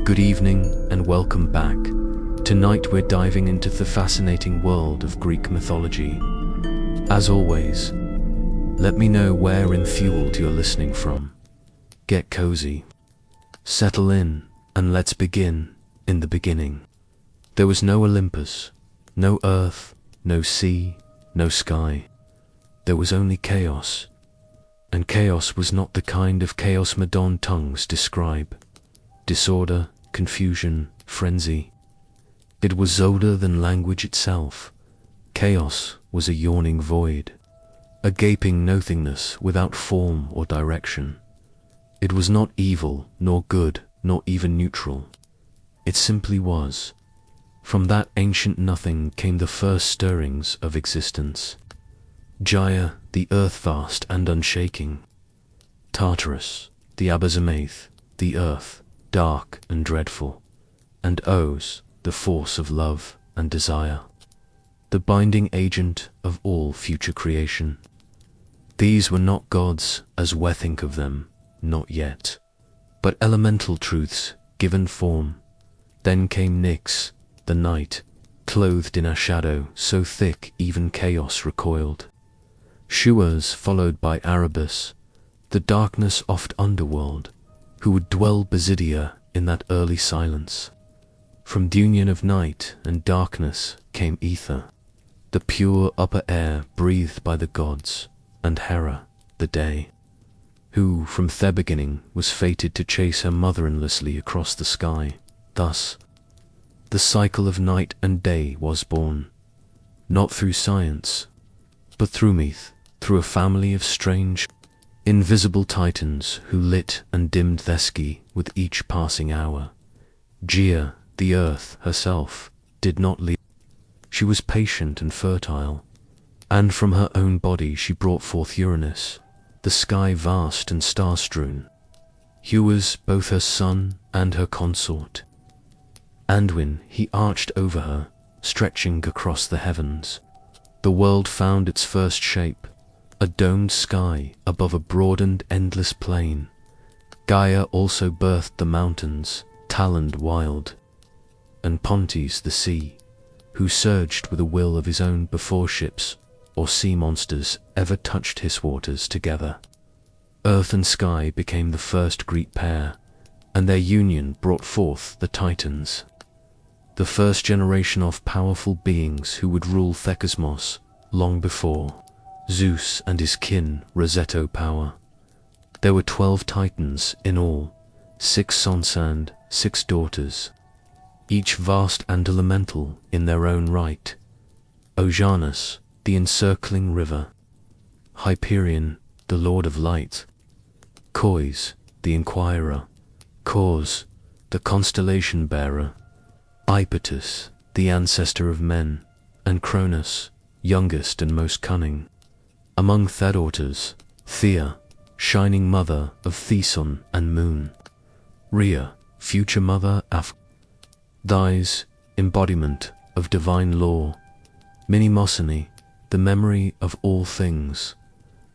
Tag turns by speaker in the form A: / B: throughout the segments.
A: Good evening and welcome back. Tonight we're diving into the fascinating world of Greek mythology. As always, let me know where in Fueled you're listening from. Get cozy, settle in, and let's begin in the beginning. There was no Olympus, no earth, no sea, no sky. There was only chaos. And chaos was not the kind of chaos modern tongues describe. Disorder, confusion, frenzy. It was older than language itself. Chaos was a yawning void, a gaping nothingness without form or direction. It was not evil, nor good, nor even neutral. It simply was. From that ancient nothing came the first stirrings of existence. Gaia, the earth vast and unshaking. Tartarus, the abyssmath, the earth, dark and dreadful. And Oz, the force of love and desire, the binding agent of all future creation. These were not gods as we think of them, not yet, but elemental truths given form. Then came Nyx, the night, clothed in a shadow so thick even chaos recoiled. Shuas followed by Erebus, the darkness oft underworld, who would dwell Basidia in that early silence. From the union of night and darkness came ether, the pure upper air breathed by the gods, and Hera, the day, who from the beginning was fated to chase her mother-in-lawly across the sky. Thus, the cycle of night and day was born, not through science, but through myth, through a family of strange, invisible titans who lit and dimmed their ski with each passing hour. Gaia, the earth herself, did not leave. She was patient and fertile, and from her own body she brought forth Uranus, the sky vast and star-strewn. He was both her son and her consort. Anduin he arched over her, stretching across the heavens. The world found its first shape, a domed sky above a broadened endless plain. Gaia also birthed the mountains, taloned wild, and Pontes the sea, who surged with a will of his own before ships or sea monsters ever touched his waters together. Earth and sky became the first Greek pair, and their union brought forth the Titans, the first generation of powerful beings who would rule Thecosmos long before Zeus and his kin Rossetto power. There were 12 Titans in all, 6 sons and 6 daughters, each vast and elemental in their own right. Oceanus, the encircling river. Hyperion, the lord of light. Kois, the inquirer. Cors, the constellation bearer. Ipetus, the ancestor of men, and Cronus, youngest and most cunning. Among their daughters, Thea, shining mother of Theson and Moon. Rhea, future mother of Thais, embodiment of divine law. Mnemosyne, the memory of all things.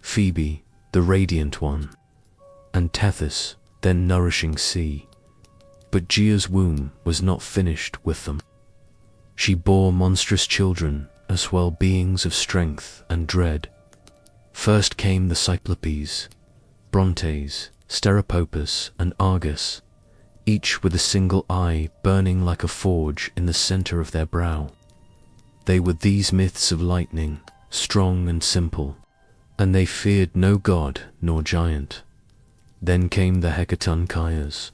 A: Phoebe, the radiant one. And Tethys, their nourishing sea. But Gaia's womb was not finished with them. She bore monstrous children as well, beings of strength and dread. First came the Cyclopes, Brontes, Steropopus, and Argus, each with a single eye burning like a forge in the center of their brow. They were these myths of lightning, strong and simple, and they feared no god nor giant. Then came the Hecatoncaias,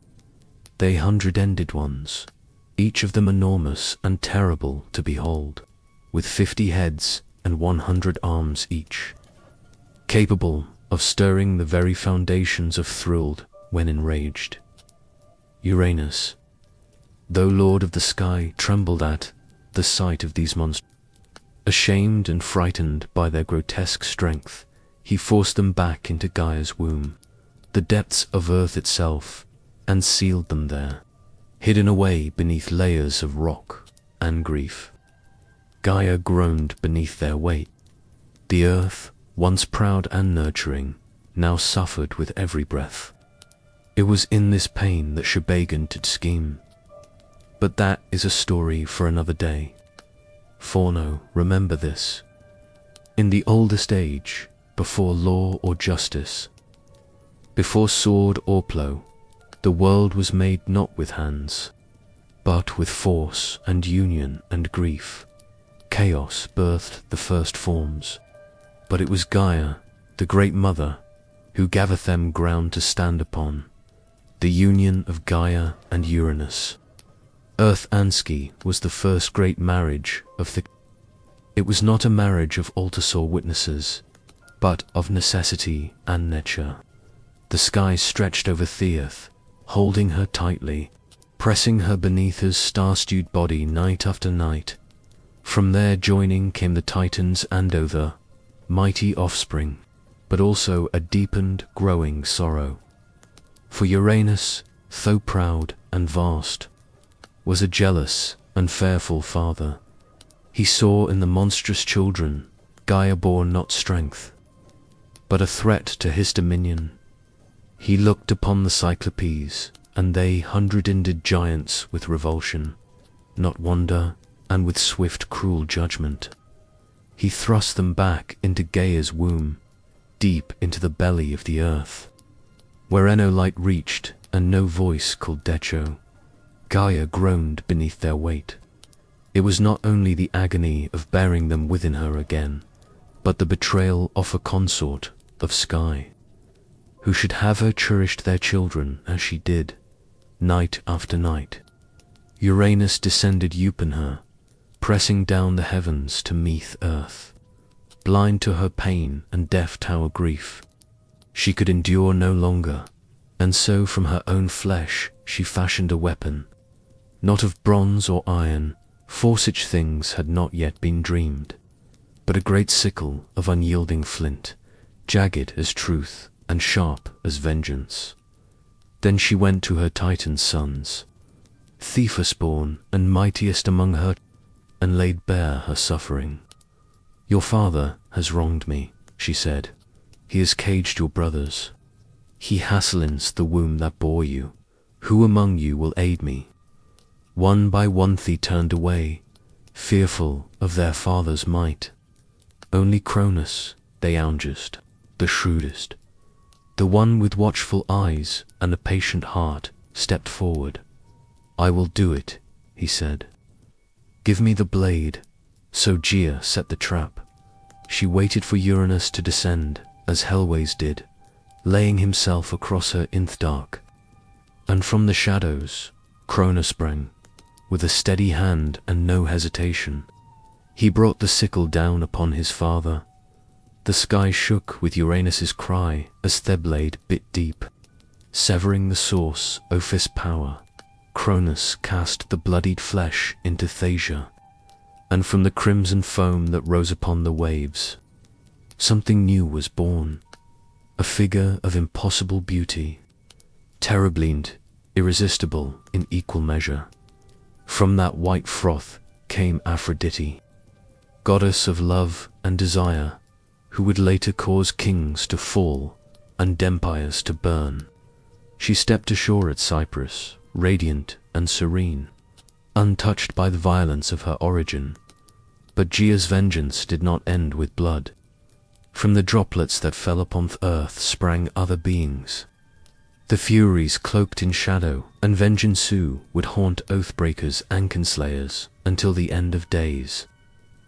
A: they 100-ended ones, each of them enormous and terrible to behold, with 50 heads and 100 arms each, capable of stirring the very foundations of thrilled when enraged. Uranus, though lord of the sky, trembled at the sight of these monsters. Ashamed and frightened by their grotesque strength, he forced them back into Gaia's womb, the depths of earth itself, and sealed them there, hidden away beneath layers of rock and grief. Gaia groaned beneath their weight. The earth, once proud and nurturing, now suffered with every breath. It was in this pain that she began to scheme, But that is a story for another day. Fauno, remember this. In the oldest age, before law or justice, before sword or plough, the world was made not with hands, but with force and union and grief. Chaos birthed the first forms, but it was Gaia, the great mother, who gathered them ground to stand upon, the union of Gaia and Uranus. Earth Ansky was the first great marriage of the... It was not a marriage of altar-saw witnesses, but of necessity and nature. The sky stretched over Theath, holding her tightly, pressing her beneath his star-stewed body night after night. From their joining came the Titans and Other, mighty offspring, but also a deepened, growing sorrow. For Uranus, though proud and vast, was a jealous and fearful father. He saw in the monstrous children Gaia bore not strength, but a threat to his dominion. He looked upon the Cyclopes, and they hundred-ended giants with revulsion, not wonder, and with swift cruel judgment. He thrust them back into Gaia's womb, deep into the belly of the earth, where no light reached and no voice called Decho. Gaia groaned beneath their weight. It was not only the agony of bearing them within her again, but the betrayal of a consort of sky, who should have her cherished their children as she did, night after night. Uranus descended upon her, pressing down the heavens to meet earth. Blind to her pain and deaf to our grief, she could endure no longer, and so from her own flesh she fashioned a weapon, not of bronze or iron, for such things had not yet been dreamed, but a great sickle of unyielding flint, jagged as truth and sharp as vengeance. Then she went to her Titan sons, Thephus-born and mightiest among her, and laid bare her suffering. Your father has wronged me, she said. He has caged your brothers. He haslins the womb that bore you. Who among you will aid me? One by one they turned away, fearful of their father's might. Only Cronus, the youngest, the shrewdest, the one with watchful eyes and a patient heart, stepped forward. I will do it, he said. Give me the blade. So Gaia set the trap. She waited for Uranus to descend, as Hellways did, laying himself across her in the dark. And from the shadows, Cronus sprang, with a steady hand and no hesitation. He brought the sickle down upon his father. The sky shook with Uranus's cry as the blade bit deep, severing the source of his power. Cronus cast the bloodied flesh into Thasia, and from the crimson foam that rose upon the waves, something new was born, a figure of impossible beauty, terribly and irresistible in equal measure. From that white froth came Aphrodite, goddess of love and desire, who would later cause kings to fall and empires to burn. She stepped ashore at Cyprus, radiant and serene, untouched by the violence of her origin. But Gaia's vengeance did not end with blood. From the droplets that fell upon the earth sprang other beings. The Furies cloaked in shadow, and Vengeance would haunt oathbreakers and kinslayers until the end of days.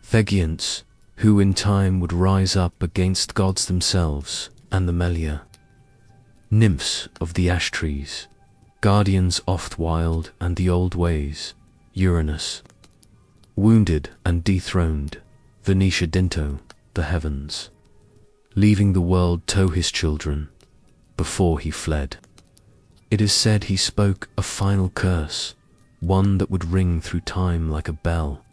A: Thegiants, who in time would rise up against gods themselves and the Melia. Nymphs of the ash trees, guardians oft wild and the old ways. Uranus, wounded and dethroned, Venetia Dinto, the heavens, leaving the world to his children, before he fled. It is said he spoke a final curse, one that would ring through time like a bell.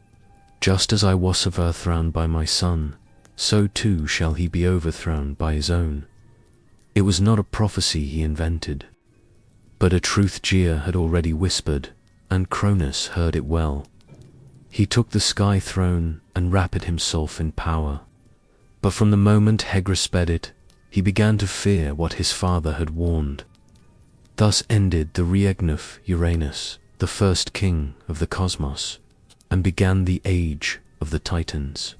A: Just as I was overthrown by my son, so too shall he be overthrown by his own. It was not a prophecy he invented, but a truth Gaia had already whispered, and Cronus heard it well. He took the sky throne and wrapped himself in power. But from the moment Hegra sped it, he began to fear what his father had warned. Thus ended the reign of Uranus, the first king of the cosmos, and began the age of the Titans.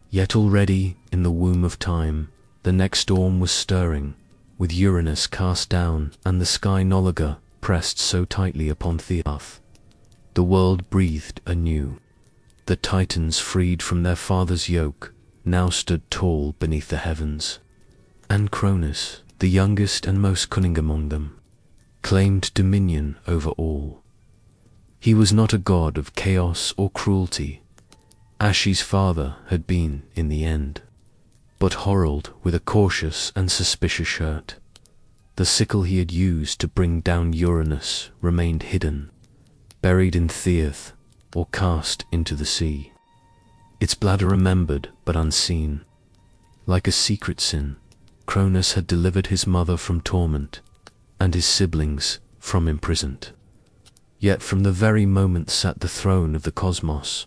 A: Yet already in the womb of time, the next storm was stirring, with Uranus cast down and the sky Nolaga pressed so tightly upon the earth. The world breathed anew. The Titans, freed from their father's yoke, now stood tall beneath the heavens. And Cronus, the youngest and most cunning among them, claimed dominion over all. He was not a god of chaos or cruelty, Ashi's father had been in the end, but Horald with a cautious and suspicious heart. The sickle he had used to bring down Uranus remained hidden, buried in Theath or cast into the sea. Its bladder remembered but unseen. Like a secret sin, Cronus had delivered his mother from torment, and his siblings from imprisonment. Yet from the very moment sat the throne of the cosmos,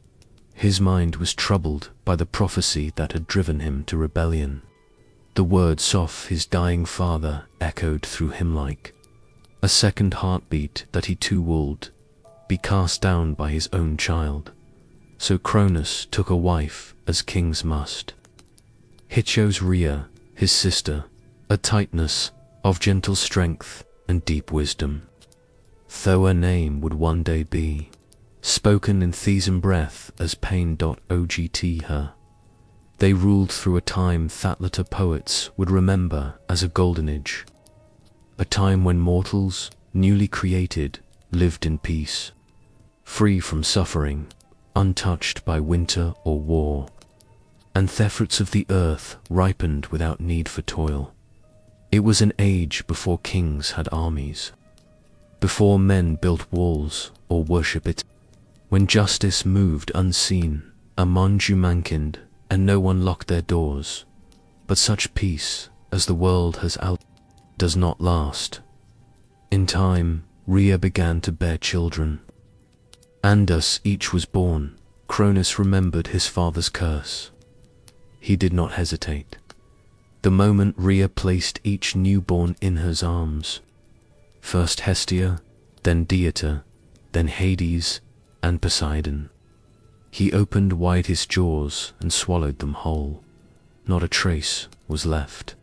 A: his mind was troubled by the prophecy that had driven him to rebellion. The words of his dying father echoed through him like a second heartbeat, that he too would be cast down by his own child. So Cronus took a wife, as kings must. He chose Rhea, his sister, a Titaness of gentle strength and deep wisdom. Though her name would one day be spoken in Thesan breath as pain.ogt her. They ruled through a time that later poets would remember as a golden age, a time when mortals, newly created, lived in peace, free from suffering, untouched by winter or war, and the fruits of the earth ripened without need for toil. It was an age before kings had armies, before men built walls or worship it, when justice moved unseen among humankind, and no one locked their doors. But such peace as the world has out does not last. In time, Rhea began to bear children, and as each was born, Cronus remembered his father's curse. He did not hesitate. The moment Rhea placed each newborn in her arms, first Hestia, then Demeter, then Hades, and Poseidon, he opened wide his jaws and swallowed them whole. Not a trace was left.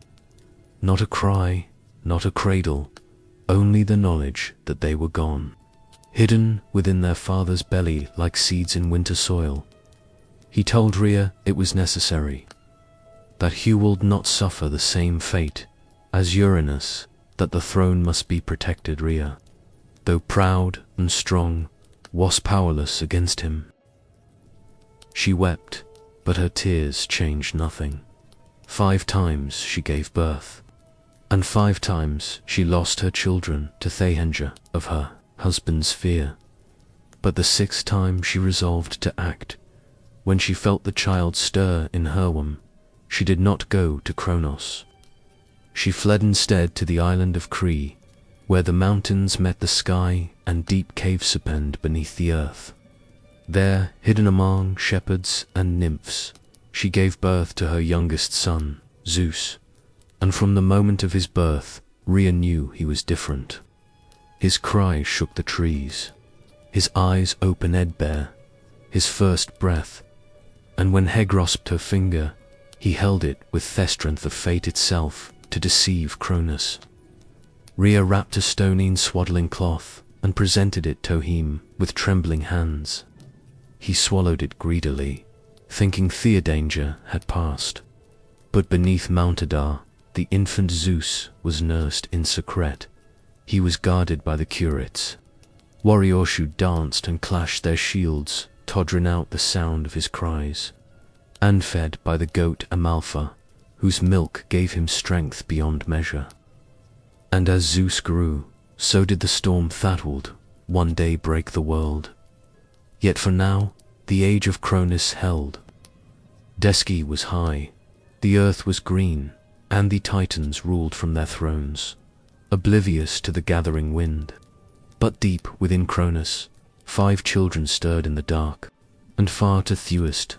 A: Not a cry, not a cradle, only the knowledge that they were gone, hidden within their father's belly like seeds in winter soil. He told Rhea it was necessary, that he would not suffer the same fate as Uranus, that the throne must be protected. Rhea, though proud and strong, was powerless against him. She wept, but her tears changed nothing. 5 times she gave birth, and 5 times she lost her children to Thehenja of her husband's fear. But the 6th time she resolved to act. When she felt the child stir in her womb, she did not go to Kronos. She fled instead to the island of Crete, where the mountains met the sky and deep caves serpent beneath the earth. There, hidden among shepherds and nymphs, she gave birth to her youngest son, Zeus, and from the moment of his birth, Rhea knew he was different. His cry shook the trees, his eyes opened bare, his first breath, and when He grasped her finger, he held it with the strength of fate itself to deceive Cronus. Rhea wrapped a stone in swaddling cloth and presented it to him with trembling hands. He swallowed it greedily, thinking the danger had passed. But beneath Mount Adar, the infant Zeus was nursed in secret. He was guarded by the curates. Warriors who danced and clashed their shields, tottering out the sound of his cries, and fed by the goat Amalpha, whose milk gave him strength beyond measure. And as Zeus grew, so did the storm that would one day break the world. Yet for now, the age of Cronus held. Desky was high, the earth was green, and the Titans ruled from their thrones, oblivious to the gathering wind. But deep within Cronus, 5 children stirred in the dark, and far to Thewest,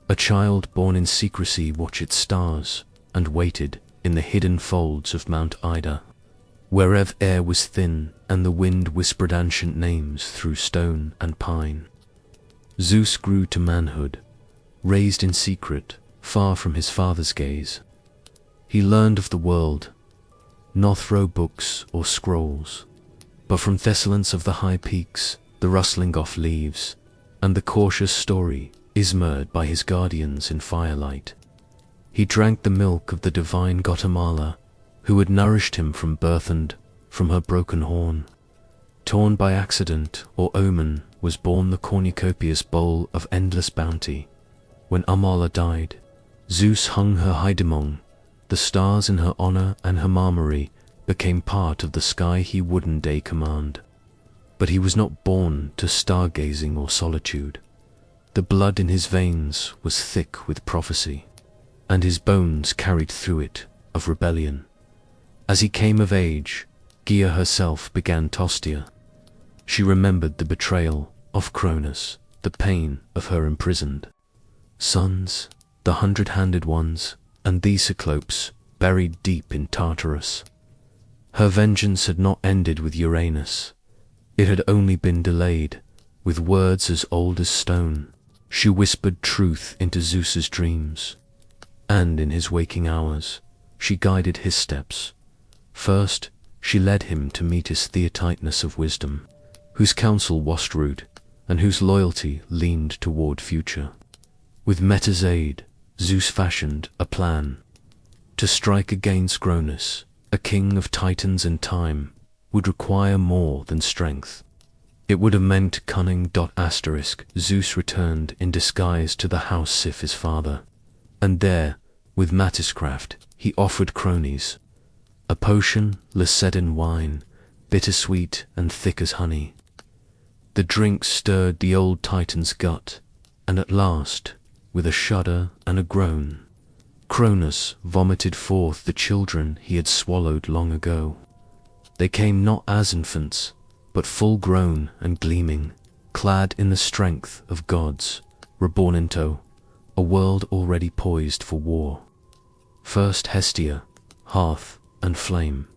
A: a child born in secrecy watched its stars, and waited in the hidden folds of Mount Ida. wherever air was thin and the wind whispered ancient names through stone and pine. Zeus grew to manhood, raised in secret, far from his father's gaze. He learned of the world, not through books or scrolls, but from thessalence of the high peaks, the rustling of leaves, and the cautious story ismered by his guardians in firelight. He drank the milk of the divine Guatemala, who had nourished him from birth, and from her broken horn, torn by accident or omen, was born the cornucopious bowl of endless bounty. When Amala died, Zeus hung her hydemon. The stars in her honor and her marmory became part of the sky he would one day command. But he was not born to stargazing or solitude. The blood in his veins was thick with prophecy, and his bones carried through it of rebellion. As he came of age, Gaia herself began Tostia. She remembered the betrayal of Cronus, the pain of her imprisoned sons, the 100-handed ones, and the Cyclopes buried deep in Tartarus. Her vengeance had not ended with Uranus. It had only been delayed. With words as old as stone, she whispered truth into Zeus's dreams, and in his waking hours, she guided his steps. First, she led him to meet his Theatitanus of wisdom, whose counsel was rude, and whose loyalty leaned toward future. With Meta's aid, Zeus fashioned a plan to strike against Cronus. A king of titans and time would require more than strength. It would have meant cunning. Zeus returned in disguise to the house Sif, his father, and there, with Matiscraft, he offered Crones a potion laced in wine, bittersweet and thick as honey. The drink stirred the old titan's gut, and at last, with a shudder and a groan, Cronus vomited forth the children he had swallowed long ago. They came not as infants, but full-grown and gleaming, clad in the strength of gods, reborn into a world already poised for war. First Hestia, hearth and flame,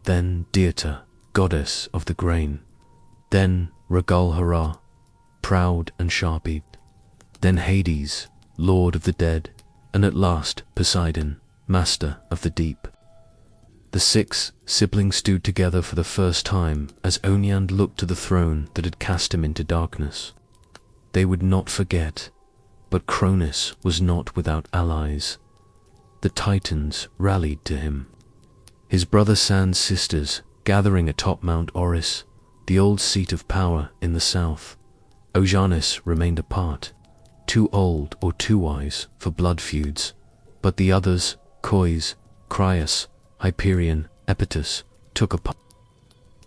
A: then Deata, goddess of the grain, then Regal-Hara, proud and sharp-eyed, then Hades, lord of the dead, and at last Poseidon, master of the deep. The 6 siblings stood together for the first time as Oniand looked to the throne that had cast him into darkness. They would not forget, but Cronus was not without allies. The Titans rallied to him. His brother Sand's sisters, gathering atop Mount Oris, the old seat of power in the south. Ojanus remained apart, too old or too wise for blood feuds, but the others, Cois, Crius, Hyperion, Epitus, took a part.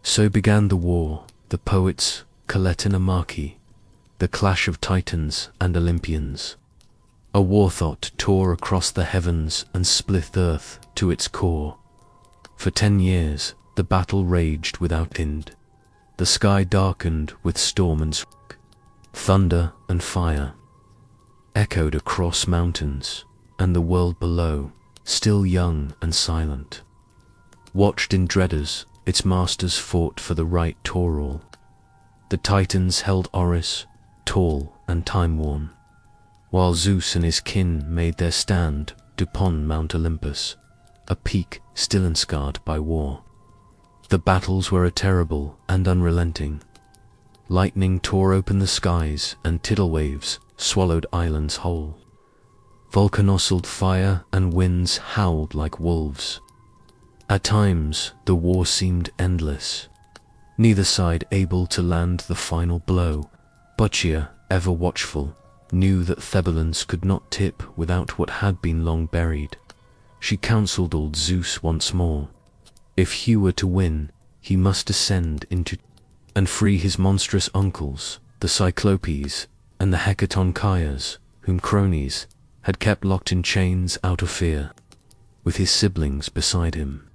A: So began the war, the poets, Titanomachy, the clash of Titans and Olympians. A war thought tore across the heavens and split earth to its core. For 10 years, the battle raged without end. The sky darkened with storm and smoke. Thunder and fire echoed across mountains, and the world below, still young and silent, watched in dread as its masters fought for the right Torol. The Titans held Oris, tall and time-worn, while Zeus and his kin made their stand upon Mount Olympus, a peak still enscarred by war. The battles were terrible and unrelenting. Lightning tore open the skies, and tidal waves swallowed islands whole. Volcanosal fire and winds howled like wolves. At times, the war seemed endless, neither side able to land the final blow. Bocchia, ever watchful, knew that Thebulans could not tip without what had been long buried. She counselled old Zeus once more. If he were to win, he must descend into and free his monstrous uncles, the Cyclopes and the Hecatonchias, whom Crones had kept locked in chains out of fear, with his siblings beside him.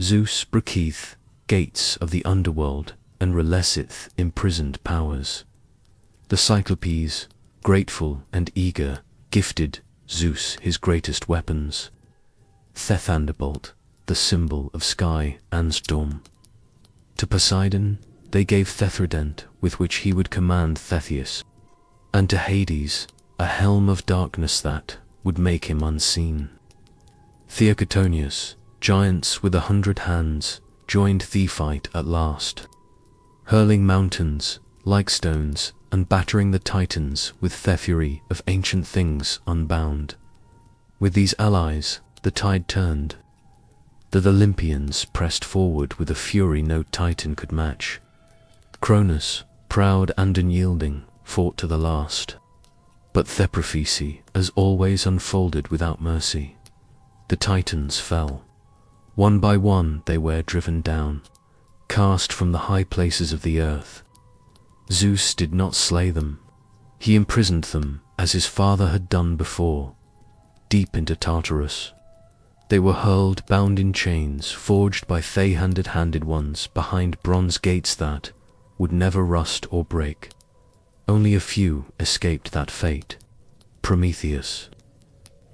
A: Zeus breaketh gates of the underworld and releaseth imprisoned powers. The Cyclopes, grateful and eager, gifted Zeus his greatest weapons. The thunderbolt, the symbol of sky and storm. To Poseidon they gave Tethrident, with which he would command Theseus, and to Hades a helm of darkness that would make him unseen. Theocotonius, giants with 100 hands, joined the fight at last, hurling mountains like stones and battering the Titans with their fury of ancient things unbound. With these allies the tide turned. The Olympians pressed forward with a fury no Titan could match. Cronus, proud and unyielding, fought to the last. But the prophecy, as always, unfolded without mercy. The Titans fell. One by one they were driven down, cast from the high places of the earth. Zeus did not slay them. He imprisoned them, as his father had done before, deep into Tartarus. They were hurled bound in chains, forged by handed ones, behind bronze gates that would never rust or break. Only a few escaped that fate. Prometheus.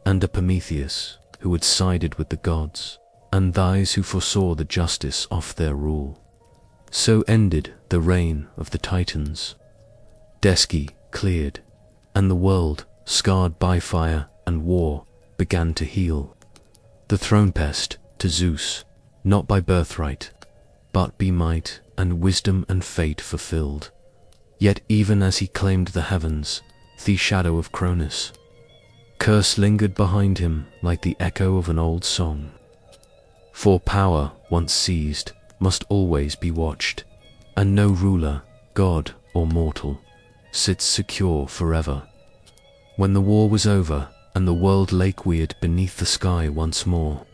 A: And a Prometheus who had sided with the gods, and those who foresaw the justice of their rule. So ended the reign of the Titans. Desky cleared, and the world, scarred by fire and war, began to heal. The throne passed to Zeus, not by birthright, but by might and wisdom and fate fulfilled. Yet even as he claimed the heavens, the shadow of Cronus' curse lingered behind him like the echo of an old song. For power, once seized, must always be watched, and no ruler, god or mortal, sits secure forever. When the war was over, and the world lay weird beneath the sky once more,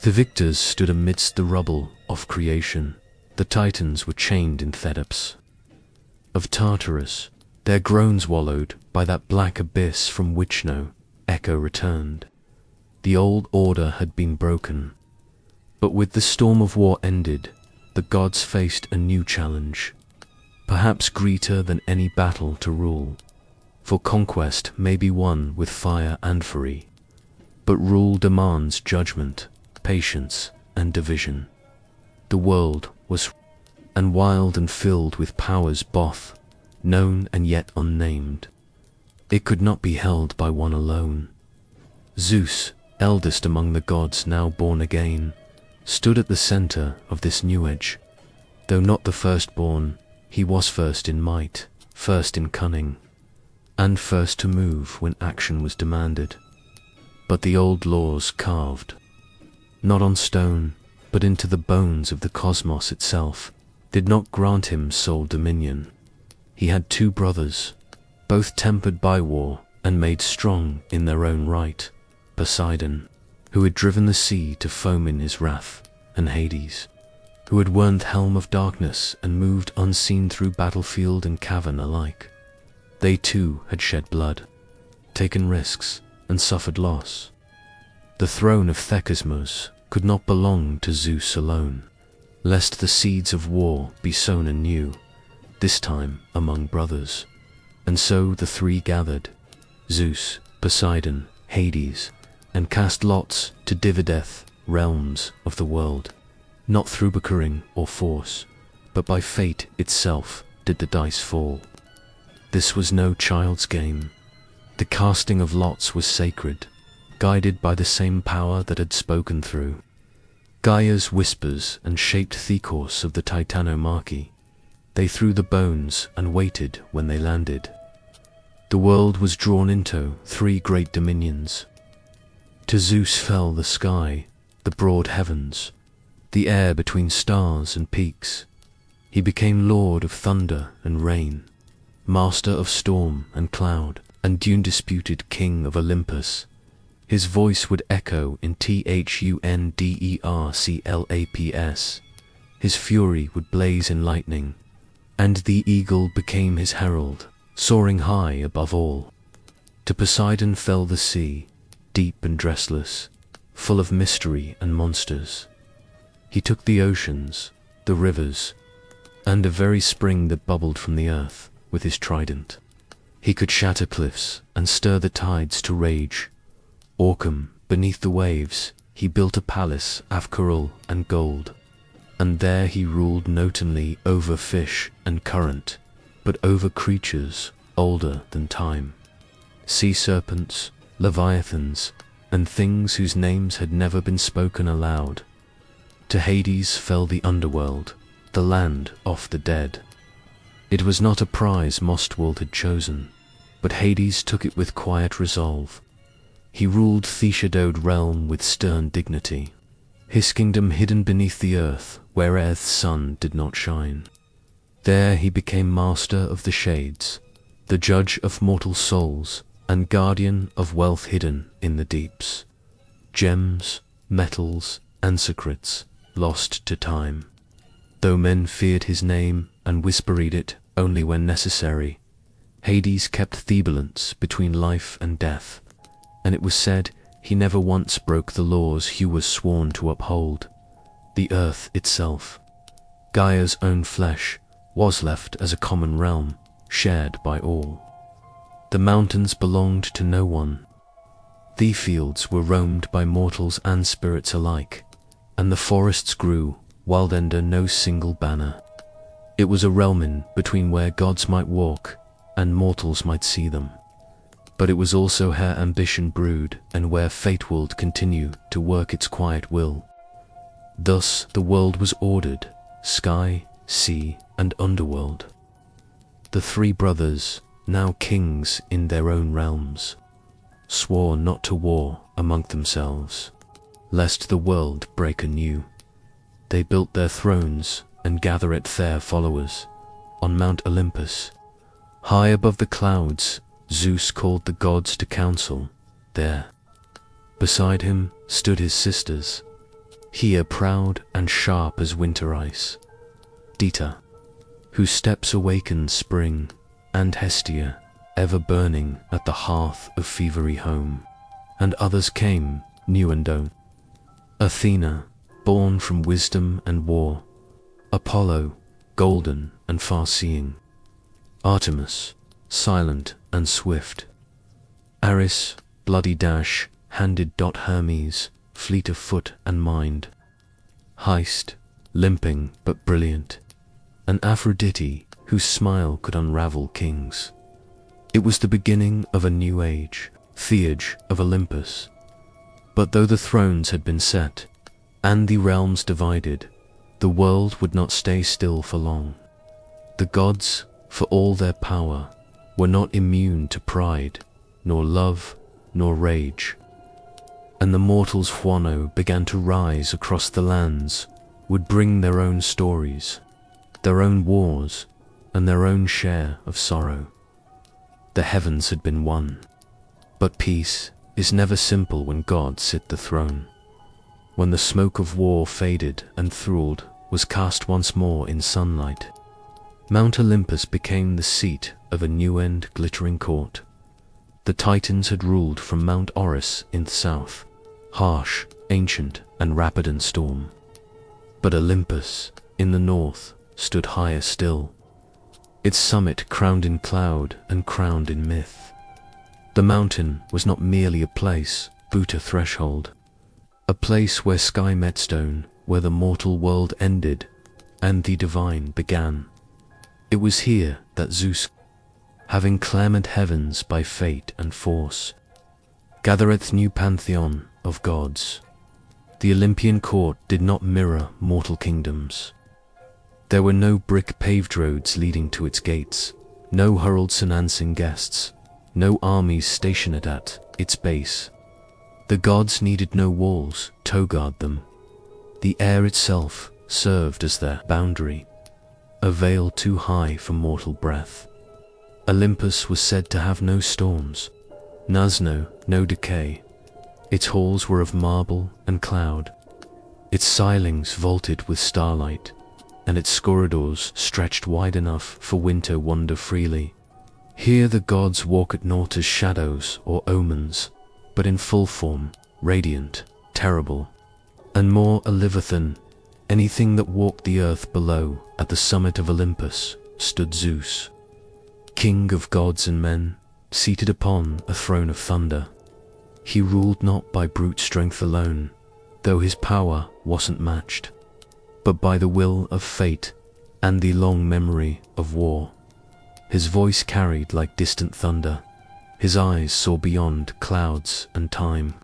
A: the victors stood amidst the rubble of creation. The Titans were chained in Thebes of Tartarus, their groans wallowed by that black abyss from which no echo returned. The old order had been broken, but with the storm of war ended, the gods faced a new challenge, perhaps greater than any battle to rule. For conquest may be won with fire and fury, but rule demands judgment, patience, and division. The world was and wild and filled with powers both known and yet unnamed. It could not be held by one alone. Zeus, eldest among the gods now born again, stood at the center of this new age. Though not the firstborn, he was first in might, first in cunning, and first to move when action was demanded. But the old laws carved, not on stone, but into the bones of the cosmos itself, did not grant him sole dominion. He had 2 brothers, both tempered by war and made strong in their own right, Poseidon, who had driven the sea to foam in his wrath, and Hades, who had worn the helm of darkness and moved unseen through battlefield and cavern alike. They too had shed blood, taken risks, and suffered loss. The throne of Thecosmos could not belong to Zeus alone, lest the seeds of war be sown anew, this time among brothers. And so the 3 gathered, Zeus, Poseidon, Hades, and cast lots to divideth realms of the world. Not through bickering or force, but by fate itself did the dice fall. This was no child's game. The casting of lots was sacred, guided by the same power that had spoken through Gaia's whispers and shaped the course of the Titanomachy. They threw the bones and waited when they landed. The world was drawn into 3 great dominions. To Zeus fell the sky, the broad heavens, the air between stars and peaks. He became lord of thunder and rain, master of storm and cloud, and undisputed king of Olympus. His voice would echo in Thunderclaps. His fury would blaze in lightning, and the eagle became his herald, soaring high above all. To Poseidon fell the sea, deep and dressless, full of mystery and monsters. He took the oceans, the rivers, and a very spring that bubbled from the earth with his trident. He could shatter cliffs and stir the tides to rage. Orcam, beneath the waves, he built a palace of coral and gold, and there he ruled not only over fish and current, but over creatures older than time, sea serpents, leviathans, and things whose names had never been spoken aloud. To Hades fell the underworld, the land of the dead. It was not a prize Mostwald had chosen, but Hades took it with quiet resolve. He ruled the shadowed realm with stern dignity, his kingdom hidden beneath the earth where Earth's sun did not shine. There he became master of the shades, the judge of mortal souls, and guardian of wealth hidden in the deeps, gems, metals, and secrets lost to time. Though men feared his name and whispered it only when necessary, Hades kept the balance between life and death, and it was said he never once broke the laws he was sworn to uphold. The earth itself, Gaia's own flesh, was left as a common realm, shared by all. The mountains belonged to no one. The fields were roamed by mortals and spirits alike, and the forests grew wild under no single banner. It was a realm in between where gods might walk and mortals might see them. But it was also where ambition brewed and where fate would continue to work its quiet will. Thus the world was ordered, sky, sea, and underworld. The three brothers, now kings in their own realms, swore not to war among themselves, lest the world break anew. They built their thrones and gathered their followers on Mount Olympus. High above the clouds, Zeus called the gods to council. There, beside him, stood his sisters, Here proud and sharp as winter ice, Dita, whose steps awakened spring, and Hestia, ever burning at the hearth of fevery home. And others came, new and own. Athena, born from wisdom and war, Apollo, golden and far-seeing, Artemis, silent and swift, Ares, bloody dash-handed. Hermes, fleet of foot and mind, Hist, limping but brilliant, and Aphrodite, whose smile could unravel kings. It was the beginning of a new age, the age of Olympus. But though the thrones had been set, and the realms divided, the world would not stay still for long. The gods, for all their power, were not immune to pride, nor love, nor rage. And the mortals who began to rise across the lands would bring their own stories, their own wars, and their own share of sorrow. The heavens had been won, but peace is never simple when God sit the throne. When the smoke of war faded and Thule was cast once more in sunlight, Mount Olympus became the seat of a new and glittering court. The Titans had ruled from Mount Orus in the south, harsh, ancient, and rapid in storm. But Olympus, in the north, stood higher still, its summit crowned in cloud and crowned in myth. The mountain was not merely a place, but a threshold, a place where sky met stone, where the mortal world ended and the divine began. It was here that Zeus, having clamoured heavens by fate and force, gathereth new pantheon of gods. The Olympian court did not mirror mortal kingdoms. There were no brick-paved roads leading to its gates, no heralds announcing guests, no armies stationed at its base. The gods needed no walls to guard them. The air itself served as their boundary, a veil too high for mortal breath. Olympus was said to have no storms, no decay. Its halls were of marble and cloud, its ceilings vaulted with starlight, and its corridors stretched wide enough for winter wander freely. Here the gods walked not as shadows or omens, but in full form, radiant, terrible, and more alive than anything that walked the earth below. At the summit of Olympus stood Zeus, king of gods and men, seated upon a throne of thunder. He ruled not by brute strength alone, though his power wasn't matched, but by the will of fate and the long memory of war. His voice carried like distant thunder, his eyes saw beyond clouds and time,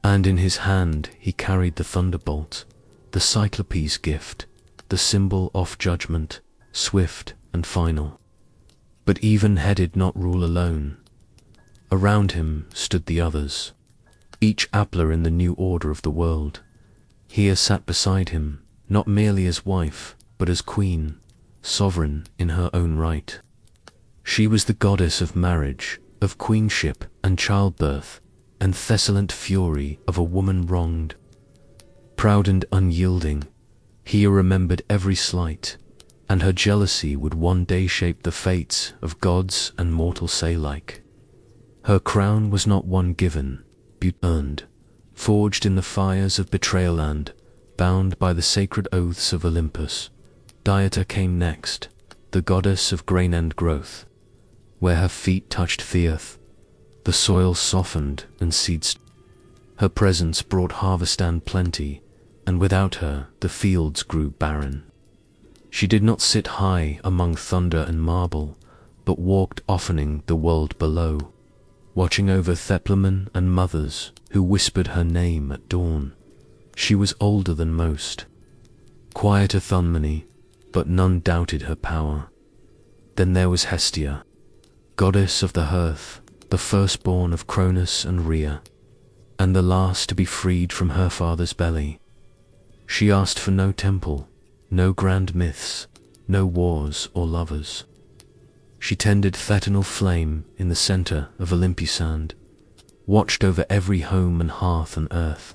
A: and in his hand he carried the thunderbolt, the Cyclope's gift, the symbol of judgment, swift and final. But even-he did not rule alone. Around him stood the others, each Appler in the new order of the world. Here sat beside him, not merely as wife, but as queen, sovereign in her own right. She was the goddess of marriage, of queenship and childbirth, and thessalent fury of a woman wronged. Proud and unyielding, Hia remembered every slight, and her jealousy would one day shape the fates of gods and mortals alike. Her crown was not one given, but earned, forged in the fires of betrayal and bound by the sacred oaths of Olympus. Dieta came next, the goddess of grain and growth. Where her feet touched the earth, the soil softened and seeds. Her presence brought harvest and plenty, and without her the fields grew barren. She did not sit high among thunder and marble, but walked oftening the world below, watching over Theplemen and mothers who whispered her name at dawn. She was older than most, quieter than many, but none doubted her power. Then there was Hestia, goddess of the hearth, the firstborn of Cronus and Rhea, and the last to be freed from her father's belly. She asked for no temple, no grand myths, no wars or lovers. She tended thetanal flame in the center of Olympus and watched over every home and hearth on earth.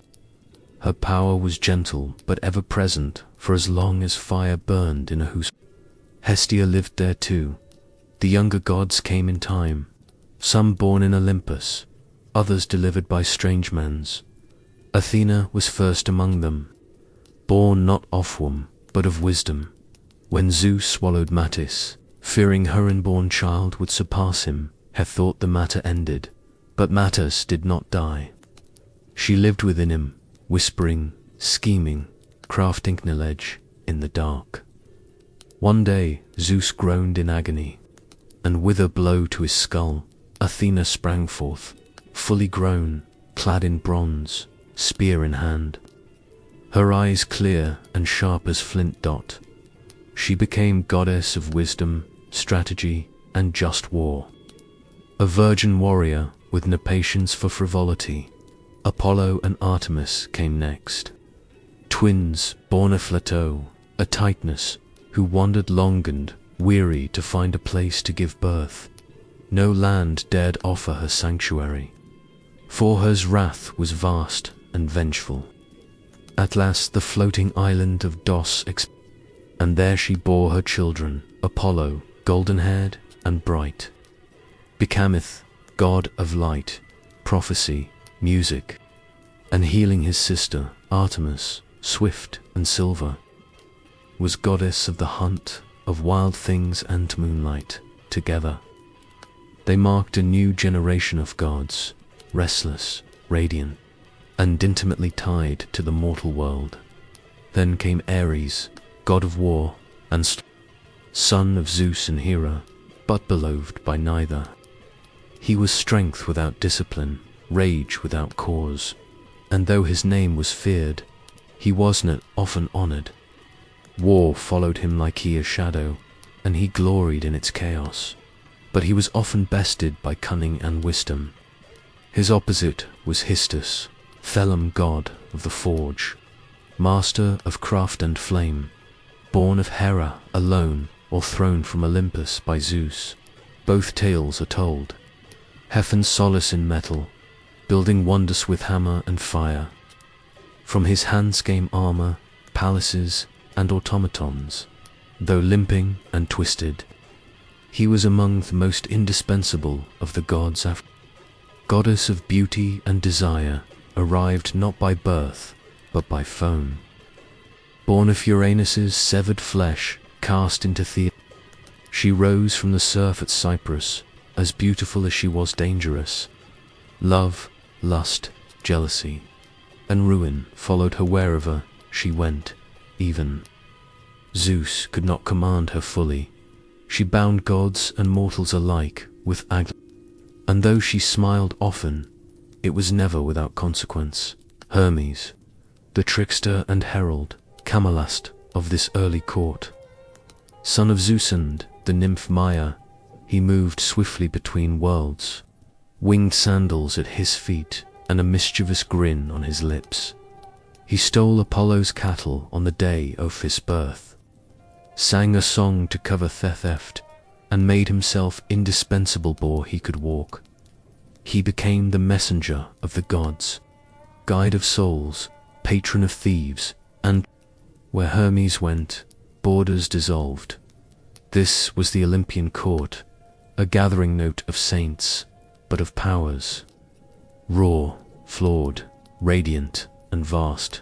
A: Her power was gentle but ever present for as long as fire burned in a house. Hestia lived there too. The younger gods came in time, some born in Olympus, others delivered by strange men's. Athena was first among them, born not of womb, but of wisdom. When Zeus swallowed Mattis, fearing her unborn child would surpass him, had thought the matter ended, but Mattis did not die. She lived within him, whispering, scheming, crafting knowledge in the dark. One day Zeus groaned in agony, and with a blow to his skull, Athena sprang forth, fully grown, clad in bronze, spear in hand. Her eyes clear and sharp as flint dot. She became goddess of wisdom, strategy, and just war. A virgin warrior with no patience for frivolity, Apollo and Artemis came next. Twins born of Leto, a Titaness, who wandered long and weary to find a place to give birth. No land dared offer her sanctuary, for her wrath was vast and vengeful. At last the floating island of Dos and there she bore her children, Apollo, golden-haired and bright, Becamith, god of light, prophecy, music, and healing his sister, Artemis, swift and silver, was goddess of the hunt, of wild things and moonlight. Together they marked a new generation of gods, restless, radiant, and intimately tied to the mortal world. Then came Ares, god of war, and son of Zeus and Hera, but beloved by neither. He was strength without discipline, rage without cause, and though his name was feared, he was not often honored. War followed him like a shadow, and he gloried in its chaos, but he was often bested by cunning and wisdom. His opposite was Histus, Thelum god of the forge, master of craft and flame, born of Hera alone or thrown from Olympus by Zeus. Both tales are told. Heaven's solace in metal, building wonders with hammer and fire. From his hands came armor, palaces, and automatons, though limping and twisted. He was among the most indispensable of the gods. Goddess of beauty and desire, arrived not by birth, but by foam. Born of Uranus's severed flesh, cast into she rose from the surf at Cyprus, as beautiful as she was dangerous. Love, lust, jealousy, and ruin followed her wherever she went. Even Zeus could not command her fully. She bound gods and mortals alike with and though she smiled often, it was never without consequence. Hermes, the trickster and herald, Camelast of this early court, son of Zeus and the nymph Maia, he moved swiftly between worlds, winged sandals at his feet and a mischievous grin on his lips. He stole Apollo's cattle on the day of his birth, sang a song to cover theft, and made himself indispensable before he could walk. He became the messenger of the gods, guide of souls, patron of thieves, and where Hermes went, borders dissolved. This was the Olympian court, a gathering note of saints, but of powers. Raw, flawed, radiant, and vast.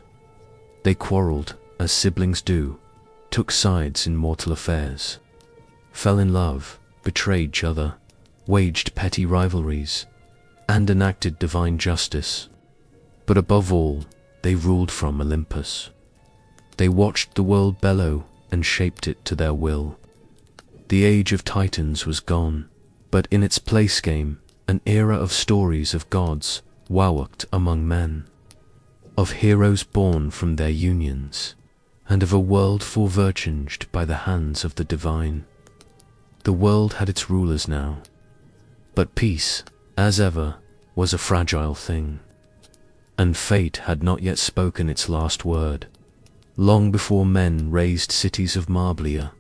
A: They quarreled, as siblings do, took sides in mortal affairs, fell in love, betrayed each other, waged petty rivalries, and enacted divine justice. But above all, they ruled from Olympus. They watched the world bellow and shaped it to their will. The age of Titans was gone, but in its place came an era of stories of gods walked among men, of heroes born from their unions, and of a world forechanged by the hands of the divine. The world had its rulers now, but peace, as ever, was a fragile thing, and fate had not yet spoken its last word. Long before men raised cities of marblia,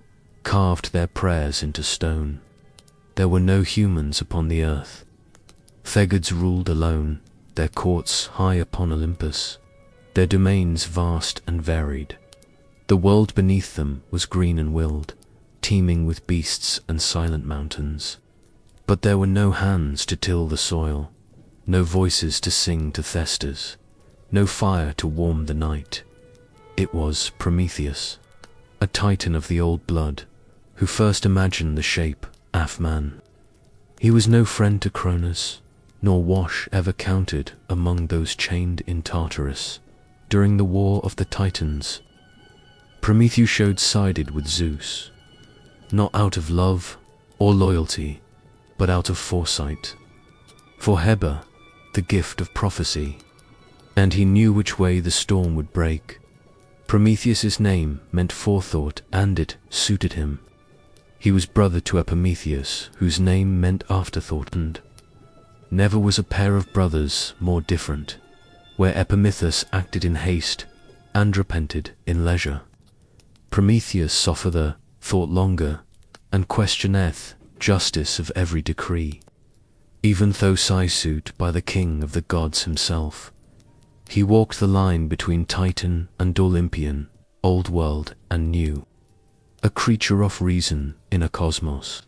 A: carved their prayers into stone, there were no humans upon the earth. Thegods ruled alone, their courts high upon Olympus, their domains vast and varied. The world beneath them was green and willed, teeming with beasts and silent mountains. But there were no hands to till the soil, no voices to sing to thesters, no fire to warm the night. It was Prometheus, a titan of the old blood, who first imagined the shape of man. He was no friend to Cronus, nor wash ever counted among those chained in Tartarus. During the war of the Titans, Prometheus sided with Zeus, not out of love or loyalty, but out of foresight. For Heber, the gift of prophecy, and he knew which way the storm would break. Prometheus's name meant forethought, and it suited him. He was brother to Epimetheus, whose name meant afterthought, and never was a pair of brothers more different. Where Epimetheus acted in haste, and repented in leisure, Prometheus softer, thought longer, and questioneth justice of every decree. Even though suit by the king of the gods himself, he walked the line between Titan and Olympian, old world and new, a creature of reason in a cosmos,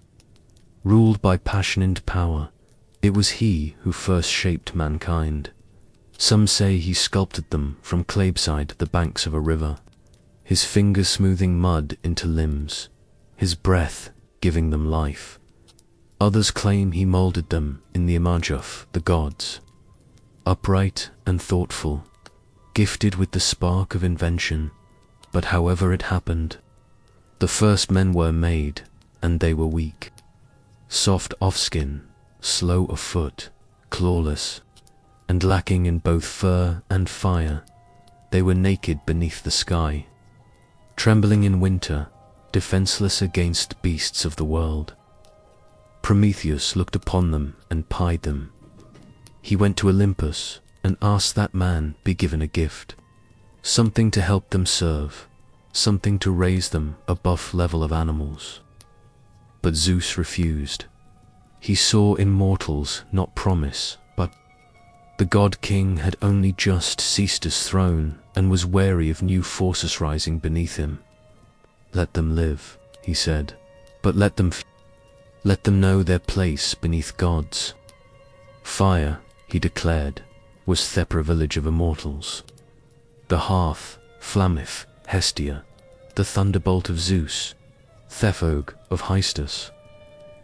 A: ruled by passion and power. It was he who first shaped mankind. Some say he sculpted them from clay beside the banks of a river, his fingers smoothing mud into limbs, his breath giving them life. Others claim he molded them in the image of the gods, upright and thoughtful, gifted with the spark of invention. But however it happened, the first men were made, and they were weak, soft of skin, slow of foot, clawless, and lacking in both fur and fire. They were naked beneath the sky, trembling in winter, defenseless against beasts of the world. Prometheus looked upon them and pied them. He went to Olympus and asked that man be given a gift, something to help them serve, something to raise them above level of animals. But Zeus refused. He saw in mortals not promise, but the god king had only just seized his throne and was wary of new forces rising beneath him. Let them live, he said, but let them know their place beneath gods. Fire, he declared, was the privilege of immortals. The hearth, Flamith, Hestia, the thunderbolt of Zeus, Thephog of Hystus.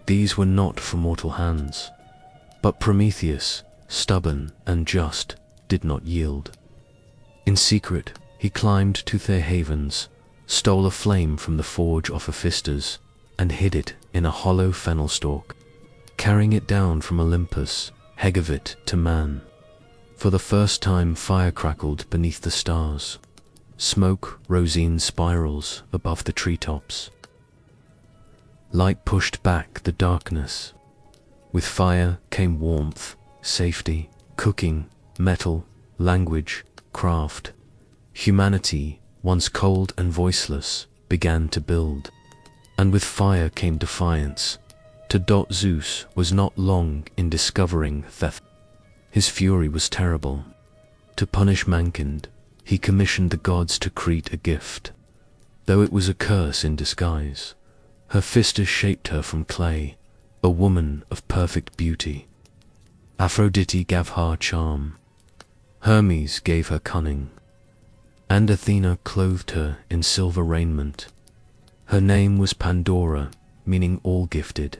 A: These were not for mortal hands. But Prometheus, stubborn and just, did not yield. In secret, he climbed to their havens, stole a flame from the forge of Hephaestus, and hid it in a hollow fennel stalk, carrying it down from Olympus, Hegavit, to man. For the first time fire crackled beneath the stars. Smoke rose in spirals above the treetops. Light pushed back the darkness. With fire came warmth, safety, cooking, metal, language, craft. Humanity, once cold and voiceless, began to build. And with fire came defiance. Zeus was not long in discovering theft. His fury was terrible. To punish mankind, he commissioned the gods to create a gift. Though it was a curse in disguise, Hephaestus shaped her from clay, a woman of perfect beauty. Aphrodite gave her charm. Hermes gave her cunning. And Athena clothed her in silver raiment. Her name was Pandora, meaning all-gifted.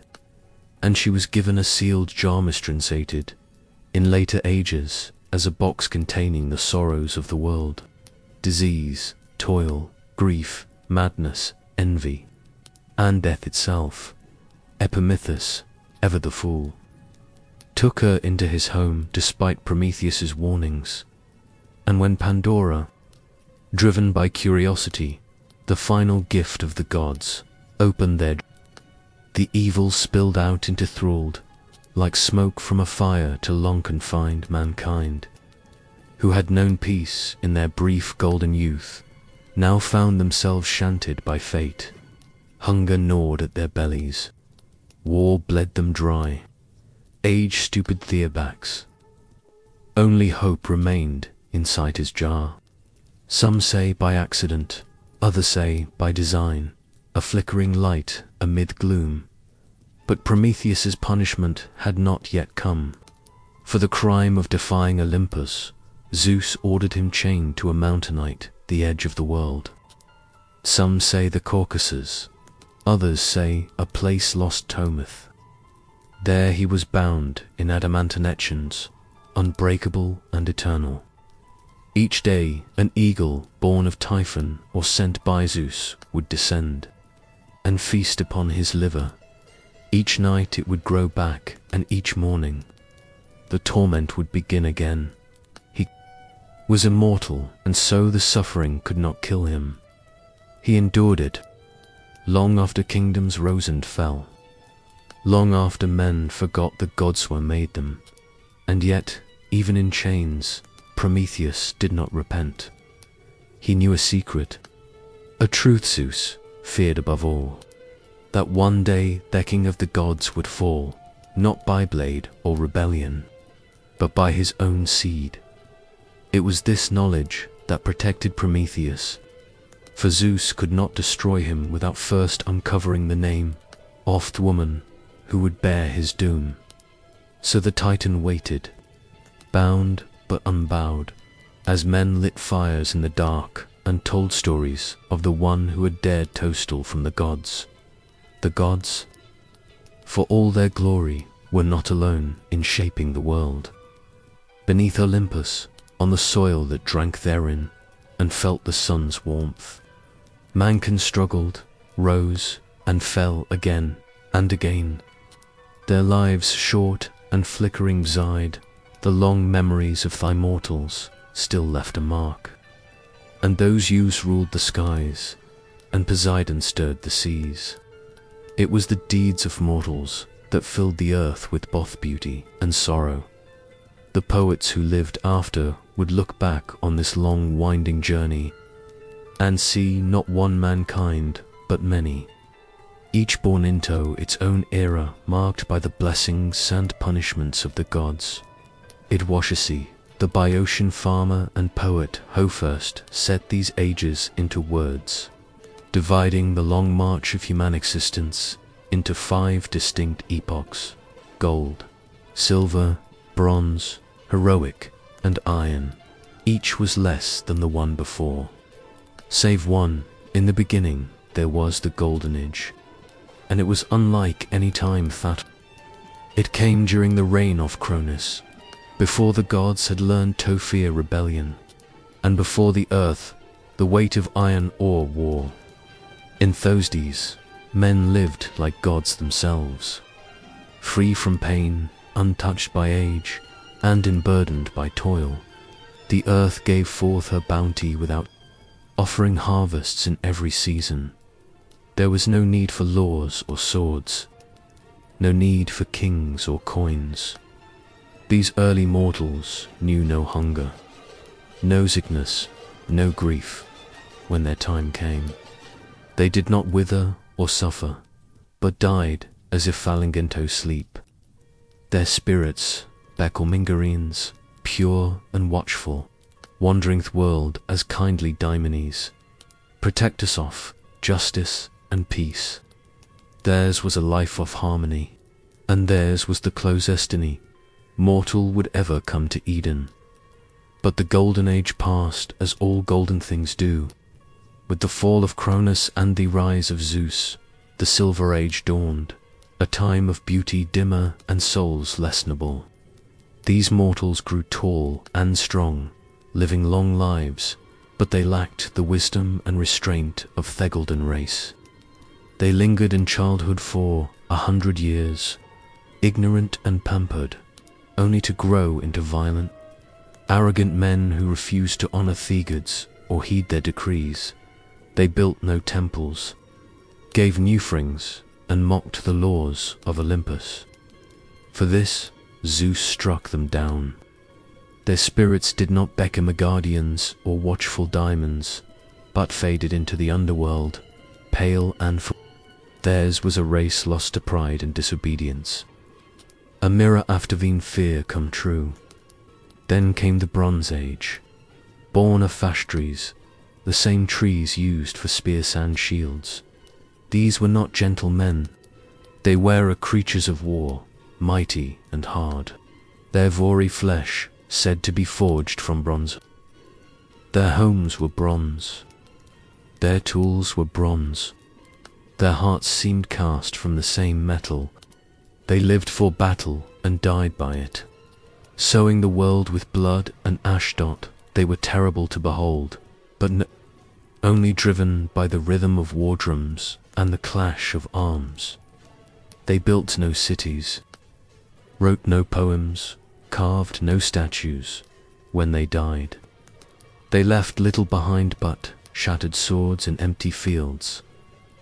A: And she was given a sealed jar mistranslated, in later ages, as a box containing the sorrows of the world. Disease, toil, grief, madness, envy, and death itself. Epimetheus, ever the fool, took her into his home despite Prometheus's warnings. And when Pandora, driven by curiosity, the final gift of the gods, opened the evil spilled out into thralled, like smoke from a fire to long-confined mankind, who had known peace in their brief golden youth, now found themselves shanted by fate. Hunger gnawed at their bellies. War bled them dry. Age-stupid Theobax. Only hope remained inside his jar. Some say by accident, others say by design, a flickering light amid gloom. But Prometheus's punishment had not yet come. For the crime of defying Olympus, Zeus ordered him chained to a mountainite, the edge of the world. Some say the Caucasus, others say a place lost Tometh. There he was bound in adamantine etchings, unbreakable and eternal. Each day an eagle born of Typhon or sent by Zeus would descend and feast upon his liver. Each night it would grow back, and each morning the torment would begin again. He was immortal, and so the suffering could not kill him. He endured it long after kingdoms rose and fell, long after men forgot the gods who made them. And yet, even in chains, Prometheus did not repent. He knew a secret, a truth Zeus feared above all, that one day the king of the gods would fall, not by blade or rebellion, but by his own seed. It was this knowledge that protected Prometheus, for Zeus could not destroy him without first uncovering the name, oft woman, who would bear his doom. So the Titan waited, bound but unbowed, as men lit fires in the dark and told stories of the one who had dared to steal from the gods. The gods, for all their glory, were not alone in shaping the world. Beneath Olympus, on the soil that drank therein and felt the sun's warmth, mankind struggled, rose, and fell again and again. Their lives short and flickering beside the long memories of thy mortals still left a mark. And those youths ruled the skies, and Poseidon stirred the seas. It was the deeds of mortals that filled the earth with both beauty and sorrow. The poets who lived after would look back on this long winding journey and see not one mankind but many, each born into its own era marked by the blessings and punishments of the gods. Idwashasi, the Boeotian farmer and poet who first set these ages into words, dividing the long march of human existence into 5 distinct epochs: gold, silver, bronze, heroic, and iron. Each was less than the one before. Save one, in the beginning there was the Golden Age, and it was unlike any time that. It came during the reign of Cronus, before the gods had learned to fear rebellion. and before the earth the weight of iron ore war. In those days, men lived like gods themselves, free from pain, untouched by age, and unburdened by toil. The earth gave forth her bounty without offering harvests in every season. There was no need for laws or swords, no need for kings or coins. These early mortals knew no hunger, no sickness, no grief. When their time came, they did not wither or suffer, but died as if falling into sleep. Their spirits, Bekelmingerines, pure and watchful, wandering the world as kindly daimones, protect us of justice and peace. Theirs was a life of harmony, and theirs was the close destiny mortal would ever come to Eden. But the golden age passed as all golden things do. With the fall of Cronus and the rise of Zeus, the silver age dawned, a time of beauty dimmer and souls less noble. These mortals grew tall and strong, living long lives, but they lacked the wisdom and restraint of the golden race. They lingered in childhood for 100 years, ignorant and pampered, only to grow into violent, arrogant men who refused to honor the gods or heed their decrees. They built no temples, gave new offerings, and mocked the laws of Olympus. For this, Zeus struck them down. Their spirits did not beckon guardians or watchful diamonds, but faded into the underworld, pale and theirs was a race lost to pride and disobedience. A mirror after vain fear come true. Then came the Bronze Age, born of ash trees, the same trees used for spears and shields. These were not gentle men. They were creatures of war, mighty and hard. Their gory flesh said to be forged from bronze. Their homes were bronze. Their tools were bronze. Their hearts seemed cast from the same metal. They lived for battle and died by it. Sowing the world with blood and ashdot, they were terrible to behold, but only driven by the rhythm of war drums and the clash of arms. They built no cities, wrote no poems, carved no statues. When they died, they left little behind but shattered swords and empty fields.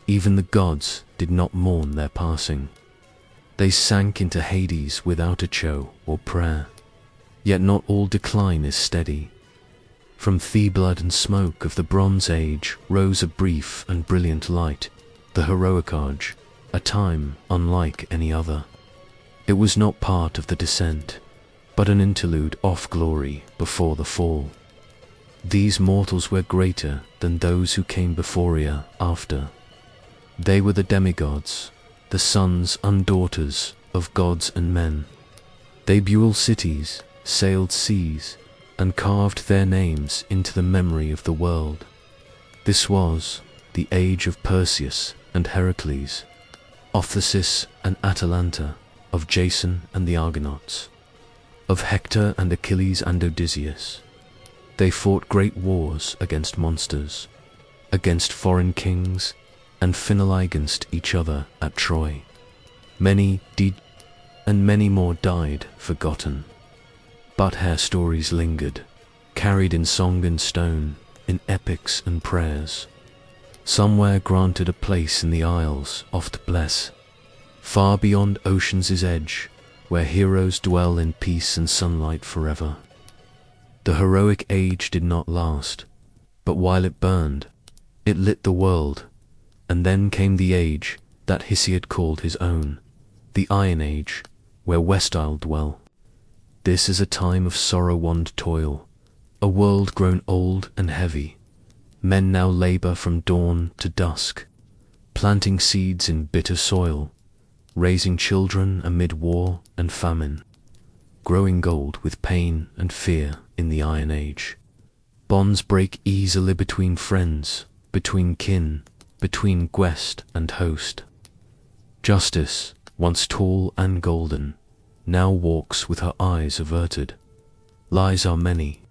A: Even the gods did not mourn their passing. They sank into Hades without a show or prayer. Yet not all decline is steady. From the blood and smoke of the Bronze Age rose a brief and brilliant light, the heroic age, a time unlike any other. It was not part of the descent, but an interlude of glory before the fall. These mortals were greater than those who came before or after. They were the demigods, the sons and daughters of gods and men. They built cities, sailed seas, and carved their names into the memory of the world. This was the age of Perseus and Heracles, of Theseus and Atalanta, of Jason and the Argonauts, of Hector and Achilles and Odysseus. They fought great wars against monsters, against foreign kings, and finally against each other at Troy. Many did, and many more died forgotten. But their stories lingered, carried in song and stone, in epics and prayers. Some were granted a place in the Isles of the Blessed, far beyond ocean's edge, where heroes dwell in peace and sunlight forever. The heroic age did not last, but while it burned, it lit the world. And then came the age that Hesiod called his own, the Iron Age, where West Isle dwell. This is a time of sorrow and toil, a world grown old and heavy. Men now labor from dawn to dusk, planting seeds in bitter soil, raising children amid war and famine, growing old with pain and fear in the Iron Age. Bonds break easily between friends, between kin, between guest and host. Justice, once tall and golden, now walks with her eyes averted. Lies are many,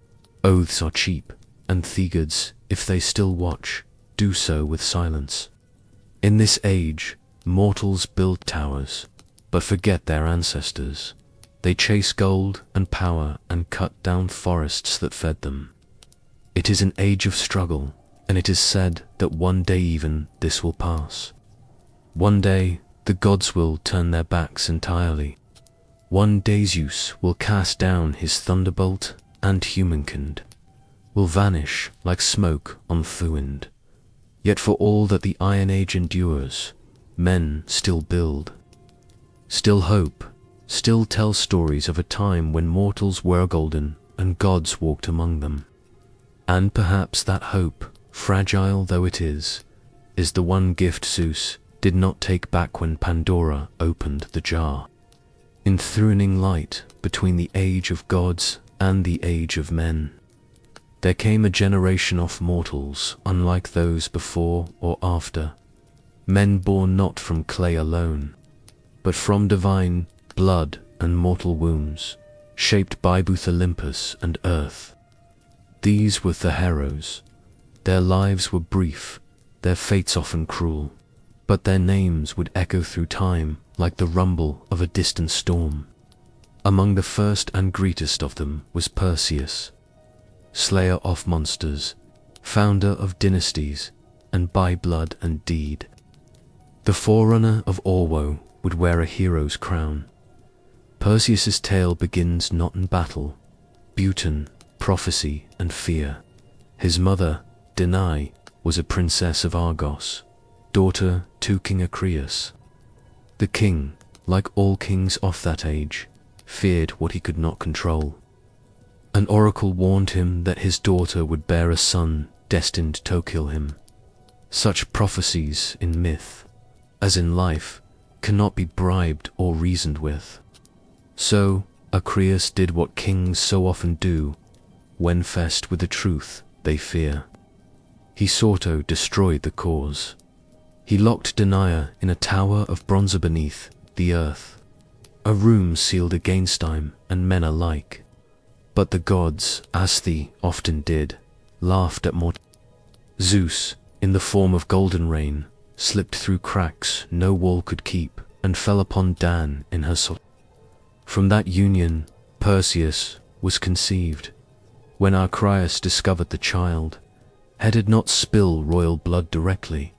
A: oaths are cheap, and the gods, if they still watch, do so with silence. In this age, mortals build towers, but forget their ancestors. They chase gold and power and cut down forests that fed them. It is an age of struggle, and it is said that one day even this will pass. One day, the gods will turn their backs entirely. One day Zeus will cast down his thunderbolt, and humankind will vanish like smoke on the wind. Yet for all that the Iron Age endures, men still build, still hope, still tell stories of a time when mortals were golden and gods walked among them. And perhaps that hope, fragile though it is the one gift Zeus did not take back when Pandora opened the jar. Enthroning light between the age of gods and the age of men, there came a generation of mortals unlike those before or after, men born not from clay alone, but from divine blood and mortal wombs, shaped by both Olympus and earth. These were the heroes. Their lives were brief, their fates often cruel, but their names would echo through time like the rumble of a distant storm. Among the first and greatest of them was Perseus, slayer of monsters, founder of dynasties, and by blood and deed. The forerunner of all woe would wear a hero's crown. Perseus's tale begins not in battle, Bhutan, prophecy, and fear. His mother, Danae, was a princess of Argos, daughter to King Acreus. The king, like all kings of that age, feared what he could not control. An oracle warned him that his daughter would bear a son destined to kill him. Such prophecies in myth, as in life, cannot be bribed or reasoned with. So, Acreus did what kings so often do when faced with the truth they fear. He sought to destroy the cause. He locked Danae in a tower of bronze beneath the earth, a room sealed against time and men alike. But the gods, as they often did, laughed at mortals. Zeus, in the form of golden rain, slipped through cracks no wall could keep and fell upon Dan in her soul. From that union, Perseus was conceived. When Acreus discovered the child, he did not spill royal blood directly,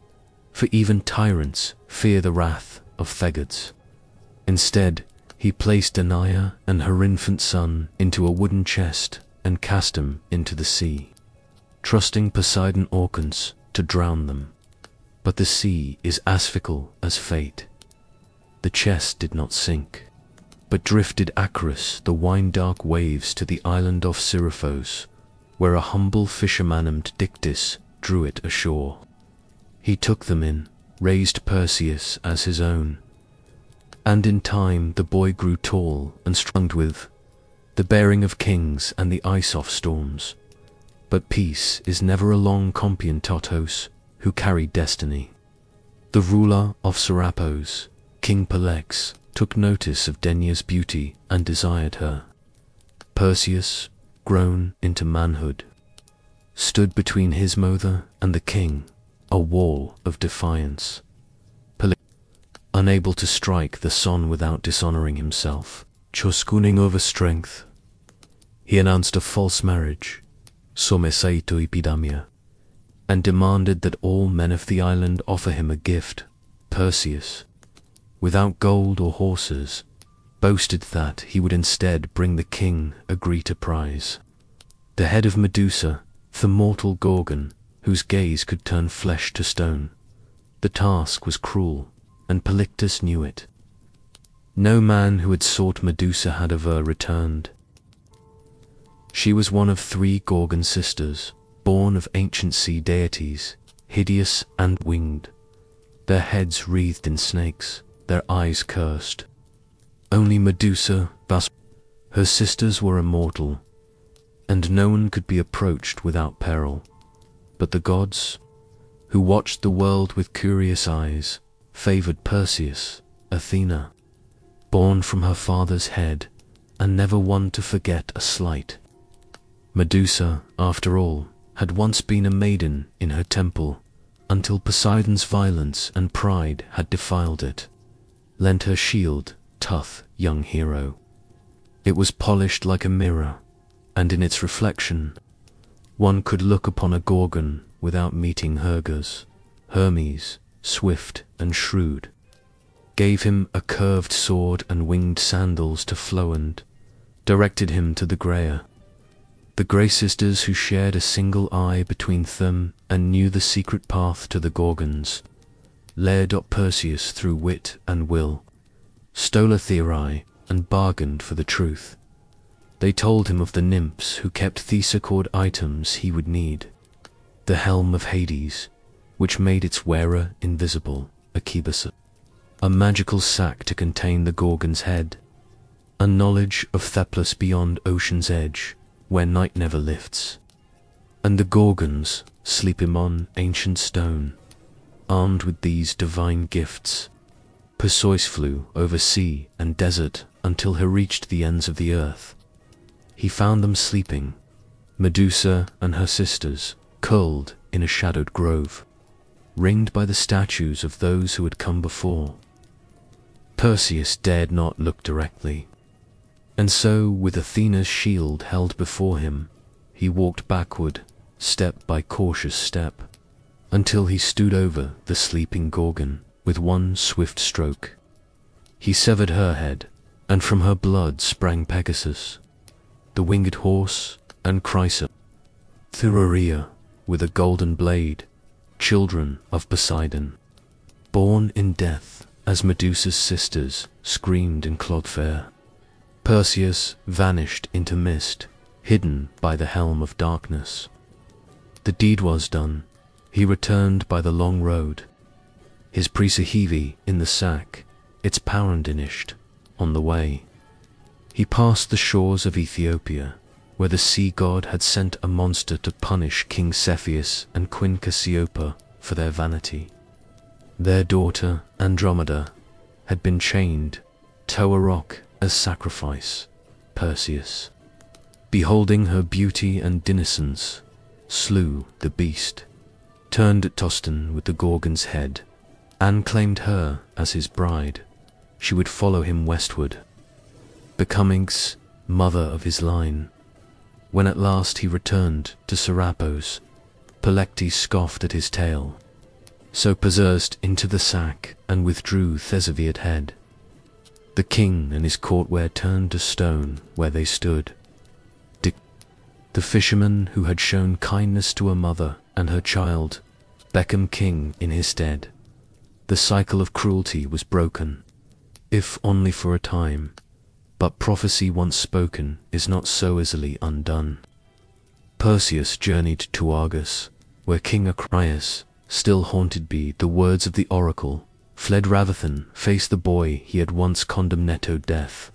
A: for even tyrants fear the wrath of the gods. Instead, he placed Danae and her infant son into a wooden chest and cast him into the sea, trusting Poseidon Orcans to drown them. But the sea is as fickle as fate. The chest did not sink, but drifted across the wine-dark waves to the island of Seriphos, where a humble fisherman named Dictys drew it ashore. He took them in, raised Perseus as his own, and in time the boy grew tall and strong with the bearing of kings and the ice of storms. But peace is never a long companion to those who carry destiny. The ruler of Serapos, King Pelex, took notice of Denia's beauty and desired her. Perseus, grown into manhood, stood between his mother and the king, a wall of defiance. Pelex, unable to strike the son without dishonoring himself, choskuning over strength, he announced a false marriage, somesaito epidamia, and demanded that all men of the island offer him a gift. Perseus, without gold or horses, boasted that he would instead bring the king a greater prize. The head of Medusa, the mortal Gorgon, whose gaze could turn flesh to stone. The task was cruel, and Polyctus knew it. No man who had sought Medusa had ever returned. She was one of 3 Gorgon sisters, born of ancient sea deities, hideous and winged, their heads wreathed in snakes, their eyes cursed. Only Medusa, her sisters were immortal, and no one could be approached without peril. But the gods, who watched the world with curious eyes, favored Perseus, Athena, born from her father's head, and never one to forget a slight. Medusa, after all, had once been a maiden in her temple, until Poseidon's violence and pride had defiled it. Lent her shield, tough young hero. It was polished like a mirror, and in its reflection, one could look upon a Gorgon without meeting Hergus. Hermes, swift and shrewd, gave him a curved sword and winged sandals to flow and directed him to the Graea. The Grey sisters who shared a single eye between them and knew the secret path to the Gorgons, led up Perseus through wit and will, stole a theory and bargained for the truth. They told him of the nymphs who kept Thesecord items he would need, the helm of Hades, which made its wearer invisible, a magical sack to contain the Gorgon's head, a knowledge of Theplos beyond ocean's edge, where night never lifts, and the Gorgons sleep on ancient stone. Armed with these divine gifts, Perseus flew over sea and desert until he reached the ends of the earth. He found them sleeping, Medusa and her sisters, curled in a shadowed grove, ringed by the statues of those who had come before. Perseus dared not look directly, and so, with Athena's shield held before him, he walked backward, step by cautious step, until he stood over the sleeping Gorgon with one swift stroke. He severed her head, and from her blood sprang Pegasus, the winged horse, and Chrysa, Thureia, with a golden blade, children of Poseidon, born in death as Medusa's sisters screamed in Clodfare. Perseus vanished into mist, hidden by the helm of darkness. The deed was done. He returned by the long road, his Presahevi in the sack, its Parandinished on the way. He passed the shores of Ethiopia, where the sea god had sent a monster to punish King Cepheus and Queen Cassiopeia for their vanity. Their daughter, Andromeda, had been chained to a rock as sacrifice. Perseus, beholding her beauty and innocence, slew the beast, turned at Toston with the Gorgon's head, and claimed her as his bride. She would follow him westward, becoming mother of his line. When at last he returned to Serapos, Pelectes scoffed at his tale. So Perseus into the sack and withdrew Theseviad head. The king and his courtware turned to stone where they stood. The fisherman who had shown kindness to a mother and her child, became king in his stead. The cycle of cruelty was broken, if only for a time, but prophecy once spoken is not so easily undone. Perseus journeyed to Argos, where King Acrius still haunted by the words of the oracle, fled Ravathan, faced the boy he had once condemned to death.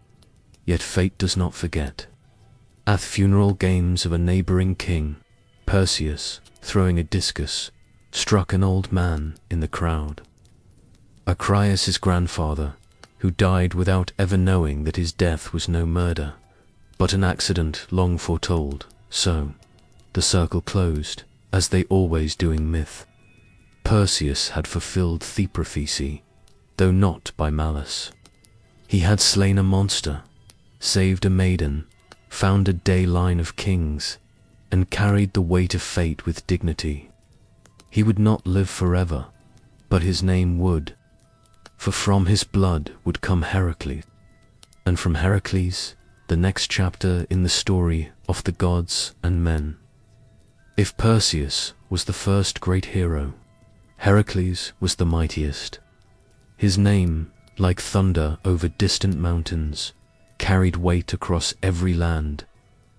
A: Yet fate does not forget. At funeral games of a neighboring king, Perseus, throwing a discus, struck an old man in the crowd. Acrius' grandfather, who died without ever knowing that his death was no murder, but an accident long foretold. So, the circle closed, as they always do in myth. Perseus had fulfilled the prophecy, though not by malice. He had slain a monster, saved a maiden, found a day line of kings, and carried the weight of fate with dignity. He would not live forever, but his name would, for from his blood would come Heracles, and from Heracles, the next chapter in the story of the gods and men. If Perseus was the first great hero, Heracles was the mightiest. His name, like thunder over distant mountains, carried weight across every land,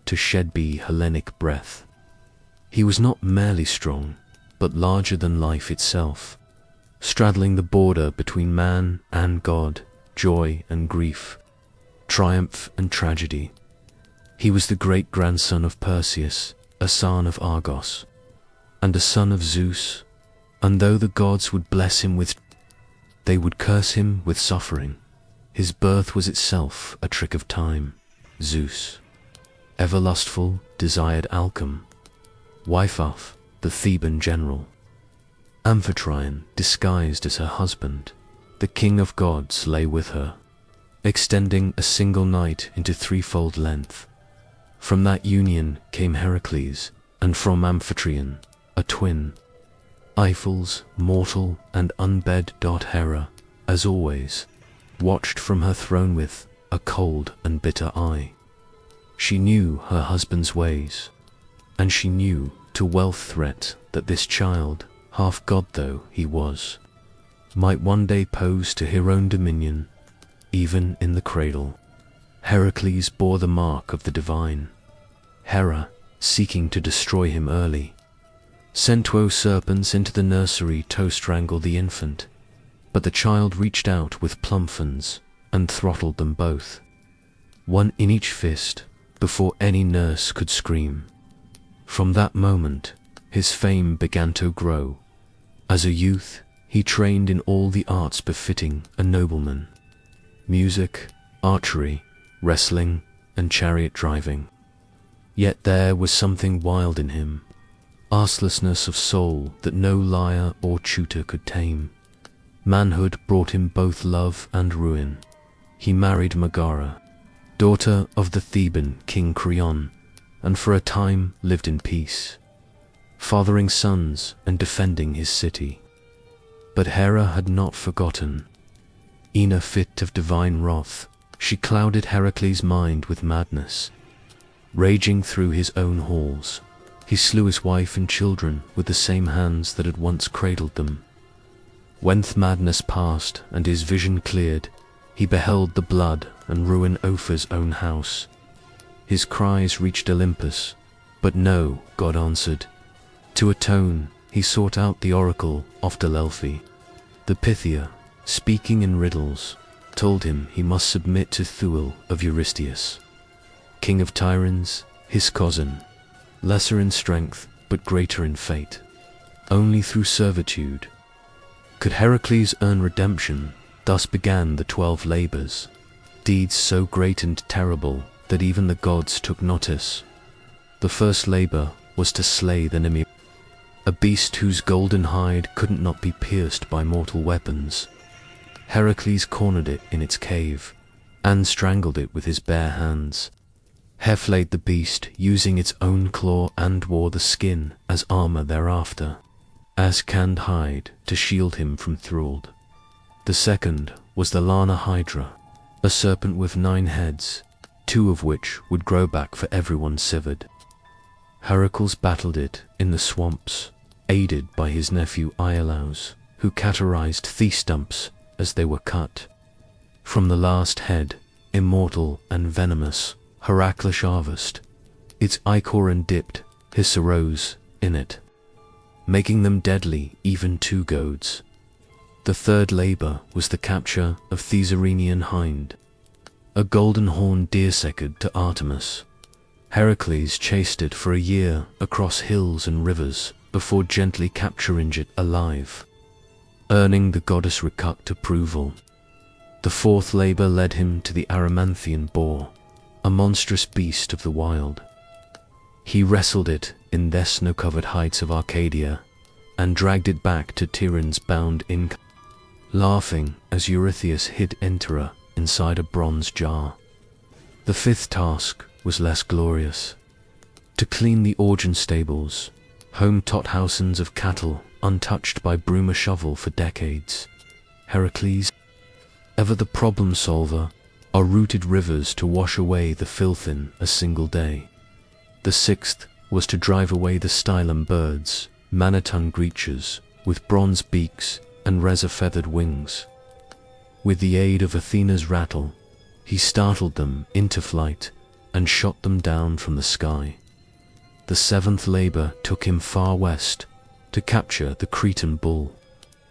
A: to shed be Hellenic breath. He was not merely strong, but larger than life itself, straddling the border between man and God, joy and grief, triumph and tragedy. He was the great-grandson of Perseus, a son of Argos, and a son of Zeus, and though the gods would bless him with, they would curse him with suffering. His birth was itself a trick of time. Zeus, ever lustful, desired Alchem, wife of the Theban general. Amphitryon, disguised as her husband, the king of gods, lay with her, extending a single night into threefold length. From that union came Heracles, and from Amphitryon, a twin. Eiffels, mortal and unbed. Hera, as always, watched from her throne with a cold and bitter eye. She knew her husband's ways, and she knew to wealth threat that this child, half god though he was, might one day pose to her own dominion, even in the cradle. Heracles bore the mark of the divine. Hera, seeking to destroy him early, sent 12 serpents into the nursery to strangle the infant, but the child reached out with plumpfons and throttled them both, one in each fist, before any nurse could scream. From that moment, his fame began to grow. As a youth, he trained in all the arts befitting a nobleman: music, archery, wrestling, and chariot driving. Yet there was something wild in him, arstlessness of soul that no lyre or tutor could tame. Manhood brought him both love and ruin. He married Megara, daughter of the Theban king Creon, and for a time lived in peace, fathering sons and defending his city. But Hera had not forgotten. In a fit of divine wrath, she clouded Heracles' mind with madness. Raging through his own halls, he slew his wife and children with the same hands that had once cradled them. When the madness passed and his vision cleared, he beheld the blood and ruin of his own house. His cries reached Olympus, but no god answered. To atone, he sought out the oracle of Delphi. The Pythia, speaking in riddles, told him he must submit to Thule of Eurystheus, king of Tyrants, his cousin, lesser in strength but greater in fate. Only through servitude could Heracles earn redemption. Thus began the 12 labors, deeds so great and terrible that even the gods took notice. The first labor was to slay the Nemi, a beast whose golden hide couldn't not be pierced by mortal weapons. Heracles cornered it in its cave and strangled it with his bare hands. He flayed the beast using its own claw and wore the skin as armor thereafter, as canned hide to shield him from thralled. The second was the Lana Hydra, a serpent with 9 heads, 2 of which would grow back for everyone severed. Heracles battled it in the swamps, aided by his nephew Iolaus, who cauterized the stumps as they were cut. From the last head, immortal and venomous, Heracles harvest, its ichor and dipped hiss arose in it, making them deadly even to goads. The third labor was the capture of Thesarenian hind, a golden-horned deer sacred to Artemis. Heracles chased it for a year across hills and rivers before gently capturing it alive, earning the goddess Recut approval. The fourth labor led him to the Aramanthian boar, a monstrous beast of the wild. He wrestled it in the snow-covered heights of Arcadia and dragged it back to Tiryns bound in, laughing as Eurystheus hid Enterer inside a bronze jar. The fifth task was less glorious: to clean the Augean stables, home Tothausens of cattle untouched by broom or shovel for decades. Heracles, ever the problem solver, are rooted rivers to wash away the filth in a single day. The sixth was to drive away the Stylum birds, Maniton creatures with bronze beaks and razor-feathered wings. With the aid of Athena's rattle, he startled them into flight and shot them down from the sky. The seventh labor took him far west to capture the Cretan bull,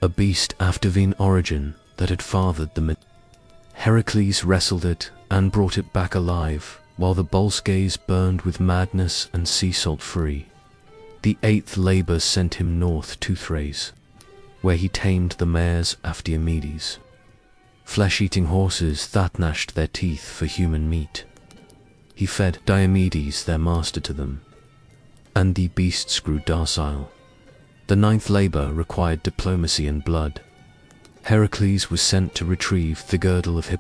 A: a beast of divine origin that had fathered the Heracles wrestled it and brought it back alive while the bull's gaze burned with madness and sea salt free. The eighth labor sent him north to Thrace, where he tamed the mares of Diomedes, flesh-eating horses that gnashed their teeth for human meat. He fed Diomedes, their master, to them, and the beasts grew docile. The ninth labor required diplomacy and blood. Heracles was sent to retrieve the girdle of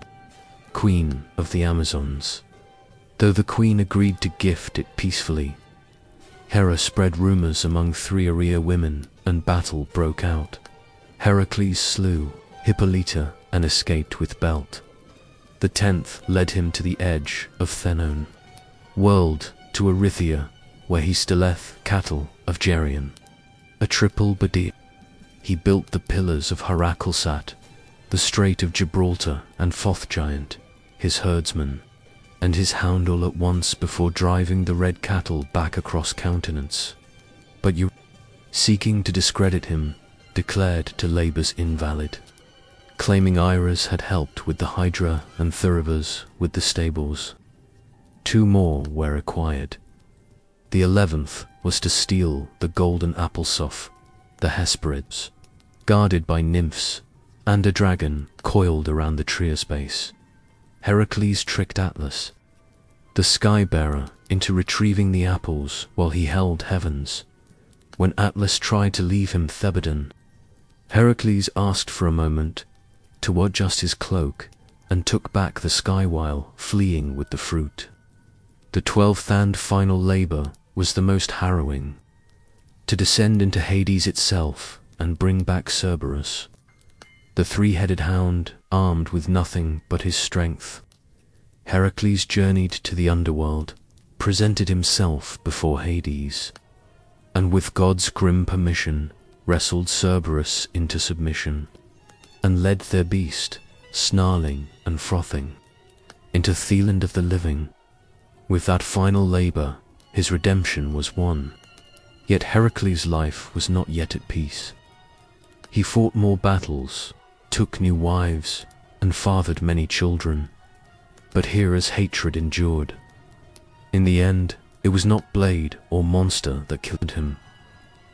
A: Queen of the Amazons. Though the queen agreed to gift it peacefully, Hera spread rumors among 3 Aerea women, and battle broke out. Heracles slew Hippolyta and escaped with belt. The 10th led him to the edge of Thenon, world to Erythea, where he stilleth cattle of Geryon. A triple Badia. He built the pillars of Heraclesat, the Strait of Gibraltar, and Foth Giant, his herdsman, and his hound all at once before driving the red cattle back across continents. But you, seeking to discredit him, declared to labours invalid, claiming Iris had helped with the Hydra and Thurivers with the stables. 2 more were required. The 11th was to steal the golden Applesoph, the Hesperids, guarded by nymphs, and a dragon coiled around the triospace. Heracles tricked Atlas, the sky-bearer, into retrieving the apples while he held heavens. When Atlas tried to leave him Thebodon, Heracles asked for a moment to adjust his cloak and took back the sky while fleeing with the fruit. The 12th and final labor was the most harrowing, to descend into Hades itself and bring back Cerberus, the 3-headed hound, armed with nothing but his strength. Heracles journeyed to the underworld, presented himself before Hades, and with God's grim permission, wrestled Cerberus into submission, and led their beast, snarling and frothing, into Theland of the living. With that final labor, his redemption was won. Yet Heracles' life was not yet at peace. He fought more battles, took new wives, and fathered many children, but Hera's hatred endured. In the end, it was not blade or monster that killed him,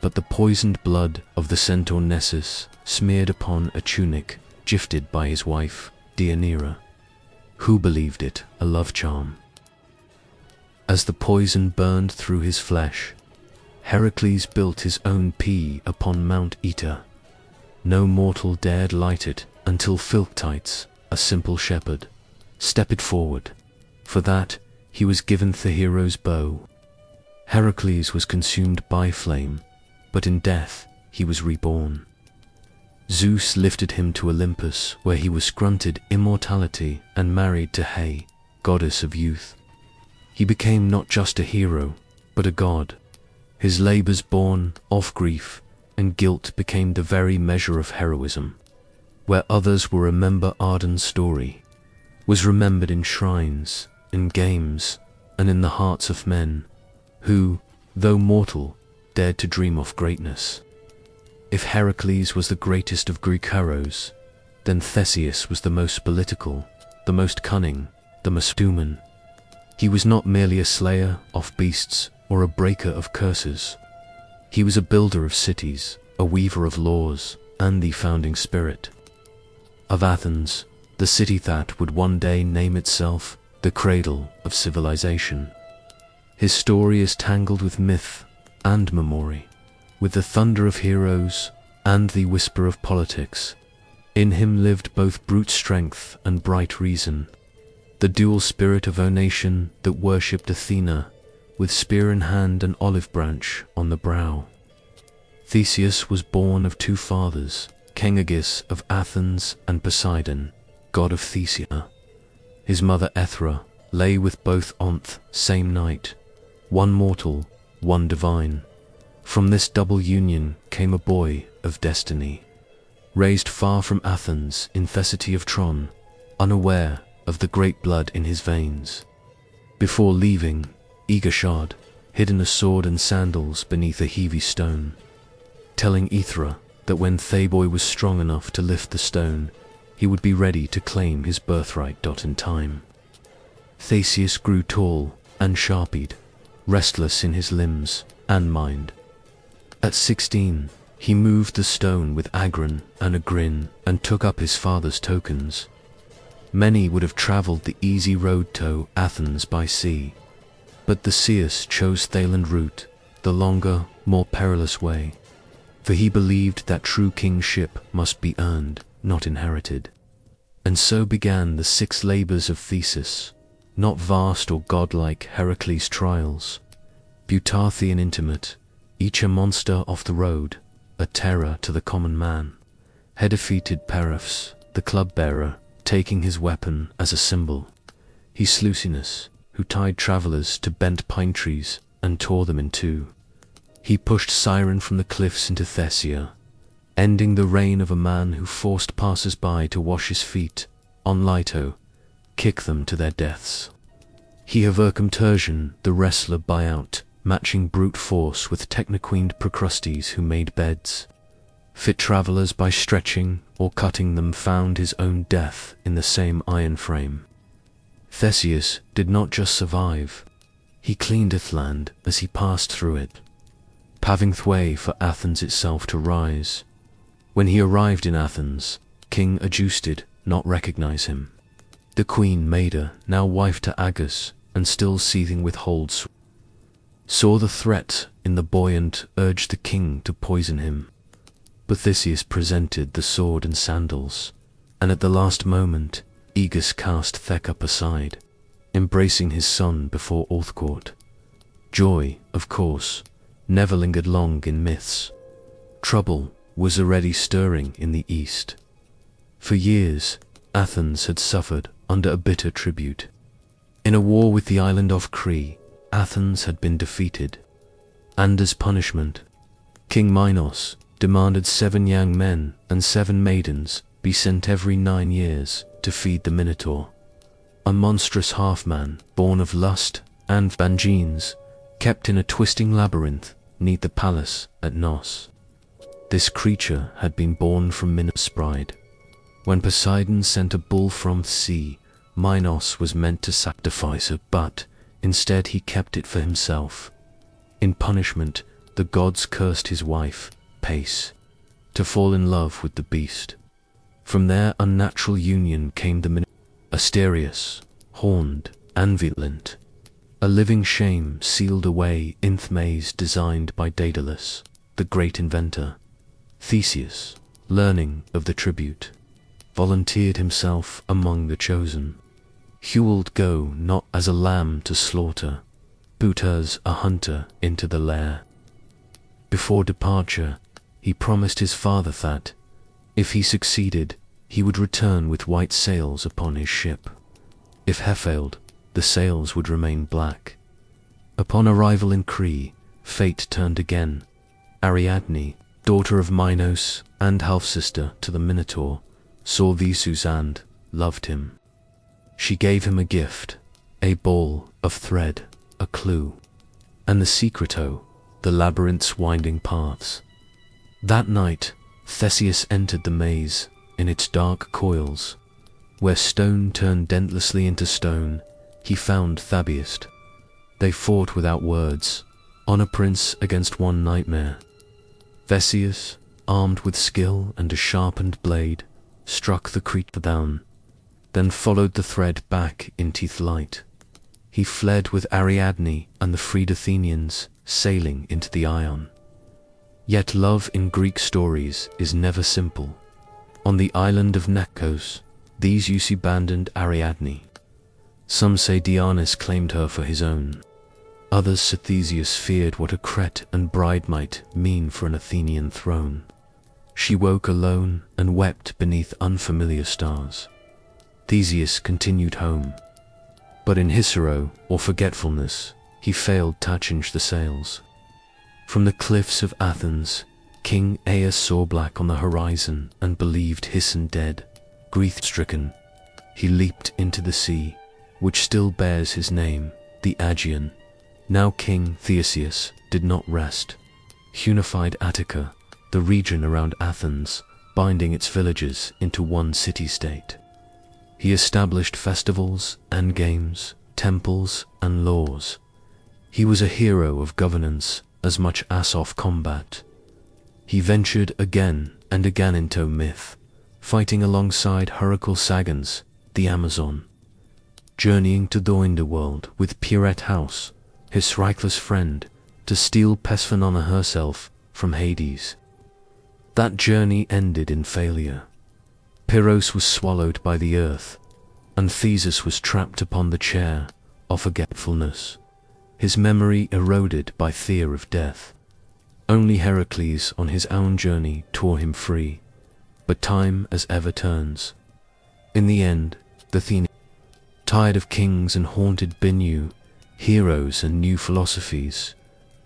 A: but the poisoned blood of the centaur Nessus smeared upon a tunic gifted by his wife, Deianira, who believed it a love charm. As the poison burned through his flesh, Heracles built his own pea upon Mount Oeta. No mortal dared light it until Philoctetes, a simple shepherd, stepped forward. For that, he was given the hero's bow. Heracles was consumed by flame, but in death he was reborn. Zeus lifted him to Olympus, where he was granted immortality and married to Hea, goddess of youth. He became not just a hero, but a god. His labors born of grief and guilt became the very measure of heroism. Where others will remember Arden's story, was remembered in shrines, in games, and in the hearts of men, who, though mortal, dared to dream of greatness. If Heracles was the greatest of Greek heroes, then Theseus was the most political, the most cunning, the most human. He was not merely a slayer of beasts or a breaker of curses. He was a builder of cities, a weaver of laws, and the founding spirit of Athens, the city that would one day name itself the cradle of civilization. His story is tangled with myth and memory, with the thunder of heroes and the whisper of politics. In him lived both brute strength and bright reason, the dual spirit of a nation that worshipped Athena, with spear in hand and olive branch on the brow. Theseus was born of 2 fathers, Cenagis of Athens and Poseidon, god of Thesia. His mother Ethra lay with both on the same night, one mortal, one divine. From this double union came a boy of destiny, raised far from Athens in the city of Tron, unaware of the great blood in his veins. Before leaving, Aegishad hidden a sword and sandals beneath a heavy stone, telling Aethra that when Theboy was strong enough to lift the stone, he would be ready to claim his birthright. In time, Theseus grew tall and sharp-eyed, restless in his limbs and mind. At 16, he moved the stone with Agron and a grin and took up his father's tokens. Many would have travelled the easy road to Athens by sea, but Theseus chose Thailand route, the longer, more perilous way, for he believed that true kingship must be earned, not inherited. And so began the 6 labors of Theseus, not vast or godlike Heracles' trials, Butarthy and intimate, each a monster off the road, a terror to the common man. Had defeated Periphas, the club-bearer, taking his weapon as a symbol. He slew Sinus, who tied travelers to bent pine trees and tore them in two. He pushed Siren from the cliffs into Thessia, ending the reign of a man who forced passers-by to wash his feet on Leto, kick them to their deaths. He overcome Tertian, the wrestler buyout, matching brute force with technoqueened Procrustes who made beds. Fit travelers by stretching or cutting them found his own death in the same iron frame. Theseus did not just survive, he cleaned Ithland as he passed through it, paving the way for Athens itself to rise. When he arrived in Athens, King Zeus did not recognize him. The queen Maida, now wife to Agus, and still seething with holds, saw the threat in the boy and urged the king to poison him. But Theseus presented the sword and sandals, and at the last moment, Aegus cast Theckup aside, embracing his son before Orthcourt. Joy, of course, never lingered long in myths. Trouble was already stirring in the east. For years, Athens had suffered under a bitter tribute. In a war with the island of Crete, Athens had been defeated, and as punishment, King Minos demanded 7 young men and 7 maidens be sent every 9 years to feed the Minotaur, a monstrous half-man born of lust and vengeance, kept in a twisting labyrinth neath the palace at Knos. This creature had been born from Minos' bride. When Poseidon sent a bull from the sea, Minos was meant to sacrifice it, but instead he kept it for himself. In punishment, the gods cursed his wife, Pace, to fall in love with the beast. From their unnatural union came the Minotaur, Asterius, horned and violent, a living shame sealed away in the maze designed by Daedalus, the great inventor. Theseus, learning of the tribute, volunteered himself among the chosen. He would go not as a lamb to slaughter, but as a hunter into the lair. Before departure, he promised his father that, if he succeeded, he would return with white sails upon his ship. If he failed, the sails would remain black. Upon arrival in Crete, fate turned again. Ariadne, daughter of Minos and half-sister to the Minotaur, saw Theseus and loved him. She gave him a gift, a ball of thread, a clue, and the secreto, the labyrinth's winding paths. That night, Theseus entered the maze in its dark coils. Where stone turned endlessly into stone, he found Thabiest. They fought without words, on a prince against one nightmare. Theseus, armed with skill and a sharpened blade, struck the creature down, then followed the thread back into the light. He fled with Ariadne and the freed Athenians, sailing into the Ion. Yet love in Greek stories is never simple. On the island of Naxos, Theseus abandoned Ariadne. Some say Dionys claimed her for his own. Others say Theseus feared what a Crete and bride might mean for an Athenian throne. She woke alone and wept beneath unfamiliar stars. Theseus continued home, but in his sorrow or forgetfulness, he failed to change the sails. From the cliffs of Athens, King Aias saw black on the horizon and believed Hyson dead. Grief-stricken, he leaped into the sea, which still bears his name, the Aegean. Now King Theseus did not rest. He unified Attica, the region around Athens, binding its villages into one city-state. He established festivals and games, temples and laws. He was a hero of governance as much as of combat. He ventured again and again into myth, fighting alongside Heracles Sagans, the Amazon. Journeying to the underworld with Pirate House, his reckless friend, to steal Persephone herself from Hades. That journey ended in failure. Pyrrhos was swallowed by the earth, and Theseus was trapped upon the chair of forgetfulness, his memory eroded by fear of death. Only Heracles on his own journey tore him free, but time as ever turns. In the end, the Athenians, tired of kings and haunted by new heroes and new philosophies,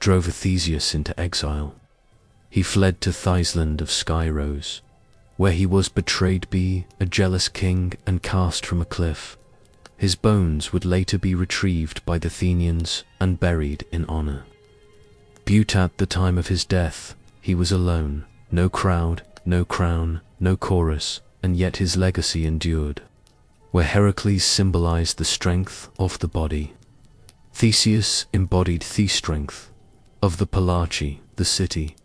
A: drove Theseus into exile. He fled to the island of Skyros, where he was betrayed by a jealous king and cast from a cliff. His bones would later be retrieved by the Athenians and buried in honor. But at the time of his death, he was alone, no crowd, no crown, no chorus, and yet his legacy endured. Where Heracles symbolized the strength of the body, Theseus embodied the strength of the Palachi, the city,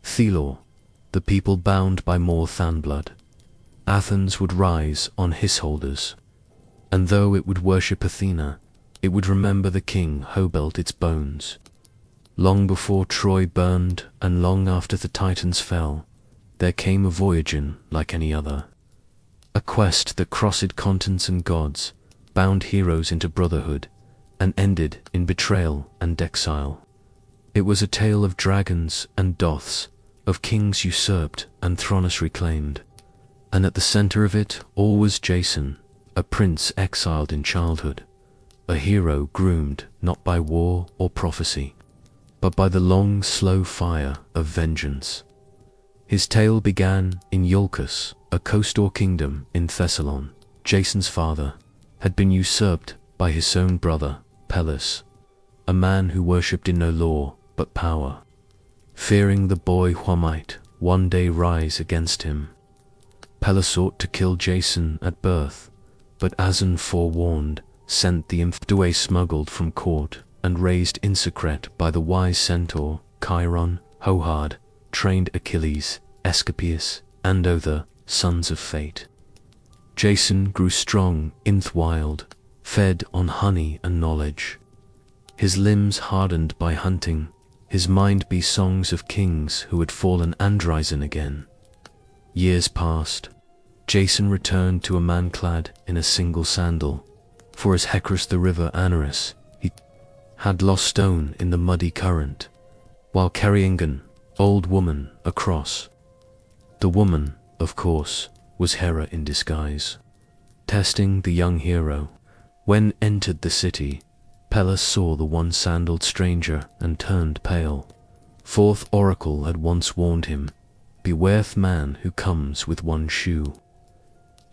A: Thelor, the people bound by more than blood. Athens would rise on his shoulders, and though it would worship Athena, it would remember the king who built its bones. Long before Troy burned and long after the Titans fell, there came a voyaging like any other. A quest that crossed continents and gods, bound heroes into brotherhood, and ended in betrayal and exile. It was a tale of dragons and doths, of kings usurped and thrones reclaimed. And at the center of it all was Jason, a prince exiled in childhood, a hero groomed not by war or prophecy, but by the long, slow fire of vengeance. His tale began in Iolcus, a coastal kingdom in Thessalon. Jason's father had been usurped by his own brother, Peleus, a man who worshipped in no law but power. Fearing the boy who might one day rise against him, Peleus sought to kill Jason at birth, but Aeson forewarned, sent the infant away smuggled from court and raised in secret by the wise centaur Chiron, Hohad, trained Achilles, Asclepius, and other sons of fate. Jason grew strong in the wild, fed on honey and knowledge. His limbs hardened by hunting, his mind be songs of kings who had fallen and risen again. Years passed. Jason returned to a man clad in a single sandal, for as he crossed the river Anaris, he had lost stone in the muddy current, while carrying an old woman across. The woman, of course, was Hera in disguise. Testing the young hero, when entered the city, Peleus saw the one-sandaled stranger and turned pale. Fourth oracle had once warned him, beware the man who comes with one shoe.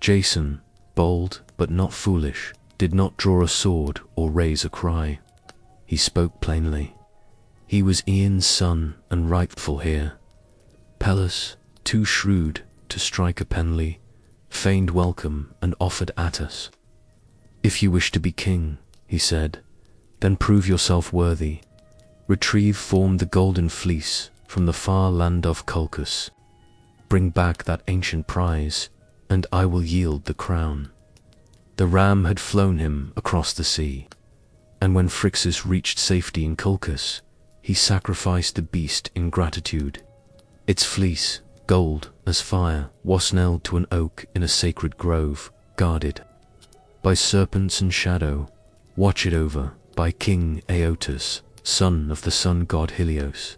A: Jason, bold but not foolish, did not draw a sword or raise a cry. He spoke plainly. He was Aeon's son and rightful heir. Peleus, too shrewd to strike a penly, feigned welcome and offered Attis. If you wish to be king, he said, then prove yourself worthy. Retrieve form the golden fleece from the far land of Colchis. Bring back that ancient prize, and I will yield the crown. The ram had flown him across the sea, and when Phrixus reached safety in Colchis, he sacrificed the beast in gratitude. Its fleece, gold as fire, was nailed to an oak in a sacred grove, guarded by serpents and shadow, watched over by King Aeotus, son of the sun god Helios.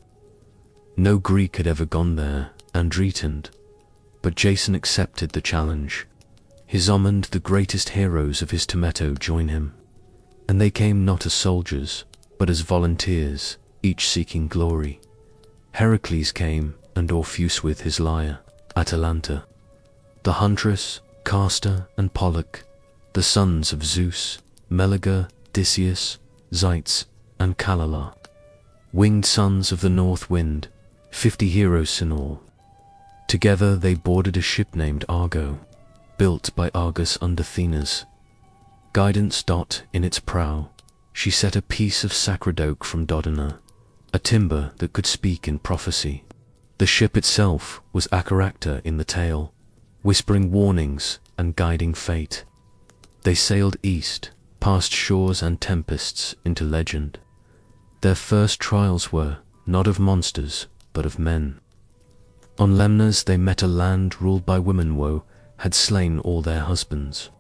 A: No Greek had ever gone there and returned, but Jason accepted the challenge. He summoned the greatest heroes of his Temeto join him, and they came not as soldiers, but as volunteers, each seeking glory. Heracles came, and Orpheus with his lyre, Atalanta, the huntress, Castor and Pollux, the sons of Zeus, Meleager, Odysseus, Zeus, and Calala, winged sons of the north wind, 50 heroes in all. Together they boarded a ship named Argo, built by Argus under Athena's guidance. In its prow, she set a piece of sacred oak from Dodona, a timber that could speak in prophecy. The ship itself was a character in the tale, whispering warnings and guiding fate. They sailed east, past shores and tempests into legend. Their first trials were not of monsters, but of men. On Lemnos they met a land ruled by women woe had slain all their husbands.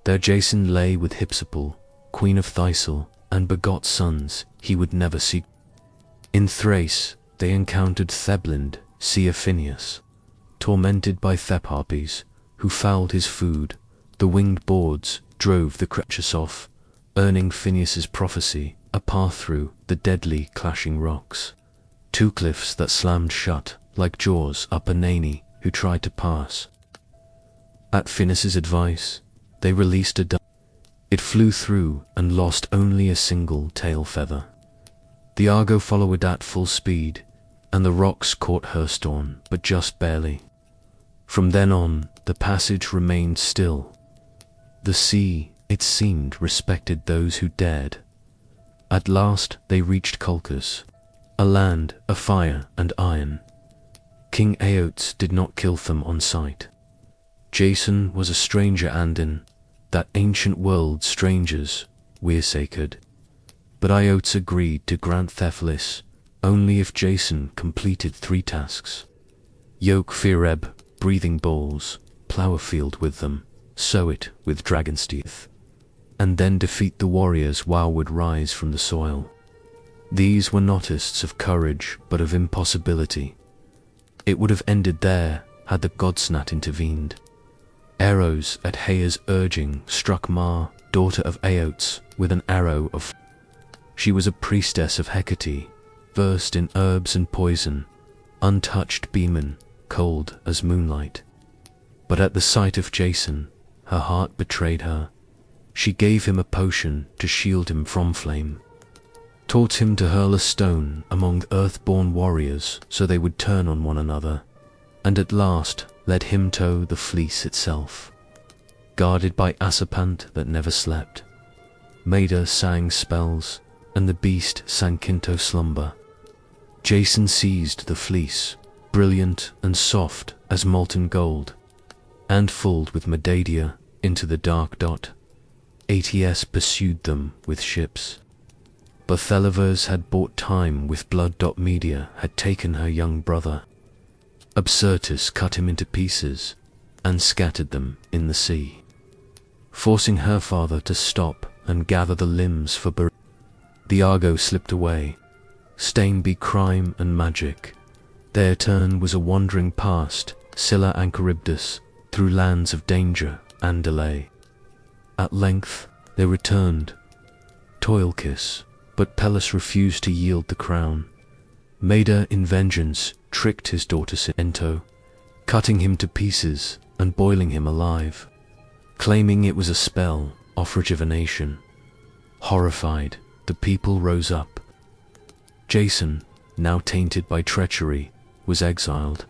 A: There Jason lay with Hypsipyle, queen of Thistle, and begot sons he would never see. In Thrace they encountered Theblind, seer Phineus, tormented by Thepharpes, who fouled his food. The winged boards drove the creatures off, earning Phineus's prophecy a path through the deadly clashing rocks. Two cliffs that slammed shut like jaws up a Nanny who tried to pass. At Phineus's advice, they released a dove. It flew through and lost only a single tail feather. The Argo followed at full speed, and the rocks caught her storm, but just barely. From then on, the passage remained still. The sea, it seemed, respected those who dared. At last they reached Colchis, a land of fire and iron. King Aotes did not kill them on sight. Jason was a stranger, and in that ancient world strangers were sacred. But Aotes agreed to grant Thephalis only if Jason completed 3 tasks. Yoke Fireb, breathing bowls, plow a field with them, sow it with dragon's teeth, and then defeat the warriors while would rise from the soil. These were not tests of courage, but of impossibility. It would have ended there had the gods not intervened. Arrows at Haia's urging struck Mar, daughter of Aotes, with an arrow of. She was a priestess of Hecate, versed in herbs and poison, untouched beeman, cold as moonlight. But at the sight of Jason, her heart betrayed her. She gave him a potion to shield him from flame, taught him to hurl a stone among earth-born warriors so they would turn on one another, and at last let him tow the fleece itself. Guarded by Asapant that never slept, Maida sang spells, and the beast sank into slumber. Jason seized the fleece, brilliant and soft as molten gold, and fooled with Medadia into the dark dot. Ats pursued them with ships. But Thelivers had bought time with blood. Media had taken her young brother. Absyrtus cut him into pieces and scattered them in the sea, forcing her father to stop and gather the limbs for burial. The Argo slipped away, stained by crime and magic. Their turn was a wandering past Scylla and Charybdis, through lands of danger and delay. At length they returned, Toilkiss, but Pelus refused to yield the crown. Maida in vengeance tricked his daughter Ento, cutting him to pieces and boiling him alive, claiming it was a spell of rejuvenation. Horrified, the people rose up. Jason, now tainted by treachery, was exiled,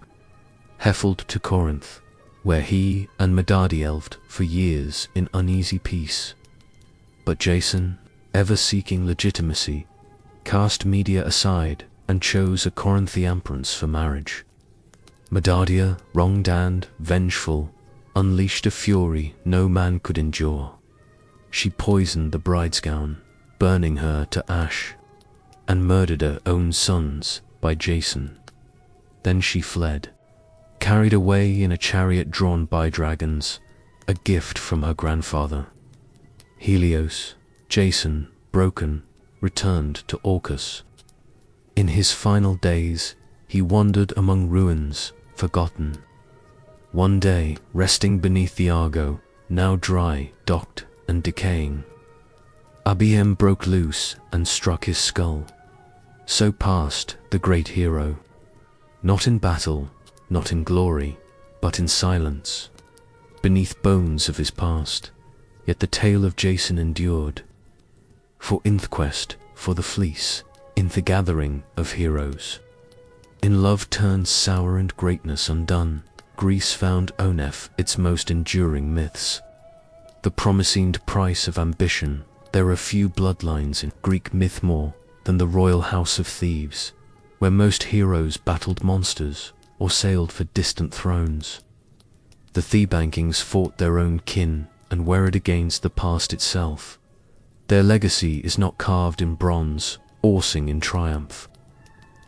A: heffled to Corinth, where he and Medardi lived for years in uneasy peace. But Jason, ever seeking legitimacy, cast Media aside and chose a Corinthian prince for marriage. Medardia, wronged and vengeful, unleashed a fury no man could endure. She poisoned the bride's gown, burning her to ash, and murdered her own sons by Jason. Then she fled, carried away in a chariot drawn by dragons, a gift from her grandfather. Helios, Jason, broken, returned to Orcus. In his final days, he wandered among ruins, forgotten. One day, resting beneath the Argo, now dry, docked, and decaying, Abiem broke loose and struck his skull. So passed the great hero, not in battle, not in glory, but in silence, beneath bones of his past. Yet the tale of Jason endured. For in the quest for the fleece, in the gathering of heroes, in love turned sour and greatness undone, Greece found Onef its most enduring myths. The promising price of ambition. There are few bloodlines in Greek myth more than the royal house of Thebes, where most heroes battled monsters or sailed for distant thrones. The Thebankings fought their own kin and wearied against the past itself. Their legacy is not carved in bronze coursing in triumph,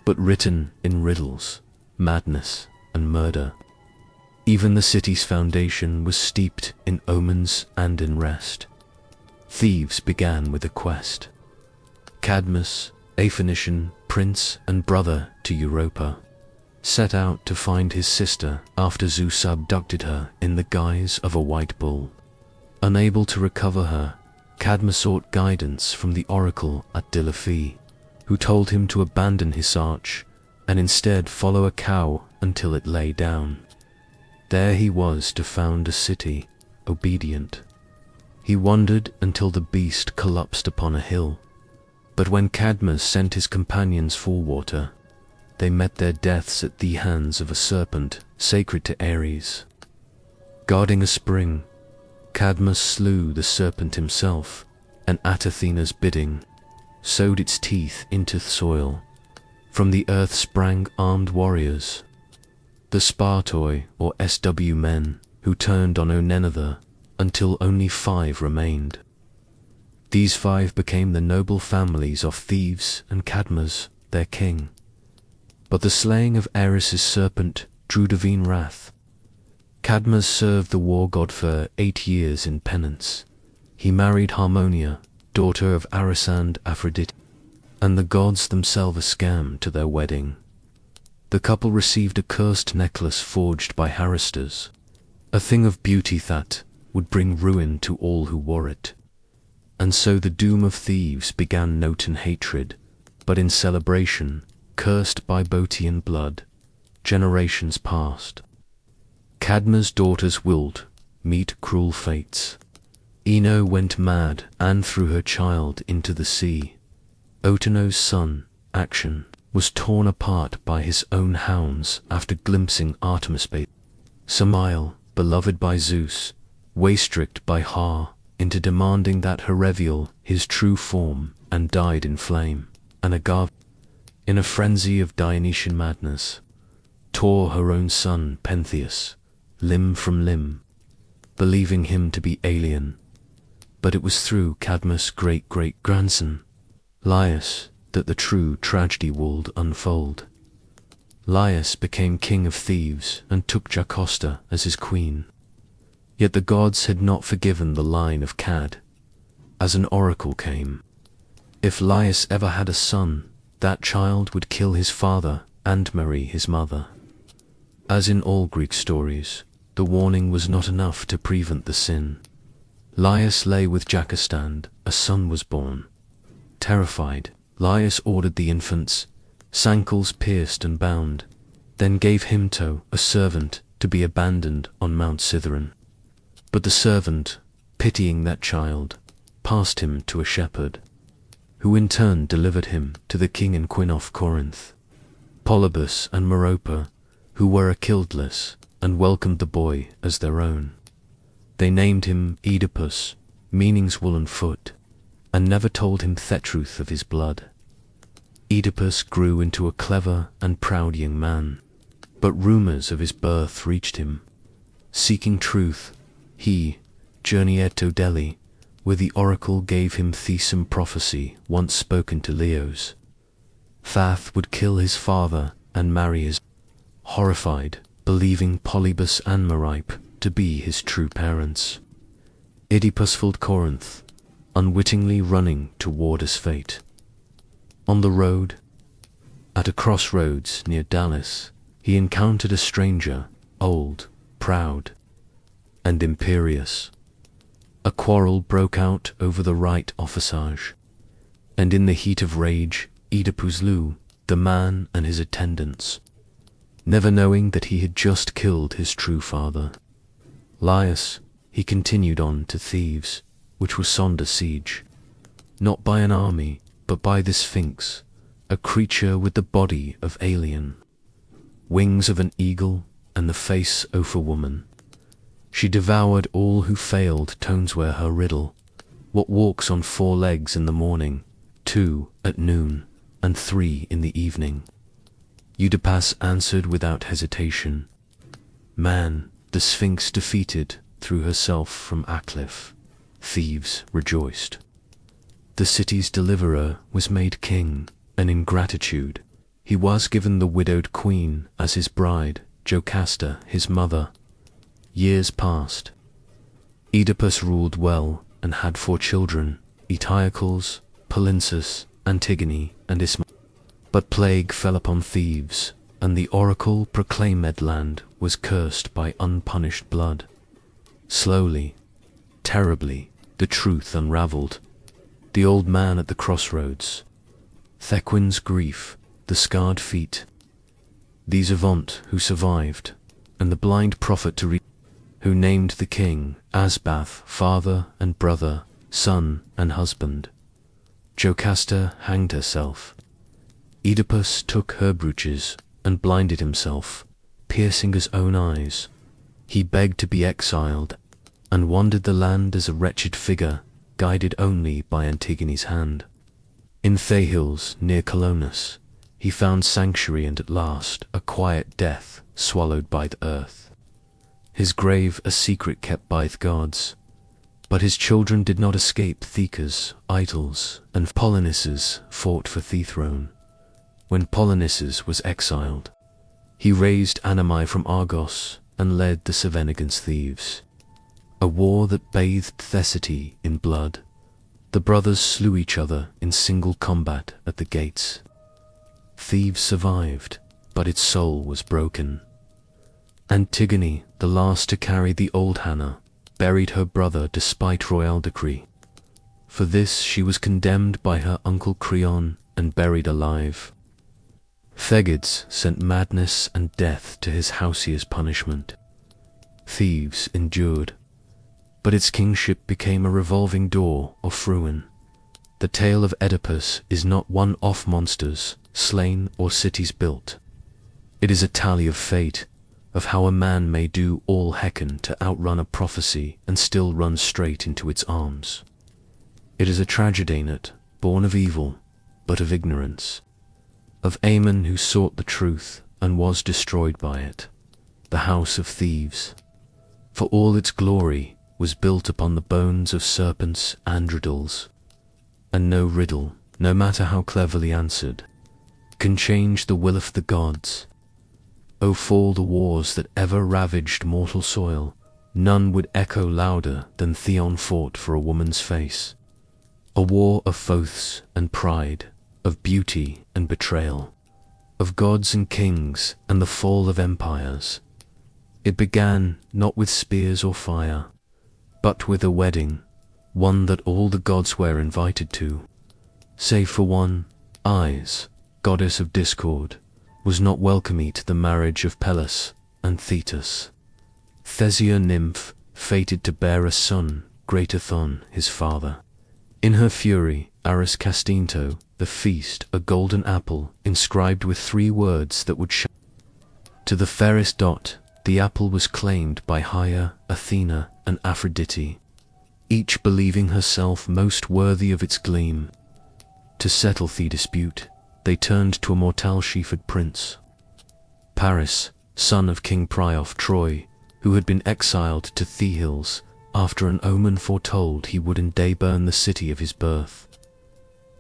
A: but written in riddles, madness, and murder. Even the city's foundation was steeped in omens and in rest. Thieves began with a quest. Cadmus, a Phoenician prince and brother to Europa, set out to find his sister after Zeus abducted her in the guise of a white bull. Unable to recover her, Cadmus sought guidance from the oracle at Delphi, who told him to abandon his arch and instead follow a cow until it lay down. There he was to found a city, obedient. He wandered until the beast collapsed upon a hill. But when Cadmus sent his companions for water, they met their deaths at the hands of a serpent sacred to Ares. Guarding a spring, Cadmus slew the serpent himself, and at Athena's bidding, sowed its teeth into the soil. From the earth sprang armed warriors, the Spartoi or SW men, who turned on Onenother until only 5 remained. These 5 became the noble families of Thebes and Cadmus, their king. But the slaying of Ares' serpent drew divine wrath. Cadmus served the war god for 8 years in penance. He married Harmonia, daughter of Ares and Aphrodite, and the gods themselves scammed to their wedding. The couple received a cursed necklace forged by Haristers, a thing of beauty that would bring ruin to all who wore it. And so the doom of Thebes began not in hatred, but in celebration, cursed by Boeotian blood. Generations passed. Cadmus' daughters willed meet cruel fates. Ino went mad and threw her child into the sea. Otono's son, Action, was torn apart by his own hounds after glimpsing Artemis. Samael, beloved by Zeus, way-stricked by Har into demanding that her reveal his true form and died in flame. And Agave, in a frenzy of Dionysian madness, tore her own son Pentheus, limb from limb, believing him to be alien. But it was through Cadmus' great-great-grandson, Laius, that the true tragedy would unfold. Laius became king of Thebes and took Jocasta as his queen. Yet the gods had not forgiven the line of Cad. As an oracle came, if Laius ever had a son, that child would kill his father and marry his mother. As in all Greek stories, the warning was not enough to prevent the sin. Laius lay with Jocasta and a son was born. Terrified, Laius ordered the infant's ankles pierced and bound, then gave him to a servant to be abandoned on Mount Cithaeron. But the servant, pitying that child, passed him to a shepherd, who in turn delivered him to the king and queen of Corinth, Polybus and Merope, who were Achilles, and welcomed the boy as their own. They named him Oedipus, meaning woolen foot, and never told him the truth of his blood. Oedipus grew into a clever and proud young man, but rumors of his birth reached him. Seeking truth, he journeyed to Delhi, where the oracle gave him the prophecy once spoken to Leos. Thath would kill his father and marry his. Horrified, believing Polybus and Merope to be his true parents, Oedipus fled Corinth, unwittingly running toward his fate. On the road, at a crossroads near Dallas, he encountered a stranger, old, proud, and imperious. A quarrel broke out over the right of passage, and in the heat of rage, Oedipus slew the man and his attendants, never knowing that he had just killed his true father. Laius, he continued on to Thebes, which was under siege, not by an army, but by the Sphinx, a creature with the body of alien, wings of an eagle, and the face of a woman. She devoured all who failed to answer her riddle. What walks on 4 legs in the morning, 2 at noon, and 3 in the evening? Oedipus answered without hesitation, Man, the Sphinx defeated, threw herself from a cliff. Thebes rejoiced. The city's deliverer was made king, and in gratitude, he was given the widowed queen as his bride, Jocasta, his mother. Years passed. Oedipus ruled well and had 4 children, Eteocles, Polynsus, Antigone, and Ismene. But plague fell upon Thebes, and the oracle proclaimed land was cursed by unpunished blood. Slowly, terribly, the truth unraveled. The old man at the crossroads, Thequin's grief, the scarred feet, these Avant who survived, and the blind prophet to who named the king Asbath, father and brother, son and husband. Jocasta hanged herself. Oedipus took her brooches and blinded himself, piercing his own eyes. He begged to be exiled, and wandered the land as a wretched figure, guided only by Antigone's hand. In Thahils, near Colonus, he found sanctuary and at last a quiet death swallowed by the earth. His grave a secret kept by the gods, but his children did not escape. Thecas, Idols, and Polynices fought for the throne. When Polynices was exiled, he raised Anami from Argos and led the Cevennes against Thebes, a war that bathed Thessaly in blood. The brothers slew each other in single combat at the gates. Thebes survived, but its soul was broken. Antigone, the last to carry the old Hannah, buried her brother despite royal decree. For this she was condemned by her uncle Creon and buried alive. Thegids sent madness and death to his house as punishment. Thebes endured, but its kingship became a revolving door of ruin. The tale of Oedipus is not one-off monsters, slain or cities built. It is a tally of fate, of how a man may do all hecken to outrun a prophecy and still run straight into its arms. It is a tragedy not born of evil, but of ignorance, of Ammon who sought the truth and was destroyed by it, the house of Thebes. For all its glory was built upon the bones of serpents and riddles, and no riddle, no matter how cleverly answered, can change the will of the gods. O fall the wars that ever ravaged mortal soil, none would echo louder than Theon fought for a woman's face. A war of oaths and pride, of beauty and betrayal, of gods and kings and the fall of empires. It began not with spears or fire, but with a wedding, one that all the gods were invited to, save for one. Is, goddess of discord, was not welcome to the marriage of Pelus and Thetis. Thesia nymph, fated to bear a son, greater than his father. In her fury, Aris Castinto, the feast, a golden apple, inscribed with 3 words that would shine. To the fairest dot, the apple was claimed by Haia, Athena, and Aphrodite, each believing herself most worthy of its gleam. To settle the dispute, they turned to a mortal shepherd prince, Paris, son of King Priam of Troy, who had been exiled to Thahils after an omen foretold he would one day burn the city of his birth.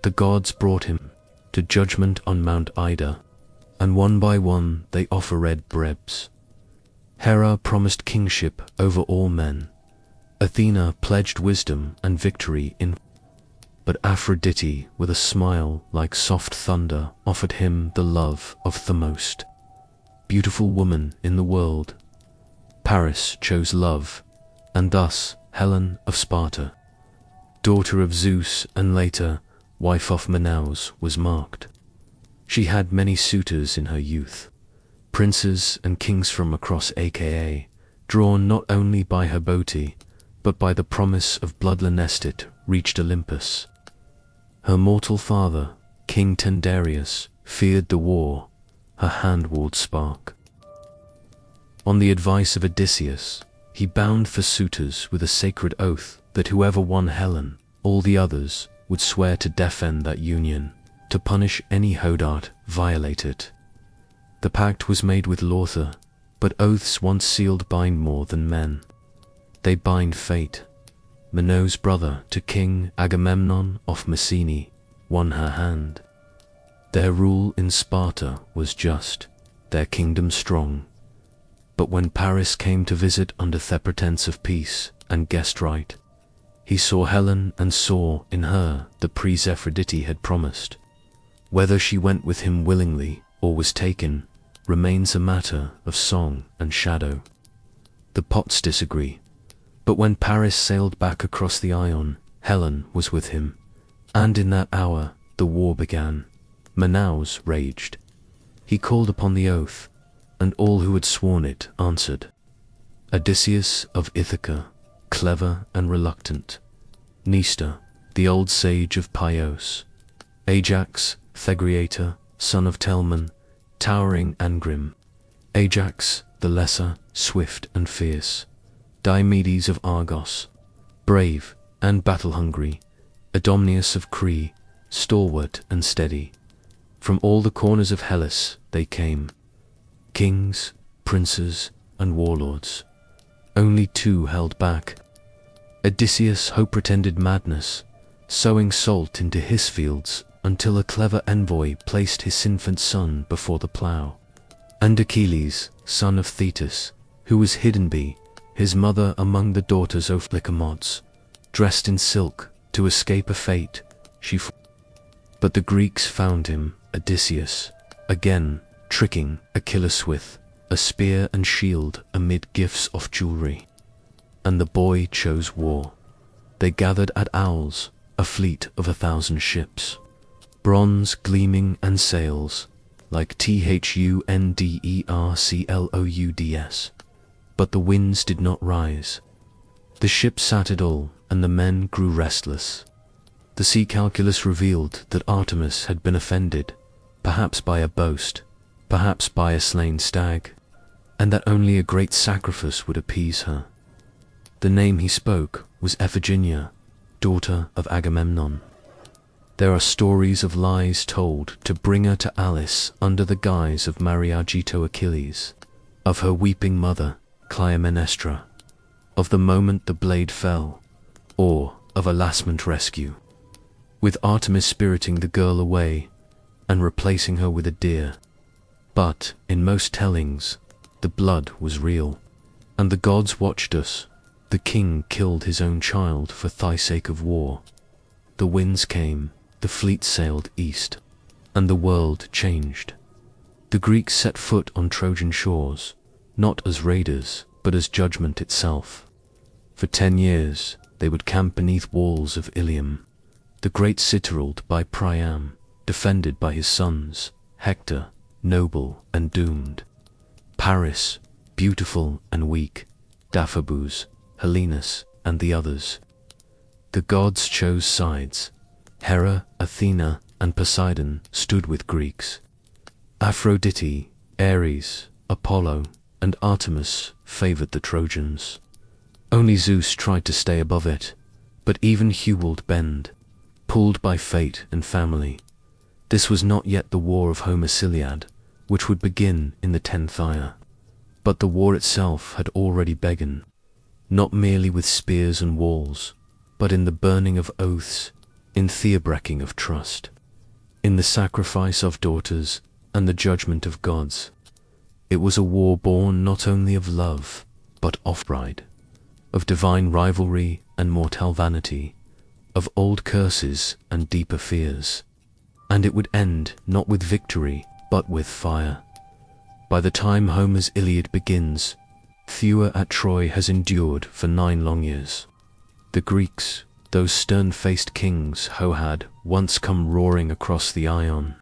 A: The gods brought him to judgment on Mount Ida, and one by one they offered brebs. Hera promised kingship over all men. Athena pledged wisdom and victory in. But Aphrodite, with a smile like soft thunder, offered him the love of the most beautiful woman in the world. Paris chose love, and thus Helen of Sparta, daughter of Zeus and later wife of Manaus, was marked. She had many suitors in her youth, princes and kings from across aka, drawn not only by her beauty, but by the promise of blood. Lenestit reached Olympus. Her mortal father, King Tyndareus, feared the war, her hand ward spark. On the advice of Odysseus, he bound for suitors with a sacred oath that whoever won Helen, all the others, would swear to defend that union, to punish any Hodart violate it. The pact was made with Lotha, but oaths once sealed bind more than men. They bind fate. Mino's brother to King Agamemnon of Mycenae, won her hand. Their rule in Sparta was just, their kingdom strong. But when Paris came to visit under the pretense of peace and guest right, he saw Helen and saw in her the prize Aphrodite had promised. Whether she went with him willingly or was taken remains a matter of song and shadow. The pots disagree, but when Paris sailed back across the Ion, Helen was with him, and in that hour the war began. Manaus raged. He called upon the oath, and all who had sworn it answered. Odysseus of Ithaca, clever and reluctant. Nestor, the old sage of Pyos. Ajax, Thegriator, son of Telman, towering and grim. Ajax, the lesser, swift and fierce. Diomedes of Argos, brave and battle-hungry. Idomeneus of Crete, stalwart and steady. From all the corners of Hellas they came, kings, princes, and warlords. Only two held back. Odysseus, who pretended madness, sowing salt into his fields until a clever envoy placed his infant son before the plough. And Achilles, son of Thetis, who was hidden by his mother among the daughters of Lycomods, dressed in silk to escape a fate But the Greeks found him, Odysseus, again tricking Achilles with a spear and shield amid gifts of jewelry. And the boy chose war. They gathered at Owls, a fleet of 1,000 ships, bronze gleaming and sails like Thunderclouds. But the winds did not rise. The ship sat idle, and the men grew restless. The sea calculus revealed that Artemis had been offended, perhaps by a boast, perhaps by a slain stag, and that only a great sacrifice would appease her. The name he spoke was Iphigenia, daughter of Agamemnon. There are stories of lies told to bring her to Alice under the guise of Mariagito Achilles, of her weeping mother, Clytemnestra, of the moment the blade fell, or of a last-minute rescue, with Artemis spiriting the girl away and replacing her with a deer. But in most tellings, the blood was real, and the gods watched us. The king killed his own child for thy sake of war. The winds came, the fleet sailed east, and the world changed. The Greeks set foot on Trojan shores, not as raiders, but as judgment itself. For 10 years they would camp beneath walls of Ilium, the great citadel by Priam, defended by his sons, Hector, noble and doomed, Paris, beautiful and weak, Daphoebus, Helenus, and the others. The gods chose sides. Hera, Athena, and Poseidon stood with Greeks. Aphrodite, Ares, Apollo, and Artemis favored the Trojans. Only Zeus tried to stay above it, but even he would bend, pulled by fate and family. This was not yet the war of Homiciliad, which would begin in the 10th year, but the war itself had already begun, not merely with spears and walls, but in the burning of oaths, in theobreaking of trust, in the sacrifice of daughters and the judgment of gods. It was a war born not only of love, but of pride, of divine rivalry and mortal vanity, of old curses and deeper fears. And it would end not with victory, but with fire. By the time Homer's Iliad begins, Theia at Troy has endured for 9 long years. The Greeks, those stern-faced kings who had once come roaring across the Ion,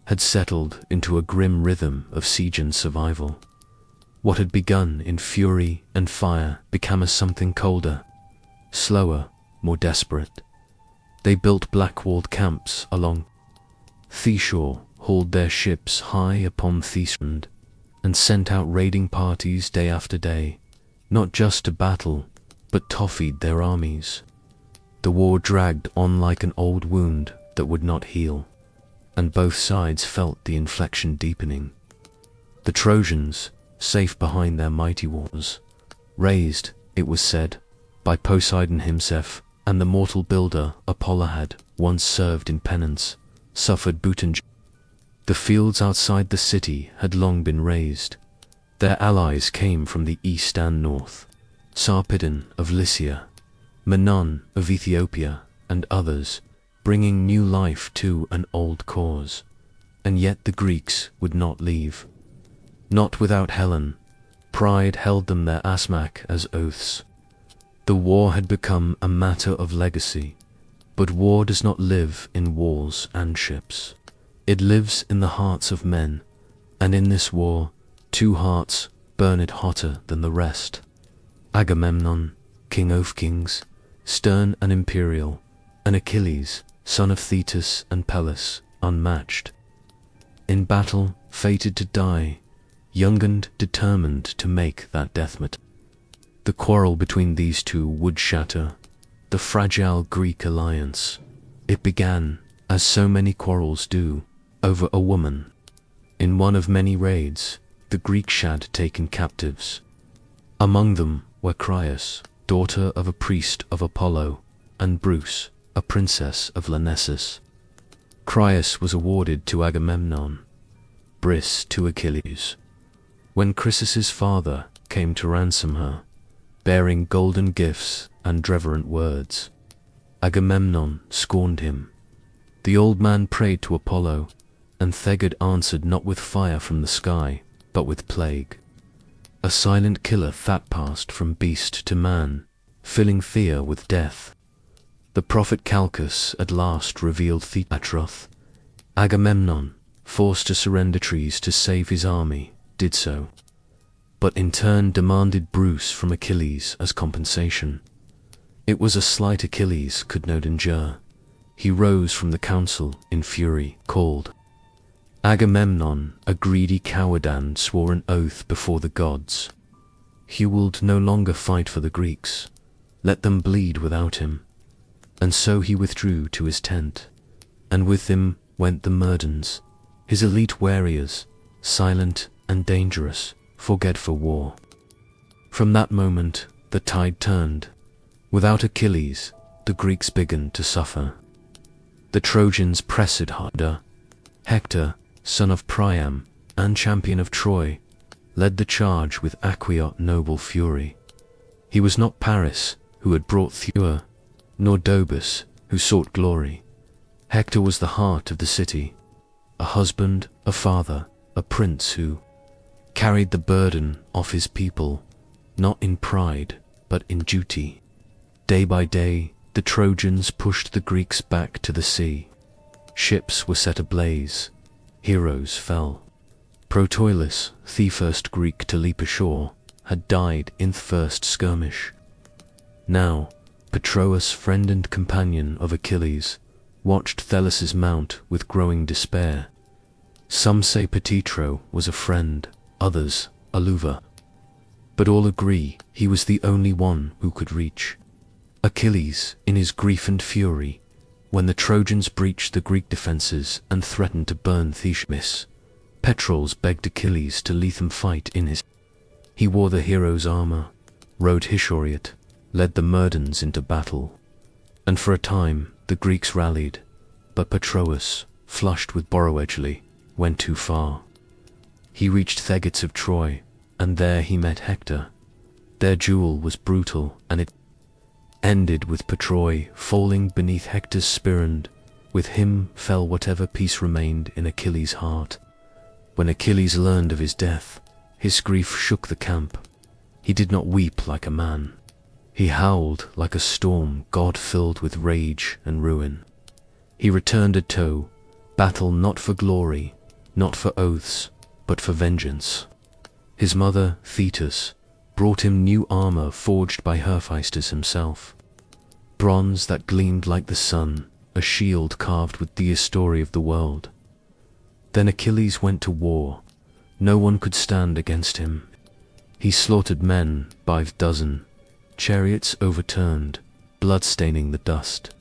A: had settled into a grim rhythm of siege and survival. What had begun in fury and fire became a something colder, slower, more desperate. They built black-walled camps along Theashore, hauled their ships high upon Thestrand, and sent out raiding parties day after day, not just to battle, but to feed their armies. The war dragged on like an old wound that would not heal, and both sides felt the inflection deepening. The Trojans, safe behind their mighty walls, raised, it was said, by Poseidon himself, and the mortal builder Apollo had once served in penance, suffered booting. The fields outside the city had long been razed. Their allies came from the east and north, Sarpedon of Lycia, Menon of Ethiopia, and others, bringing new life to an old cause. And yet the Greeks would not leave. Not without Helen. Pride held them their asmack as oaths. The war had become a matter of legacy, but war does not live in walls and ships. It lives in the hearts of men, and in this war, 2 hearts burned hotter than the rest. Agamemnon, king of kings, stern and imperial, and Achilles, son of Thetis and Pallas, unmatched. In battle, fated to die, young and determined to make that death matter. The quarrel between these two would shatter the fragile Greek alliance. It began, as so many quarrels do, over a woman. In one of many raids, the Greeks had taken captives. Among them were Crius, daughter of a priest of Apollo, and Bruce, a princess of Lyrnessus. Crius was awarded to Agamemnon, Briss to Achilles. When Chryseis' father came to ransom her, bearing golden gifts and reverent words, Agamemnon scorned him. The old man prayed to Apollo, and Thegod answered not with fire from the sky, but with plague. A silent killer that passed from beast to man, filling Thea with death. The prophet Calchas at last revealed Thetatroth. Agamemnon, forced to surrender trees to save his army, did so, but in turn demanded Bruce from Achilles as compensation. It was a slight Achilles could not endure. He rose from the council in fury, called Agamemnon a greedy coward, and swore an oath before the gods. He would no longer fight for the Greeks. Let them bleed without him. And so he withdrew to his tent, and with him went the Myrmidons, his elite warriors, silent and dangerous, forget for war. From that moment, the tide turned. Without Achilles, the Greeks began to suffer. The Trojans pressed harder. Hector, son of Priam, and champion of Troy, led the charge with Aquiot noble fury. He was not Paris, who had brought Theua, nor Dobus, who sought glory. Hector was the heart of the city, a husband, a father, a prince who carried the burden of his people, not in pride, but in duty. Day by day, the Trojans pushed the Greeks back to the sea. Ships were set ablaze. Heroes fell. Protoilus, the first Greek to leap ashore, had died in the first skirmish. Now, Patroclus, friend and companion of Achilles, watched Thelus's mount with growing despair. Some say Petitro was a friend, others a lover. But all agree he was the only one who could reach Achilles in his grief and fury. When the Trojans breached the Greek defences and threatened to burn Themis, Patroclus begged Achilles to let them fight in his. He wore the hero's armour, rode his chariot, led the Myrmidons into battle, and for a time the Greeks rallied, but Patroclus, flushed with borrowedgely, went too far. He reached Thegots of Troy, and there he met Hector. Their duel was brutal, and it ended with Patroclus falling beneath Hector's spear. With him fell whatever peace remained in Achilles' heart. When Achilles learned of his death, his grief shook the camp. He did not weep like a man. He howled like a storm god filled with rage and ruin. He returned a toe, battle not for glory, not for oaths, but for vengeance. His mother, Thetis, brought him new armor forged by Hephaestus himself. Bronze that gleamed like the sun, a shield carved with the story of the world. Then Achilles went to war. No one could stand against him. He slaughtered men by the dozen, chariots overturned, blood staining the dust.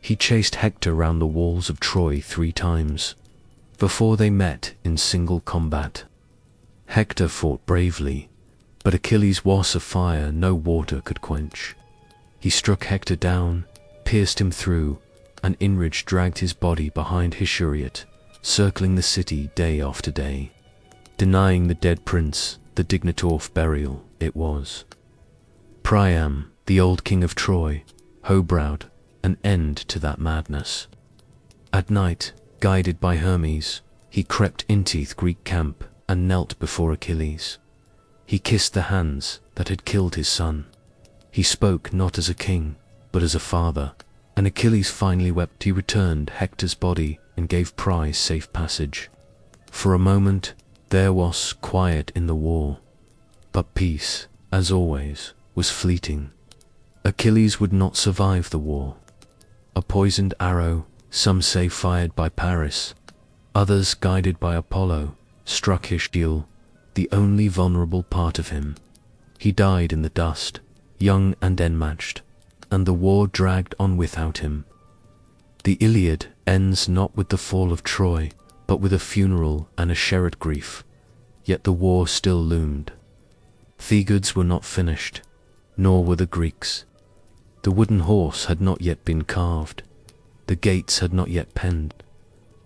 A: He chased Hector round the walls of Troy 3 times, before they met in single combat. Hector fought bravely, but Achilles was a fire no water could quench. He struck Hector down, pierced him through, and enraged dragged his body behind his chariot, circling the city day after day, denying the dead prince the dignity of burial it was. Priam, the old king of Troy, ho-browed an end to that madness. At night, guided by Hermes, he crept into the Greek camp and knelt before Achilles. He kissed the hands that had killed his son. He spoke not as a king, but as a father, and Achilles finally wept. He returned Hector's body and gave Priam safe passage. For a moment, there was quiet in the war, but peace, as always, was fleeting. Achilles would not survive the war. A poisoned arrow, some say fired by Paris, others guided by Apollo, struck his shield, the only vulnerable part of him. He died in the dust, young and unmatched, and the war dragged on without him. The Iliad ends not with the fall of Troy, but with a funeral and a shared grief, yet the war still loomed. The goods were not finished, nor were the Greeks. The wooden horse had not yet been carved, the gates had not yet penned,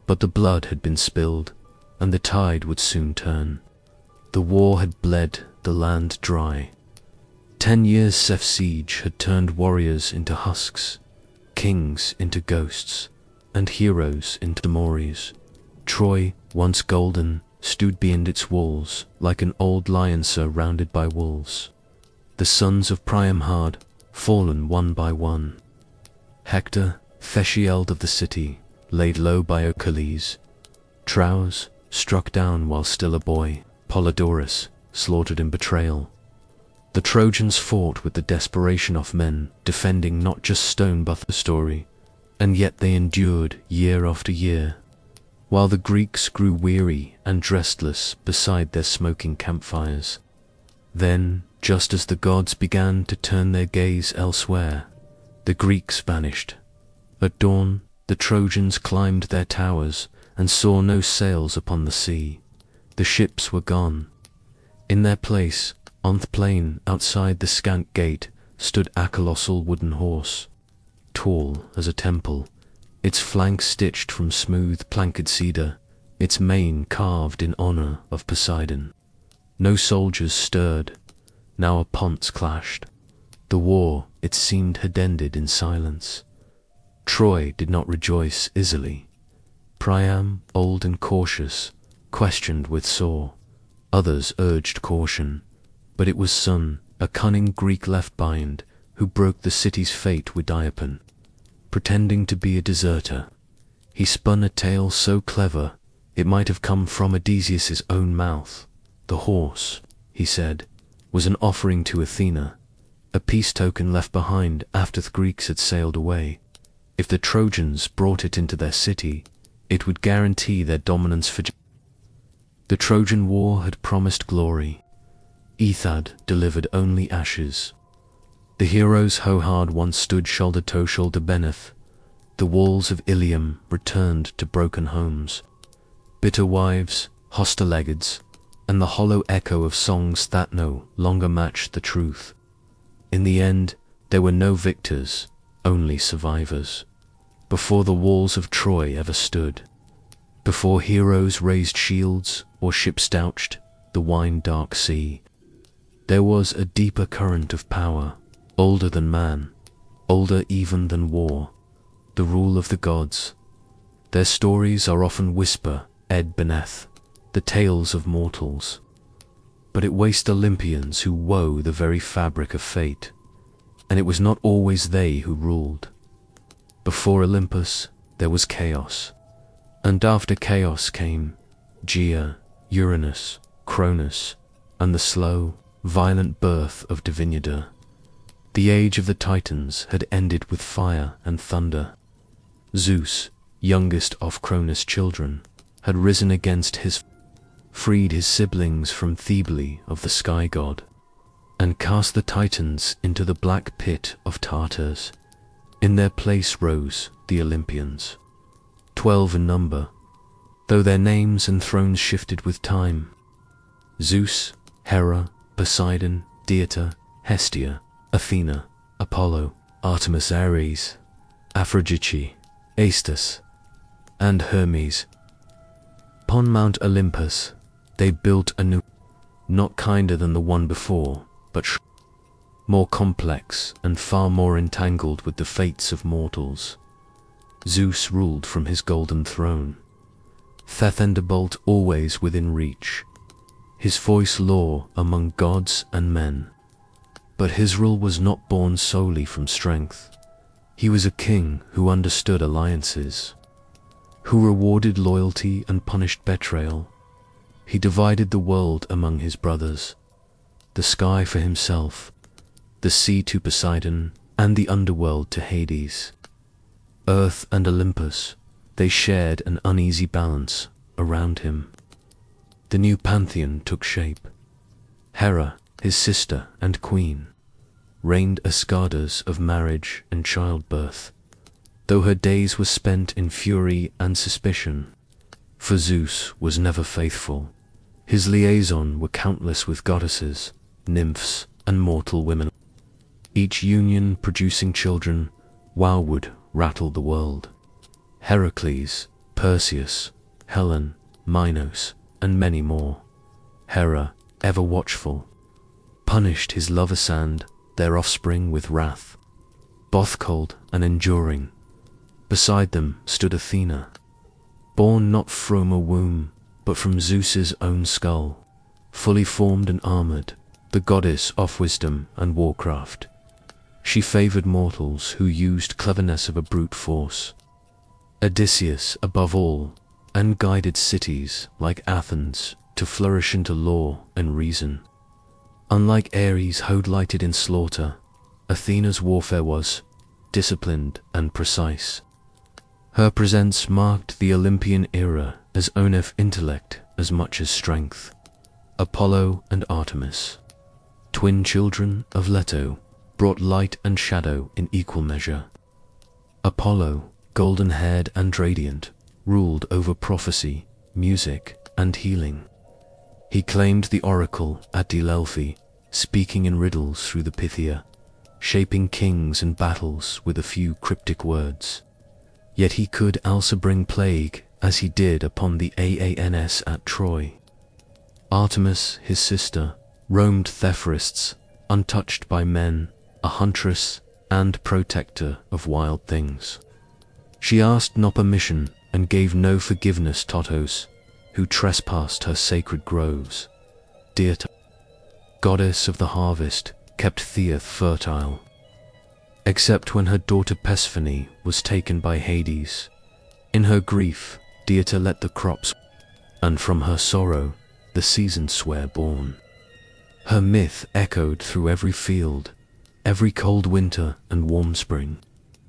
A: but the blood had been spilled, and the tide would soon turn. The war had bled the land dry. 10 years' of siege had turned warriors into husks, kings into ghosts, and heroes into memories. Troy, once golden, stood beyond its walls like an old lion surrounded by wolves. The sons of Priam had fallen one by one. Hector, Theshield of the city, laid low by Achilles. Trows, struck down while still a boy. Polydorus, slaughtered in betrayal. The Trojans fought with the desperation of men, defending not just stone but the story, and yet they endured year after year, while the Greeks grew weary and restless beside their smoking campfires. Then, just as the gods began to turn their gaze elsewhere, the Greeks vanished. At dawn, the Trojans climbed their towers and saw no sails upon the sea. The ships were gone. In their place, on the plain outside the scant gate, stood a colossal wooden horse, tall as a temple, its flanks stitched from smooth planked cedar, its mane carved in honor of Poseidon. No soldiers stirred. Now a ponce clashed. The war, it seemed, had ended in silence. Troy did not rejoice easily. Priam, old and cautious, questioned with sore. Others urged caution, but it was Son, a cunning Greek left behind, who broke the city's fate with Diapan. Pretending to be a deserter, he spun a tale so clever it might have come from Odysseus' own mouth. The horse, he said, was an offering to Athena, a peace token left behind after the Greeks had sailed away. If the Trojans brought it into their city, it would guarantee their dominance for The Trojan War had promised glory. Ethad delivered only ashes. The heroes who had once stood shoulder to shoulder beneath the walls of Ilium returned to broken homes. Bitter wives, hostile legates, and the hollow echo of songs that no longer matched the truth. In the end, there were no victors, only survivors. Before the walls of Troy ever stood, before heroes raised shields or ships douched the wine-dark sea, there was a deeper current of power, older than man, older even than war, the rule of the gods. Their stories are often whisper beneath the tales of mortals, but it wastes Olympians who woe the very fabric of fate, and it was not always they who ruled. Before Olympus, there was chaos, and after chaos came Gaia, Uranus, Cronus, and the slow, violent birth of Divinity. The age of the Titans had ended with fire and thunder. Zeus, youngest of Cronus' children, had risen against freed his siblings from Thebele of the sky god, and cast the Titans into the black pit of Tartarus. In their place rose the Olympians, 12 in number, though their names and thrones shifted with time. Zeus, Hera, Poseidon, Deita, Hestia, Athena, Apollo, Artemis, Ares, Aphrodite, Aestus, and Hermes. Upon Mount Olympus, they built a new, not kinder than the one before, but more complex and far more entangled with the fates of mortals. Zeus ruled from his golden throne, thunderbolt always within reach, his voice law among gods and men. But his rule was not born solely from strength. He was a king who understood alliances, who rewarded loyalty and punished betrayal. He divided the world among his brothers, the sky for himself, the sea to Poseidon, and the underworld to Hades. Earth and Olympus, they shared an uneasy balance around him. The new pantheon took shape. Hera, his sister and queen, reigned as goddess of marriage and childbirth, though her days were spent in fury and suspicion. For Zeus was never faithful. His liaison were countless with goddesses, nymphs, and mortal women, each union producing children would rattle the world. Heracles, Perseus, Helen, Minos, and many more. Hera, ever watchful, punished his lovers and their offspring with wrath, both cold and enduring. Beside them stood Athena, born not from a womb, but from Zeus's own skull, fully formed and armored, the goddess of wisdom and warcraft. She favored mortals who used cleverness of a brute force. Odysseus above all, and guided cities like Athens to flourish into law and reason. Unlike Ares, hoodlighted in slaughter, Athena's warfare was disciplined and precise. Her presence marked the Olympian era as of intellect as much as strength. Apollo and Artemis, twin children of Leto, brought light and shadow in equal measure. Apollo, golden-haired and radiant, ruled over prophecy, music, and healing. He claimed the oracle at Delphi, speaking in riddles through the Pythia, shaping kings and battles with a few cryptic words. Yet he could also bring plague, as he did upon the Aans at Troy. Artemis, his sister, roamed the forests, untouched by men, a huntress and protector of wild things. She asked no permission and gave no forgiveness to those who trespassed her sacred groves. Deity, goddess of the harvest, kept Theia fertile, except when her daughter Persephone was taken by Hades. In her grief, Deity let the crops, and from her sorrow, the seasons were born. Her myth echoed through every field, every cold winter and warm spring.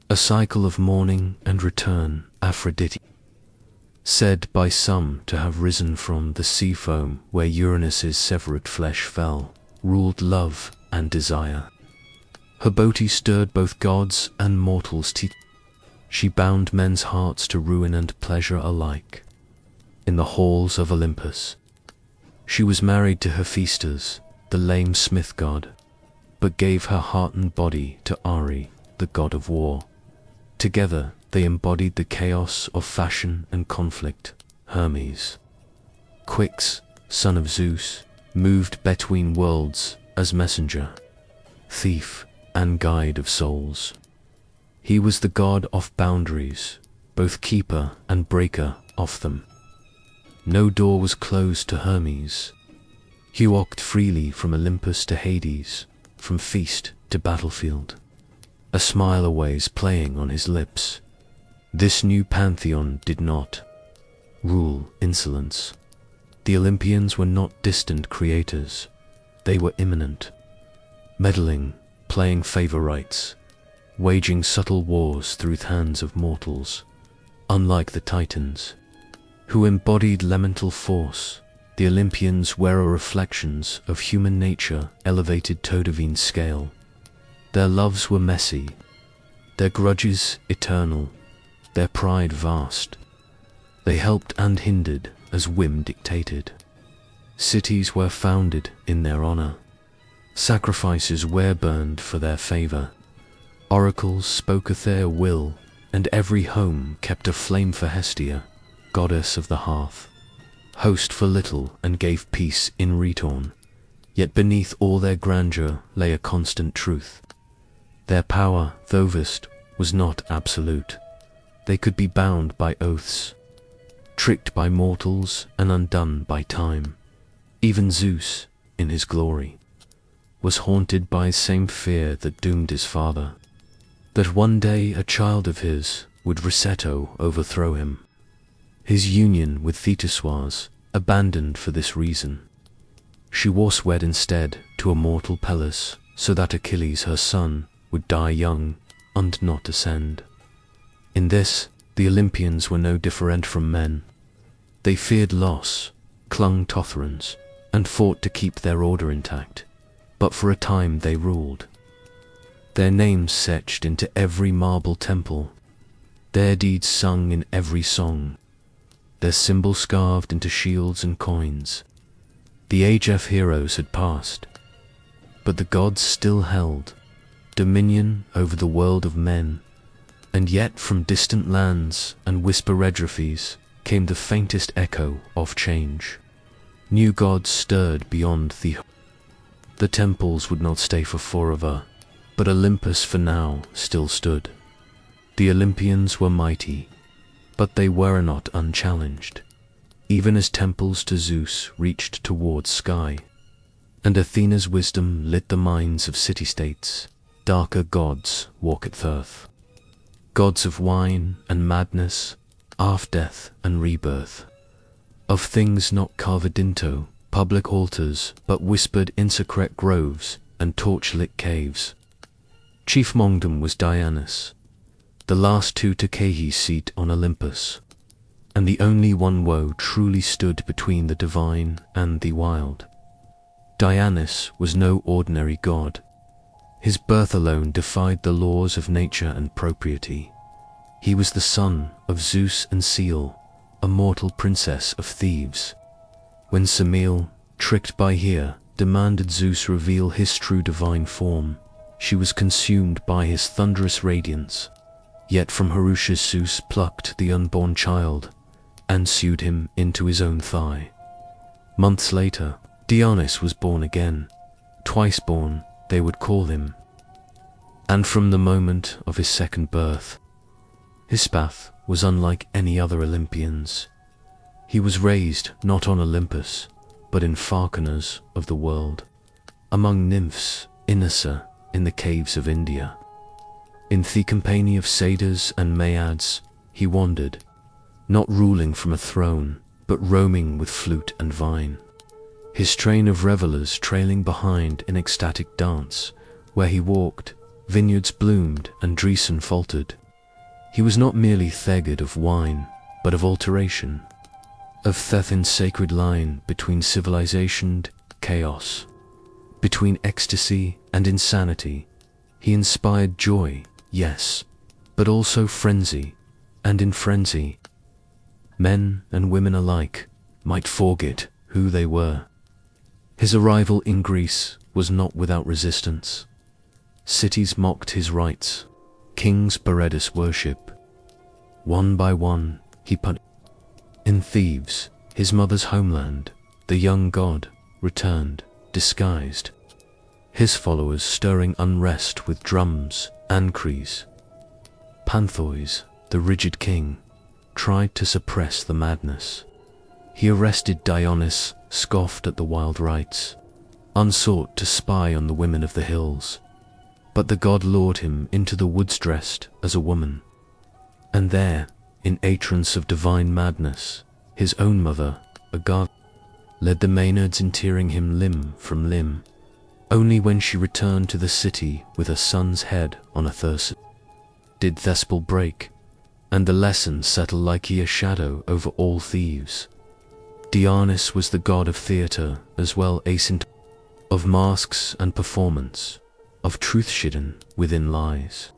A: A cycle of mourning and return. Aphrodite, said by some to have risen from the sea foam where Uranus's severed flesh fell, ruled love and desire. Her beauty stirred both gods and mortals. She bound men's hearts to ruin and pleasure alike. In the halls of Olympus, she was married to Hephaestus, the lame smith god, but gave her heart and body to Ari, the god of war. Together, they embodied the chaos of fashion and conflict. Hermes, Quix, son of Zeus, moved between worlds as messenger, thief, and guide of souls. He was the god of boundaries, both keeper and breaker of them. No door was closed to Hermes. He walked freely from Olympus to Hades, from feast to battlefield, a smile always playing on his lips. This new pantheon did not rule insolence. The Olympians were not distant creators. They were immanent, meddling, playing favorites, waging subtle wars through the hands of mortals. Unlike the Titans, who embodied elemental force, the Olympians were reflections of human nature elevated to divine scale. Their loves were messy, their grudges eternal, their pride vast. They helped and hindered as whim dictated. Cities were founded in their honor. Sacrifices were burned for their favor. Oracles spoke of their will, and every home kept a flame for Hestia, goddess of the hearth, host for little and gave peace in return. Yet beneath all their grandeur lay a constant truth. Their power, though vast, was not absolute. They could be bound by oaths, tricked by mortals and undone by time. Even Zeus, in his glory, was haunted by the same fear that doomed his father, that one day a child of his would Retold overthrow him. His union with Thetis was abandoned for this reason. She was wed instead to a mortal Peleus, so that Achilles, her son, would die young and not ascend. In this, the Olympians were no different from men. They feared loss, clung to thrones, and fought to keep their order intact. But for a time they ruled. Their names etched into every marble temple, their deeds sung in every song, their symbols carved into shields and coins. The age of heroes had passed, but the gods still held dominion over the world of men, and yet from distant lands and whisper redrophies came the faintest echo of change. New gods stirred beyond the temples would not stay for forever, but Olympus for now still stood. The Olympians were mighty, but they were not unchallenged, even as temples to Zeus reached towards sky, and Athena's wisdom lit the minds of city-states. Darker gods walked earth, gods of wine and madness, of death and rebirth, of things not carved into public altars, but whispered in secret groves and torch-lit caves. Chief among them was Dionysus, the last to take his seat on Olympus, and the only one who truly stood between the divine and the wild. Dionysus was no ordinary god. His birth alone defied the laws of nature and propriety. He was the son of Zeus and Seal, a mortal princess of Thebes. When Semele, tricked by Hera, demanded Zeus reveal his true divine form, she was consumed by his thunderous radiance. Yet from her ashes Zeus plucked the unborn child and sewed him into his own thigh. Months later, Dionysus was born again, twice born, they would call him. And from the moment of his second birth, his path was unlike any other Olympians. He was raised not on Olympus, but in far corners of the world, among nymphs, Inessa, in the caves of India. In the company of satyrs and maeads, he wandered, not ruling from a throne, but roaming with flute and vine. His train of revelers trailing behind in ecstatic dance, where he walked, vineyards bloomed and Dreesen faltered. He was not merely theged of wine, but of alteration, of thin sacred line between civilization and chaos, between ecstasy and insanity. He inspired joy, yes, but also frenzy, and in frenzy, men and women alike might forget who they were. His arrival in Greece was not without resistance. Cities mocked his rites, kings buried his worship. One by one, he punished. In Thebes, his mother's homeland, the young god returned, disguised, his followers stirring unrest with drums and cries. Pantheus, the rigid king, tried to suppress the madness. He arrested Dionysus, scoffed at the wild rites, unsought to spy on the women of the hills. But the god lured him into the woods dressed as a woman. And there, in entrance of divine madness, his own mother, a god, led the Maenads in tearing him limb from limb. Only when she returned to the city with her son's head on a thirst did the spell break, and the lesson settle like a shadow over all Thebes. Dionysus was the god of theatre as well as of masks and performance, of truth hidden within lies.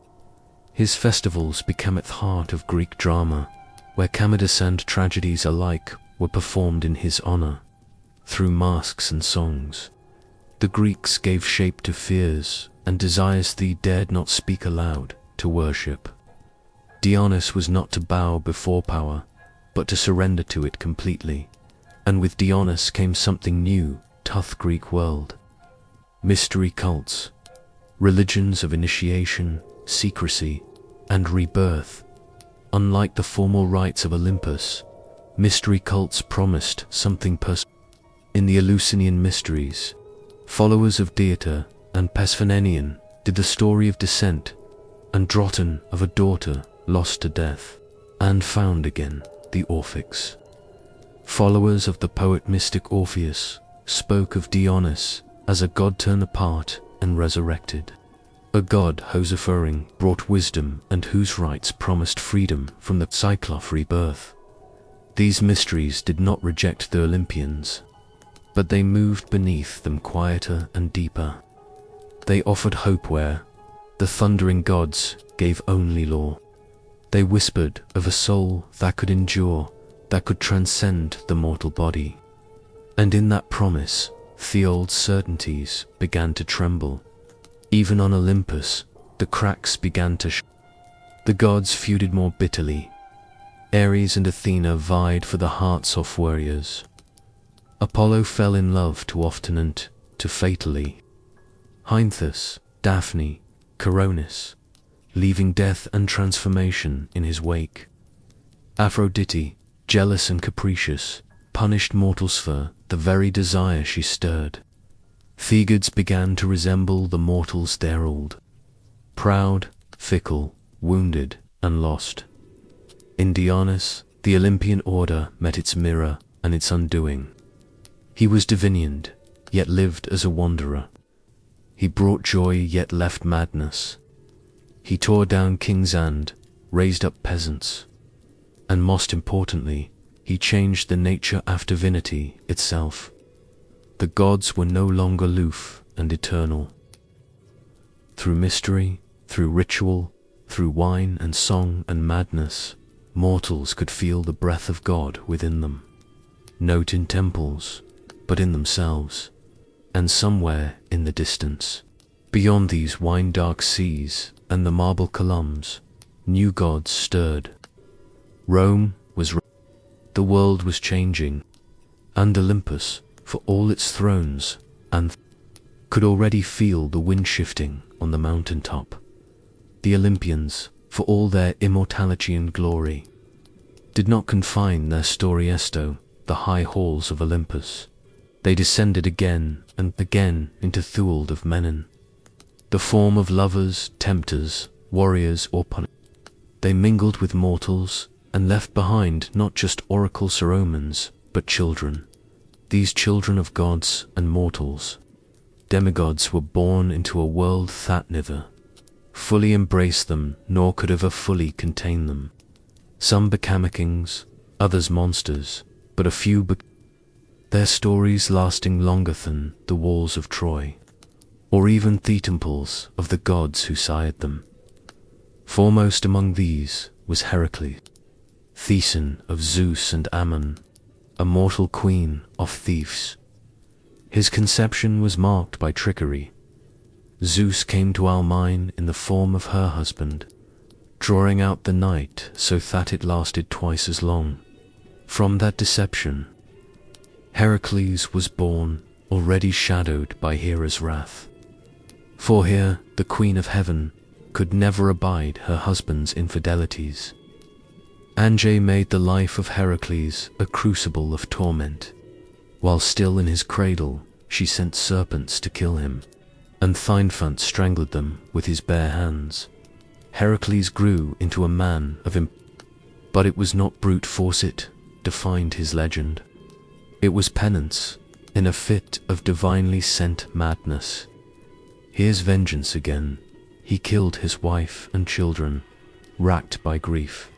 A: His festivals became at the heart of Greek drama, where comedies and tragedies alike were performed in his honor, through masks and songs. The Greeks gave shape to fears and desires thee dared not speak aloud to worship. Dionysus was not to bow before power, but to surrender to it completely. And with Dionysus came something new, tough Greek world. Mystery cults, religions of initiation, secrecy, and rebirth. Unlike the formal rites of Olympus, mystery cults promised something personal. In the Eleusinian mysteries, followers of Demeter and Pasiphaenion did the story of descent, and Droton of a daughter lost to death, and found again, the Orphics. Followers of the poet mystic Orpheus spoke of Dionysus as a god torn apart and resurrected. A god whose offering brought wisdom and whose rites promised freedom from the cycle of rebirth. These mysteries did not reject the Olympians, but they moved beneath them quieter and deeper. They offered hope where the thundering gods gave only law. They whispered of a soul that could endure, that could transcend the mortal body. And in that promise, the old certainties began to tremble. Even on Olympus, the cracks began to The gods feuded more bitterly. Ares and Athena vied for the hearts of warriors. Apollo fell in love too often and too fatally. Hynthus, Daphne, Coronis, leaving death and transformation in his wake. Aphrodite, jealous and capricious, punished mortals for the very desire she stirred. The gods began to resemble the mortals they ruled. Proud, fickle, wounded, and lost. In Dionysus, the Olympian order met its mirror and its undoing. He was divinioned, yet lived as a wanderer. He brought joy, yet left madness. He tore down kings and raised up peasants. And most importantly, he changed the nature of divinity itself. The gods were no longer aloof and eternal. Through mystery, through ritual, through wine and song and madness, mortals could feel the breath of God within them. Not in temples, but in themselves, and somewhere in the distance. Beyond these wine-dark seas and the marble columns, new gods stirred. Rome was the world was changing, and Olympus, for all its thrones, and could already feel the wind shifting on the mountaintop. The Olympians, for all their immortality and glory, did not confine their storiesto, the high halls of Olympus. They descended again and again into Thule of Menon, the form of lovers, tempters, warriors, or They mingled with mortals and left behind not just oracles or omens, but children. These children of gods and mortals, demigods, were born into a world that neither fully embraced them nor could ever fully contain them. Some became kings, others monsters, but a few their stories lasting longer than the walls of Troy, or even the temples of the gods who sired them. Foremost among these was Heracles, the son of Zeus and Ammon, a mortal queen of thieves. His conception was marked by trickery. Zeus came to Almine in the form of her husband, drawing out the night so that it lasted twice as long. From that deception, Heracles was born, already shadowed by Hera's wrath. For here, the Queen of Heaven could never abide her husband's infidelities. Ange made the life of Heracles a crucible of torment. While still in his cradle, she sent serpents to kill him, and Thynfant strangled them with his bare hands. Heracles grew into a man of but it was not brute force it defined his legend. It was penance, in a fit of divinely sent madness. Here's vengeance again. He killed his wife and children, racked by grief.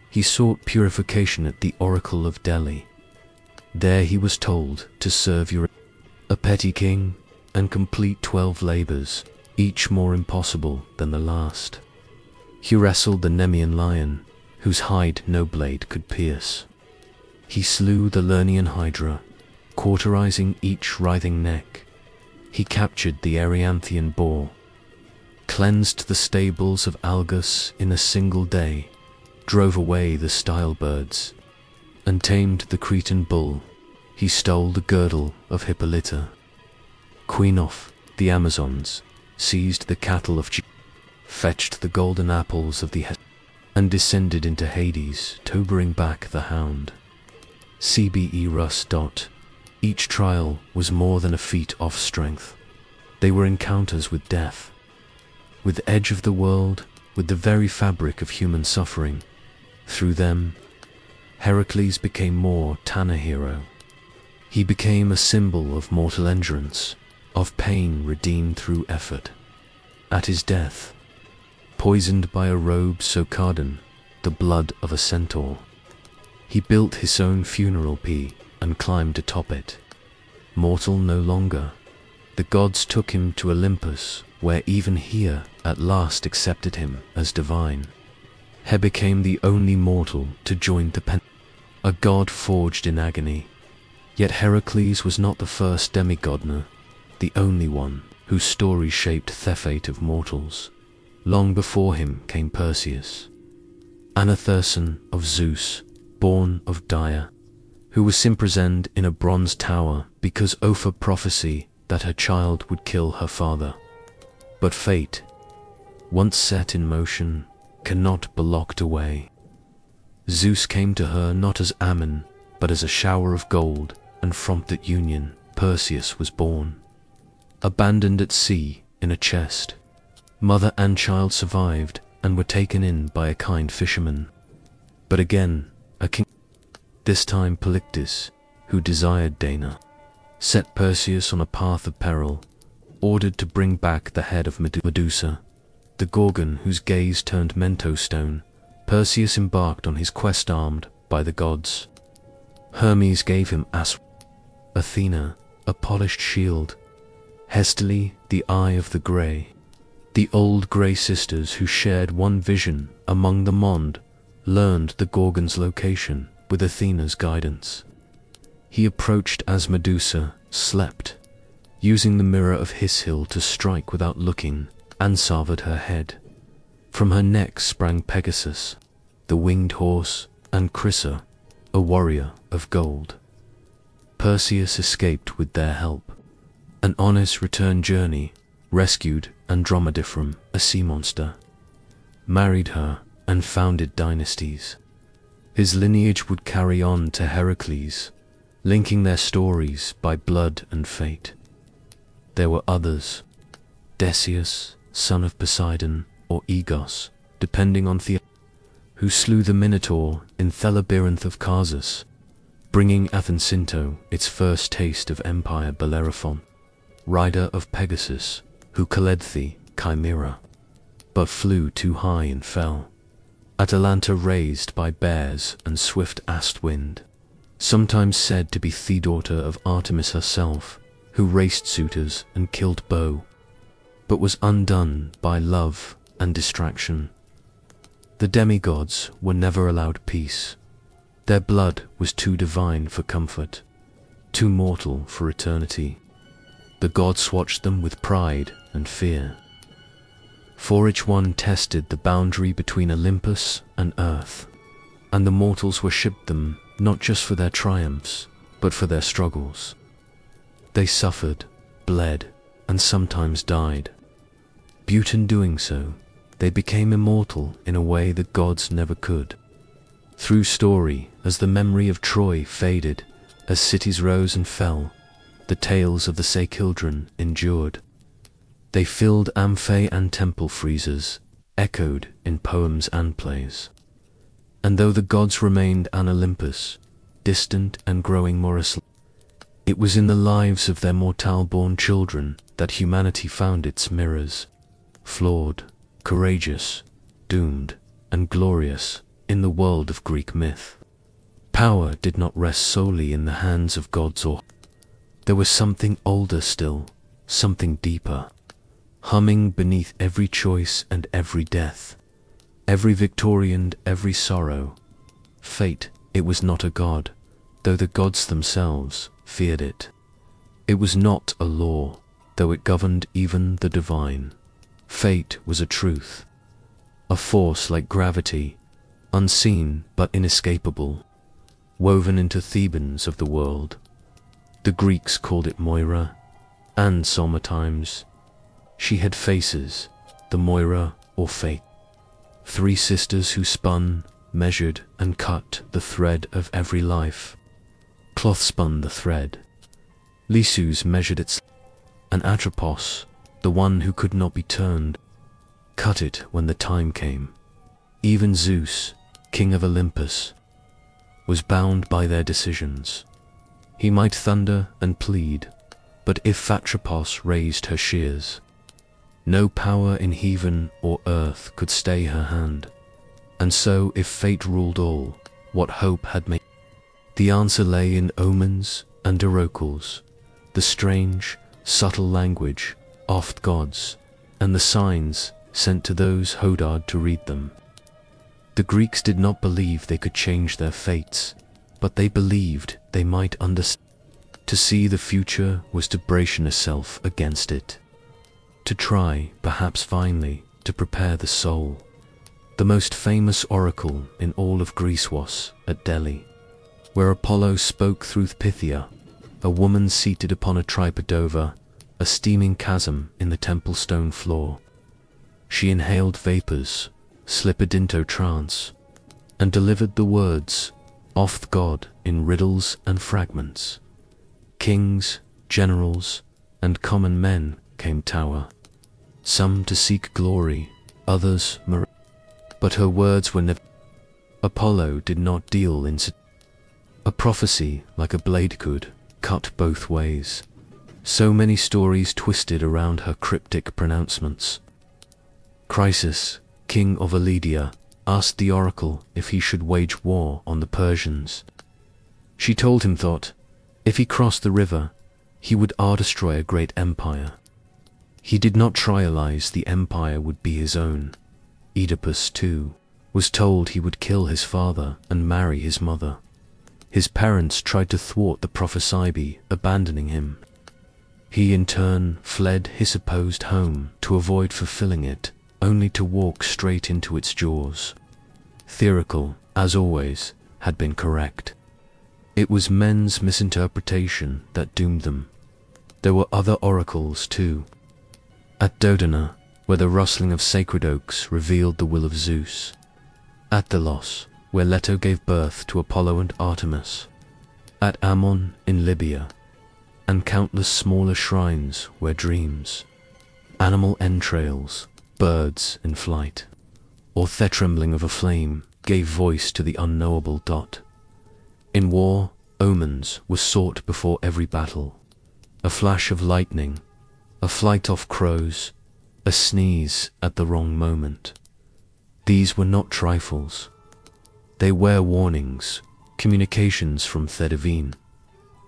A: He sought purification at the Oracle of Delhi. There he was told to serve a petty king and complete 12 labors, each more impossible than the last. He wrestled the Nemean lion, whose hide no blade could pierce. He slew the Lernaean hydra, cauterizing each writhing neck. He captured the Eryanthian boar, cleansed the stables of Algus in a single day, drove away the stile birds, and tamed the Cretan bull. He stole the girdle of Hippolyta, queen of the Amazons, seized the cattle of fetched the golden apples of the and descended into Hades to bring back the hound. CBE Rus. Each trial was more than a feat of strength. They were encounters with death, with the edge of the world, with the very fabric of human suffering. Through them, Heracles became more than a hero. He became a symbol of mortal endurance, of pain redeemed through effort. At his death, poisoned by a robe so cardon, the blood of a centaur, he built his own funeral pyre and climbed atop it. Mortal no longer, the gods took him to Olympus, where even here at last accepted him as divine. He became the only mortal to join the a god forged in agony. Yet Heracles was not the first demigod, the only one whose story shaped the fate of mortals. Long before him came Perseus, Anatherson of Zeus, born of Dia, who was imprisoned in a bronze tower because of a prophecy that her child would kill her father. But fate, once set in motion, cannot be locked away. Zeus came to her not as Ammon, but as a shower of gold, and from that union Perseus was born. Abandoned at sea in a chest, mother and child survived and were taken in by a kind fisherman. But again, a king, this time Polyctus, who desired Dana, set Perseus on a path of peril, ordered to bring back the head of Medusa, the Gorgon whose gaze turned Mento stone. Perseus embarked on his quest armed by the gods. Hermes gave him Athena, a polished shield, Hestile, the eye of the grey. The old grey sisters who shared one vision among the Mond learned the Gorgon's location with Athena's guidance. He approached as Medusa slept, using the mirror of Hishill to strike without looking, and severed her head. From her neck sprang Pegasus, the winged horse, and Chrysa, a warrior of gold. Perseus escaped with their help. An honest return journey, rescued Andromeda from a sea monster, married her, and founded dynasties. His lineage would carry on to Heracles, linking their stories by blood and fate. There were others, Decius, son of Poseidon, or Aegos, depending on who slew the Minotaur in Thelabyrinth of Caucasus, bringing Athensinto its first taste of empire. Bellerophon, rider of Pegasus, who Caledthi, Chimera, but flew too high and fell. Atalanta raised by bears and swift Ast wind, sometimes said to be the daughter of Artemis herself, who raced suitors and killed bow, but was undone by love and distraction. The demigods were never allowed peace. Their blood was too divine for comfort, too mortal for eternity. The gods watched them with pride and fear, for each one tested the boundary between Olympus and earth, and the mortals worshipped them not just for their triumphs, but for their struggles. They suffered, bled, and sometimes died. But in doing so, they became immortal in a way the gods never could. Through story, as the memory of Troy faded, as cities rose and fell, the tales of the Children endured. They filled amphi and temple friezes, echoed in poems and plays. And though the gods remained on Olympus, distant and growing more asleep, it was in the lives of their mortal-born children that humanity found its mirrors, flawed, courageous, doomed, and glorious in the world of Greek myth. Power did not rest solely in the hands of gods there was something older still, something deeper, humming beneath every choice and every death, every victory and every sorrow. Fate, it was not a god, though the gods themselves feared it. It was not a law, though it governed even the divine. Fate was a truth, a force like gravity, unseen but inescapable, woven into Thebans of the world. The Greeks called it Moira, and sometimes she had faces, the Moira or Fate. Three sisters who spun, measured, and cut the thread of every life. Cloth spun the thread. Lysus measured its, and Atropos, the one who could not be turned, cut it when the time came. Even Zeus, king of Olympus, was bound by their decisions. He might thunder and plead, but if Atropos raised her shears, no power in heaven or earth could stay her hand. And so if fate ruled all, what hope had made? The answer lay in omens and oracles, the strange, subtle language of gods, and the signs sent to those Hodard to read them. The Greeks did not believe they could change their fates, but they believed they might understand. To see the future was to brace herself against it. To try, perhaps finally, to prepare the soul. The most famous oracle in all of Greece was at Delhi, where Apollo spoke through Pythia, a woman seated upon a tripod over a steaming chasm in the temple stone floor. She inhaled vapors, slipped into trance, and delivered the words of God in riddles and fragments. Kings, generals, and common men came tower, some to seek glory, others but her words were never. Apollo did not deal in a prophecy like a blade could cut both ways. So many stories twisted around her cryptic pronouncements. Chrysis, king of Elydia, asked the oracle if he should wage war on the Persians. She told him that, if he crossed the river, he would destroy a great empire. He did not realize the empire would be his own. Oedipus, too, was told he would kill his father and marry his mother. His parents tried to thwart the prophecy by abandoning him. He in turn fled his supposed home to avoid fulfilling it, only to walk straight into its jaws. Theoretical, as always, had been correct. It was men's misinterpretation that doomed them. There were other oracles too. At Dodona, where the rustling of sacred oaks revealed the will of Zeus. At Delos, where Leto gave birth to Apollo and Artemis. At Ammon in Libya, and countless smaller shrines where dreams, animal entrails, birds in flight, or the trembling of a flame gave voice to the unknowable dot. In war, omens were sought before every battle. A flash of lightning, a flight of crows, a sneeze at the wrong moment. These were not trifles. They were warnings, communications from Thedivine.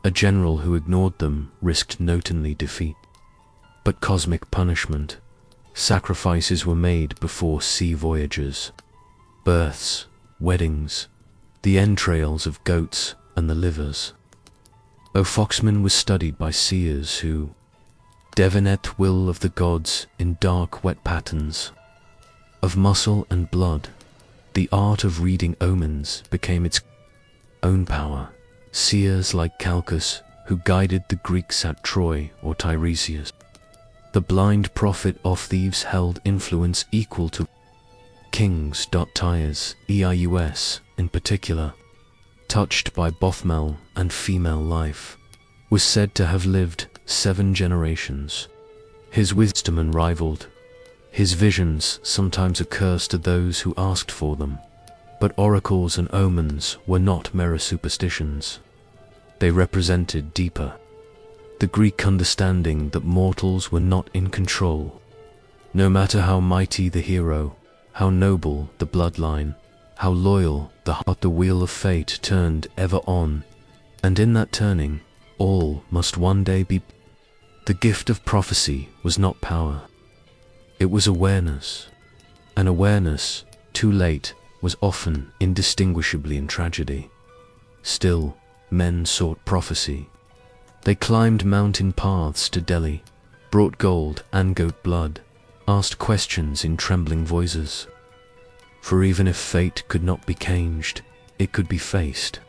A: A general who ignored them risked notonly defeat. But cosmic punishment. Sacrifices were made before sea voyages. Births, weddings, the entrails of goats and the livers. Foxman was studied by seers who divinate will of the gods in dark wet patterns. Of muscle and blood, the art of reading omens became its own power. Seers like Calchas, who guided the Greeks at Troy or Tiresias. The blind prophet of Thebes held influence equal to kings. Tyres, Eus, in particular, touched by Bothmel and female life, was said to have lived 7 generations. His wisdom unrivaled. His visions sometimes accursed to those who asked for them. But oracles and omens were not mere superstitions. They represented deeper. The Greek understanding that mortals were not in control. No matter how mighty the hero, how noble the bloodline, how loyal the wheel of fate turned ever on, and in that turning, all must one day be. The gift of prophecy was not power. It was awareness. And awareness, too late, was often indistinguishably in tragedy. Still, men sought prophecy. They climbed mountain paths to Delhi, brought gold and goat blood, asked questions in trembling voices. For even if fate could not be changed, it could be faced.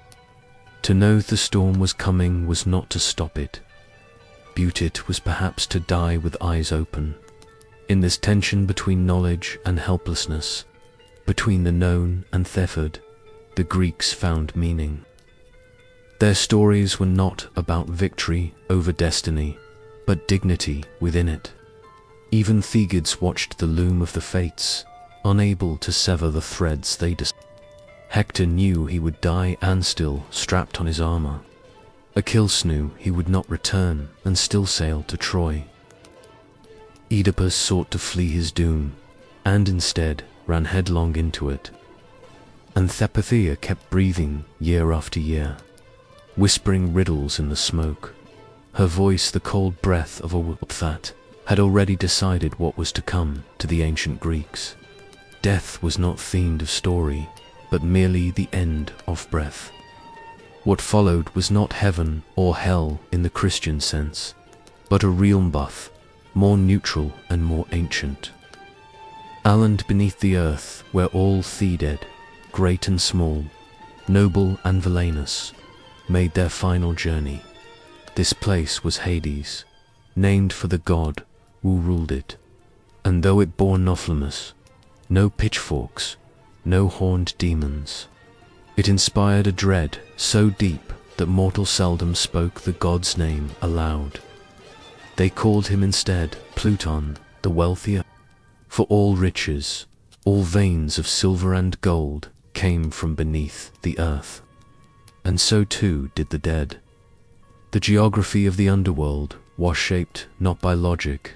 A: To know the storm was coming was not to stop it. But it was perhaps to die with eyes open. In this tension between knowledge and helplessness, between the known and thefted, the Greeks found meaning. Their stories were not about victory over destiny, but dignity within it. Even Thegids watched the loom of the fates, unable to sever the threads they Hector knew he would die and still strapped on his armor. Achilles knew he would not return and still sail to Troy. Oedipus sought to flee his doom, and instead ran headlong into it. And Thepathia kept breathing year after year, whispering riddles in the smoke, her voice the cold breath of a wolf that had already decided what was to come to the ancient Greeks. Death was not themed of story, but merely the end of breath. What followed was not heaven or hell in the Christian sense, but a realm both more neutral and more ancient. A land beneath the earth where all Theed, great and small, noble and villainous, made their final journey. This place was Hades, named for the god who ruled it. And though it bore no flames, no pitchforks, no horned demons, it inspired a dread so deep that mortals seldom spoke the god's name aloud. They called him instead Pluton, the wealthier, for all riches, all veins of silver and gold came from beneath the earth. And so too did the dead. The geography of the underworld was shaped not by logic,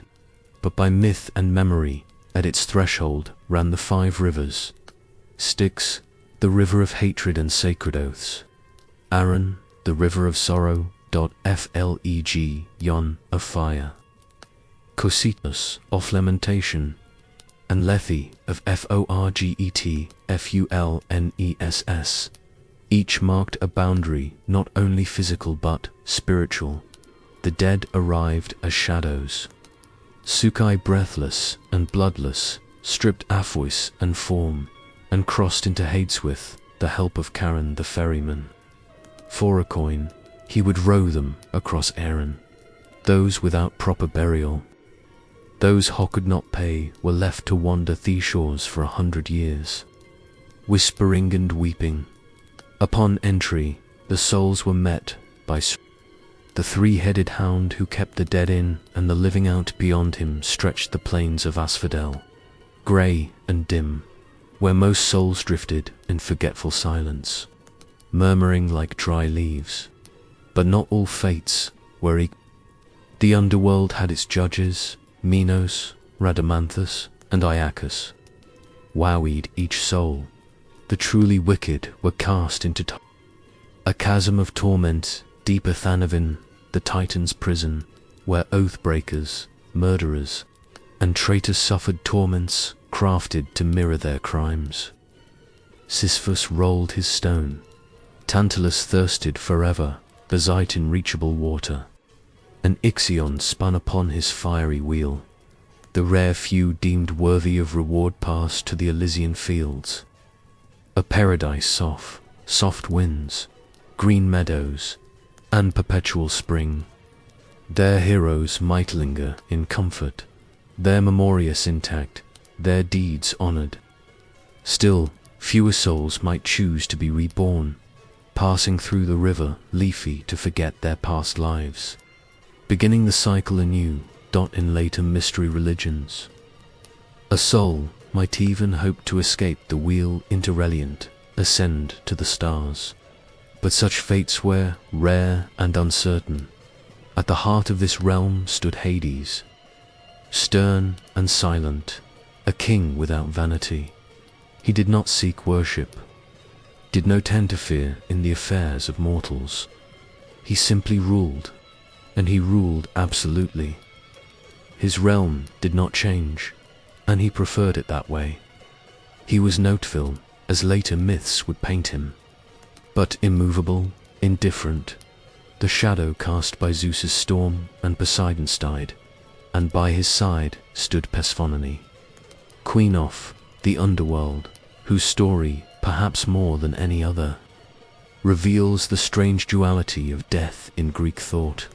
A: but by myth and memory. At its threshold ran the 5 rivers: Styx, the river of hatred and sacred oaths; Aran, the river of sorrow, Fleg, Yon, of fire; Cocytus, of lamentation; and Lethe, of Forget, Fulness. Each marked a boundary not only physical but spiritual. The dead arrived as shadows. Sukai breathless and bloodless, stripped of voice and form, and crossed into Hades with the help of Charon the ferryman. For a coin, he would row them across Erin. Those without proper burial, those who could not pay, were left to wander the shores for 100 years, whispering and weeping. Upon entry, the souls were met by the 3-headed hound who kept the dead in, and the living out beyond him stretched the plains of Asphodel, grey and dim, where most souls drifted in forgetful silence, murmuring like dry leaves. But not all fates were equal. The underworld had its judges, Minos, Rhadamanthus, and Iacchus. Wowed each soul. The truly wicked were cast into a chasm of torment, deeper than even the Titan's prison, where oath-breakers, murderers, and traitors suffered torments crafted to mirror their crimes. Sisyphus rolled his stone. Tantalus thirsted forever, beside unreachable water. And Ixion spun upon his fiery wheel. The rare few deemed worthy of reward passed to the Elysian fields. A paradise soft winds, green meadows, and perpetual spring. Their heroes might linger in comfort, their memorias intact, their deeds honored. Still, fewer souls might choose to be reborn, passing through the river leafy to forget their past lives, beginning the cycle anew, in later mystery religions. A soul might even hope to escape the wheel interreliant, ascend to the stars. But such fates were rare and uncertain. At the heart of this realm stood Hades, stern and silent, a king without vanity. He did not seek worship, did not interfere in the affairs of mortals. He simply ruled, and he ruled absolutely. His realm did not change, and he preferred it that way. He was noteful, as later myths would paint him, but immovable, indifferent, the shadow cast by Zeus's storm and Poseidon's tide. and by his side stood Persephone, queen of the underworld, whose story, perhaps more than any other, reveals the strange duality of death in Greek thought.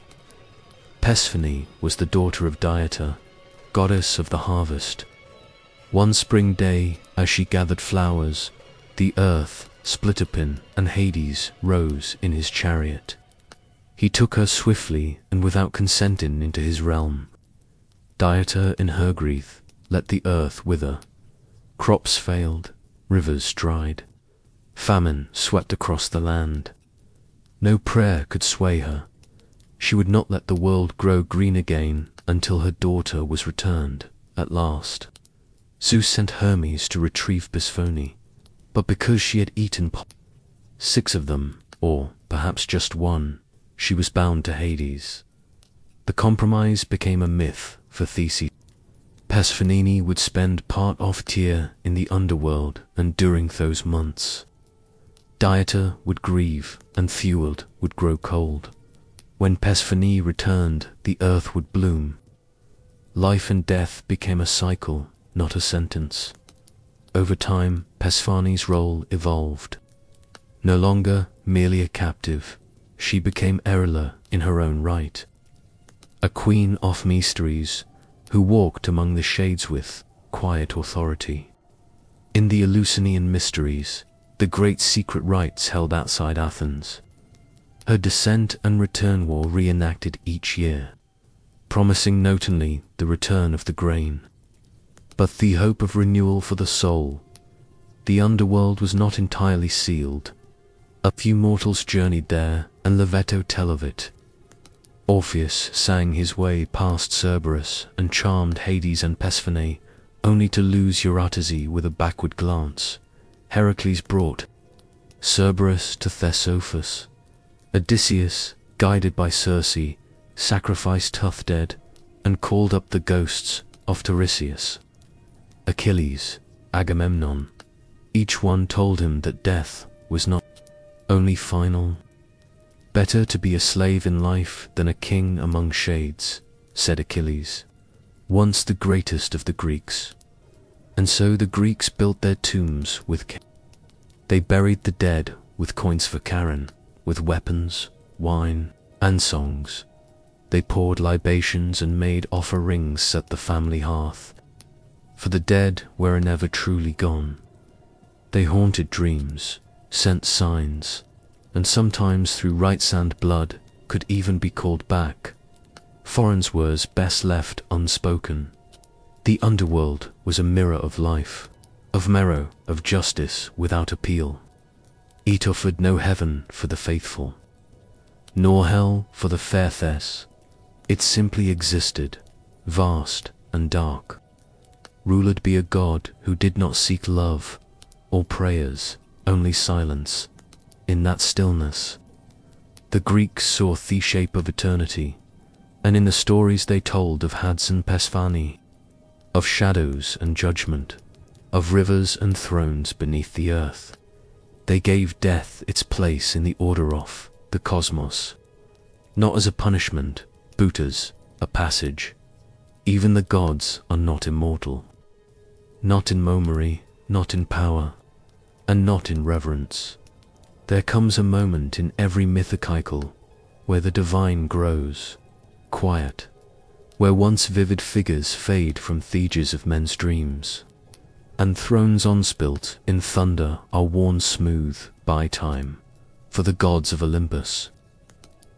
A: Persephone was the daughter of Demeter, goddess of the harvest. One spring day, as she gathered flowers, the earth split open and Hades rose in his chariot. He took her swiftly and without consenting into his realm. Demeter in her grief let the earth wither. Crops failed, rivers dried. Famine swept across the land. No prayer could sway her. She would not let the world grow green again until her daughter was returned, at last. Zeus sent Hermes to retrieve Persephone, but because she had eaten 6 of them, or perhaps just one, she was bound to Hades. The compromise became a myth for Theseus. Persephone would spend part of the year in the underworld, and during those months, Demeter would grieve and Thewald would grow cold. When Persephone returned, the earth would bloom. Life and death became a cycle, not a sentence. Over time, Persephone's role evolved. No longer merely a captive, she became Eryla in her own right. A queen of mysteries, who walked among the shades with quiet authority. In the Eleusinian mysteries, the great secret rites held outside Athens, her descent and return war reenacted each year, promising not only the return of the grain, but the hope of renewal for the soul. The underworld was not entirely sealed. A few mortals journeyed there, and Leveto tell of it. Orpheus sang his way past Cerberus and charmed Hades and Persephone, only to lose Eurydice with a backward glance. Heracles brought Cerberus to Thesophus. Odysseus, guided by Circe, sacrificed Tuthdead and called up the ghosts of Tiresias. Achilles, Agamemnon, each one told him that death was not only final. Better to be a slave in life than a king among shades, said Achilles, once the greatest of the Greeks. And so the Greeks built their tombs with they buried the dead with coins for Charon, with weapons, wine, and songs. They poured libations and made offerings at the family hearth. For the dead were never truly gone. They haunted dreams, sent signs, and sometimes through rites and blood could even be called back. Foreign words best left unspoken. The underworld was a mirror of life, of marrow, of justice without appeal. It offered no heaven for the faithful, nor hell for the faithless. It simply existed, vast and dark, ruled by a God who did not seek love or prayers, only silence. In that stillness, the Greeks saw the shape of eternity, and in the stories they told of Hades and Persephone, of shadows and judgment, of rivers and thrones beneath the earth, they gave death its place in the order of the cosmos, not as a punishment, but as a passage. Even the gods are not immortal, not in memory, not in power, and not in reverence. There comes a moment in every mythic cycle where the divine grows quiet, where once vivid figures fade from thieves of men's dreams, and thrones unspilt in thunder are worn smooth by time for the gods of Olympus.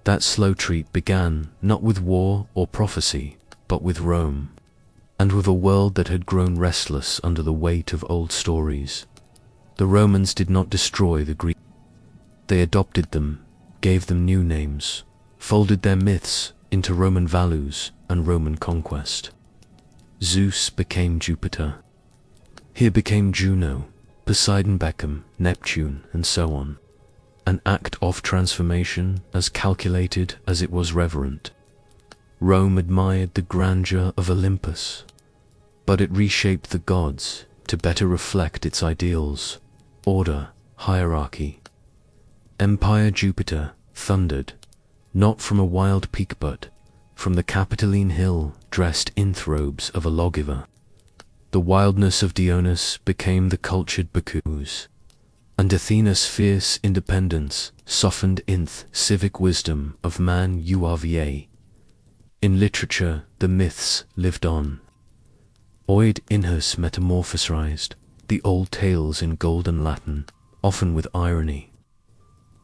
A: That slow treat began not with war or prophecy, but with Rome, and with a world that had grown restless under the weight of old stories. The Romans did not destroy the Greeks. They adopted them, gave them new names, folded their myths into Roman values and Roman conquest. Zeus became Jupiter. Here became Juno, Poseidon became Neptune, and so on. An act of transformation as calculated as it was reverent. Rome admired the grandeur of Olympus, but it reshaped the gods to better reflect its ideals, order, hierarchy. Empire Jupiter thundered, not from a wild peak but from the Capitoline hill dressed in robes of a lawgiver. The wildness of Dionys became the cultured Bacchus, and Athena's fierce independence softened inth civic wisdom of man Uava. In literature, the myths lived on. Oid Inhus metamorphosized the old tales in golden Latin, often with irony,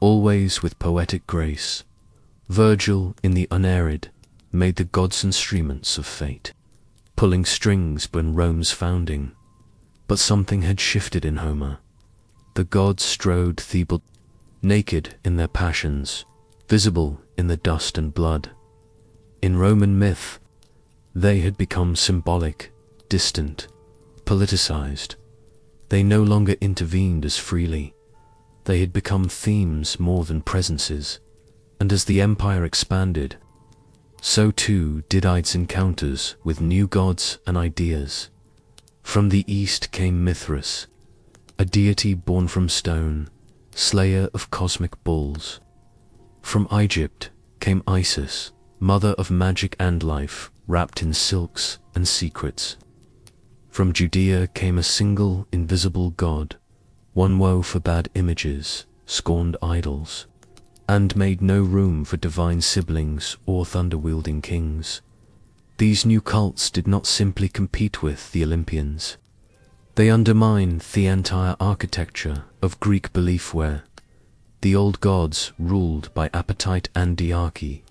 A: always with poetic grace. Virgil, in the Unarid, made the gods instruments of fate, pulling strings when Rome's founding. But something had shifted in Homer. The gods strode Thebaid, naked in their passions, visible in the dust and blood. In Roman myth, they had become symbolic, distant, politicized. They no longer intervened as freely. They had become themes more than presences, and as the empire expanded, so too did its encounters with new gods and ideas. From the east came Mithras, a deity born from stone, slayer of cosmic bulls. From Egypt came Isis, mother of magic and life, wrapped in silks and secrets. From Judea came a single, invisible god, one woe forbade images, scorned idols, and made no room for divine siblings or thunder-wielding kings. These new cults did not simply compete with the Olympians. They undermined the entire architecture of Greek belief where the old gods ruled by appetite and diarchy.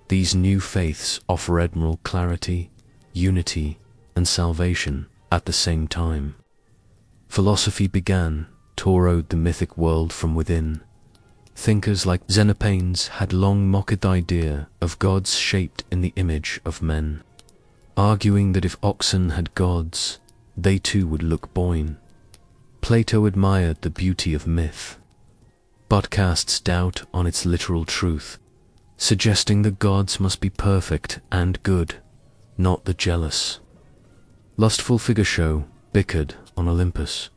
A: These new faiths offer admirable clarity, unity, and salvation at the same time. Philosophy began, torrowed the mythic world from within. Thinkers like Xenopanes had long mocked the idea of gods shaped in the image of men, arguing that if oxen had gods, they too would look boyn. Plato admired the beauty of myth, but casts doubt on its literal truth, suggesting the gods must be perfect and good, not the jealous, lustful figure show bickered on Olympus.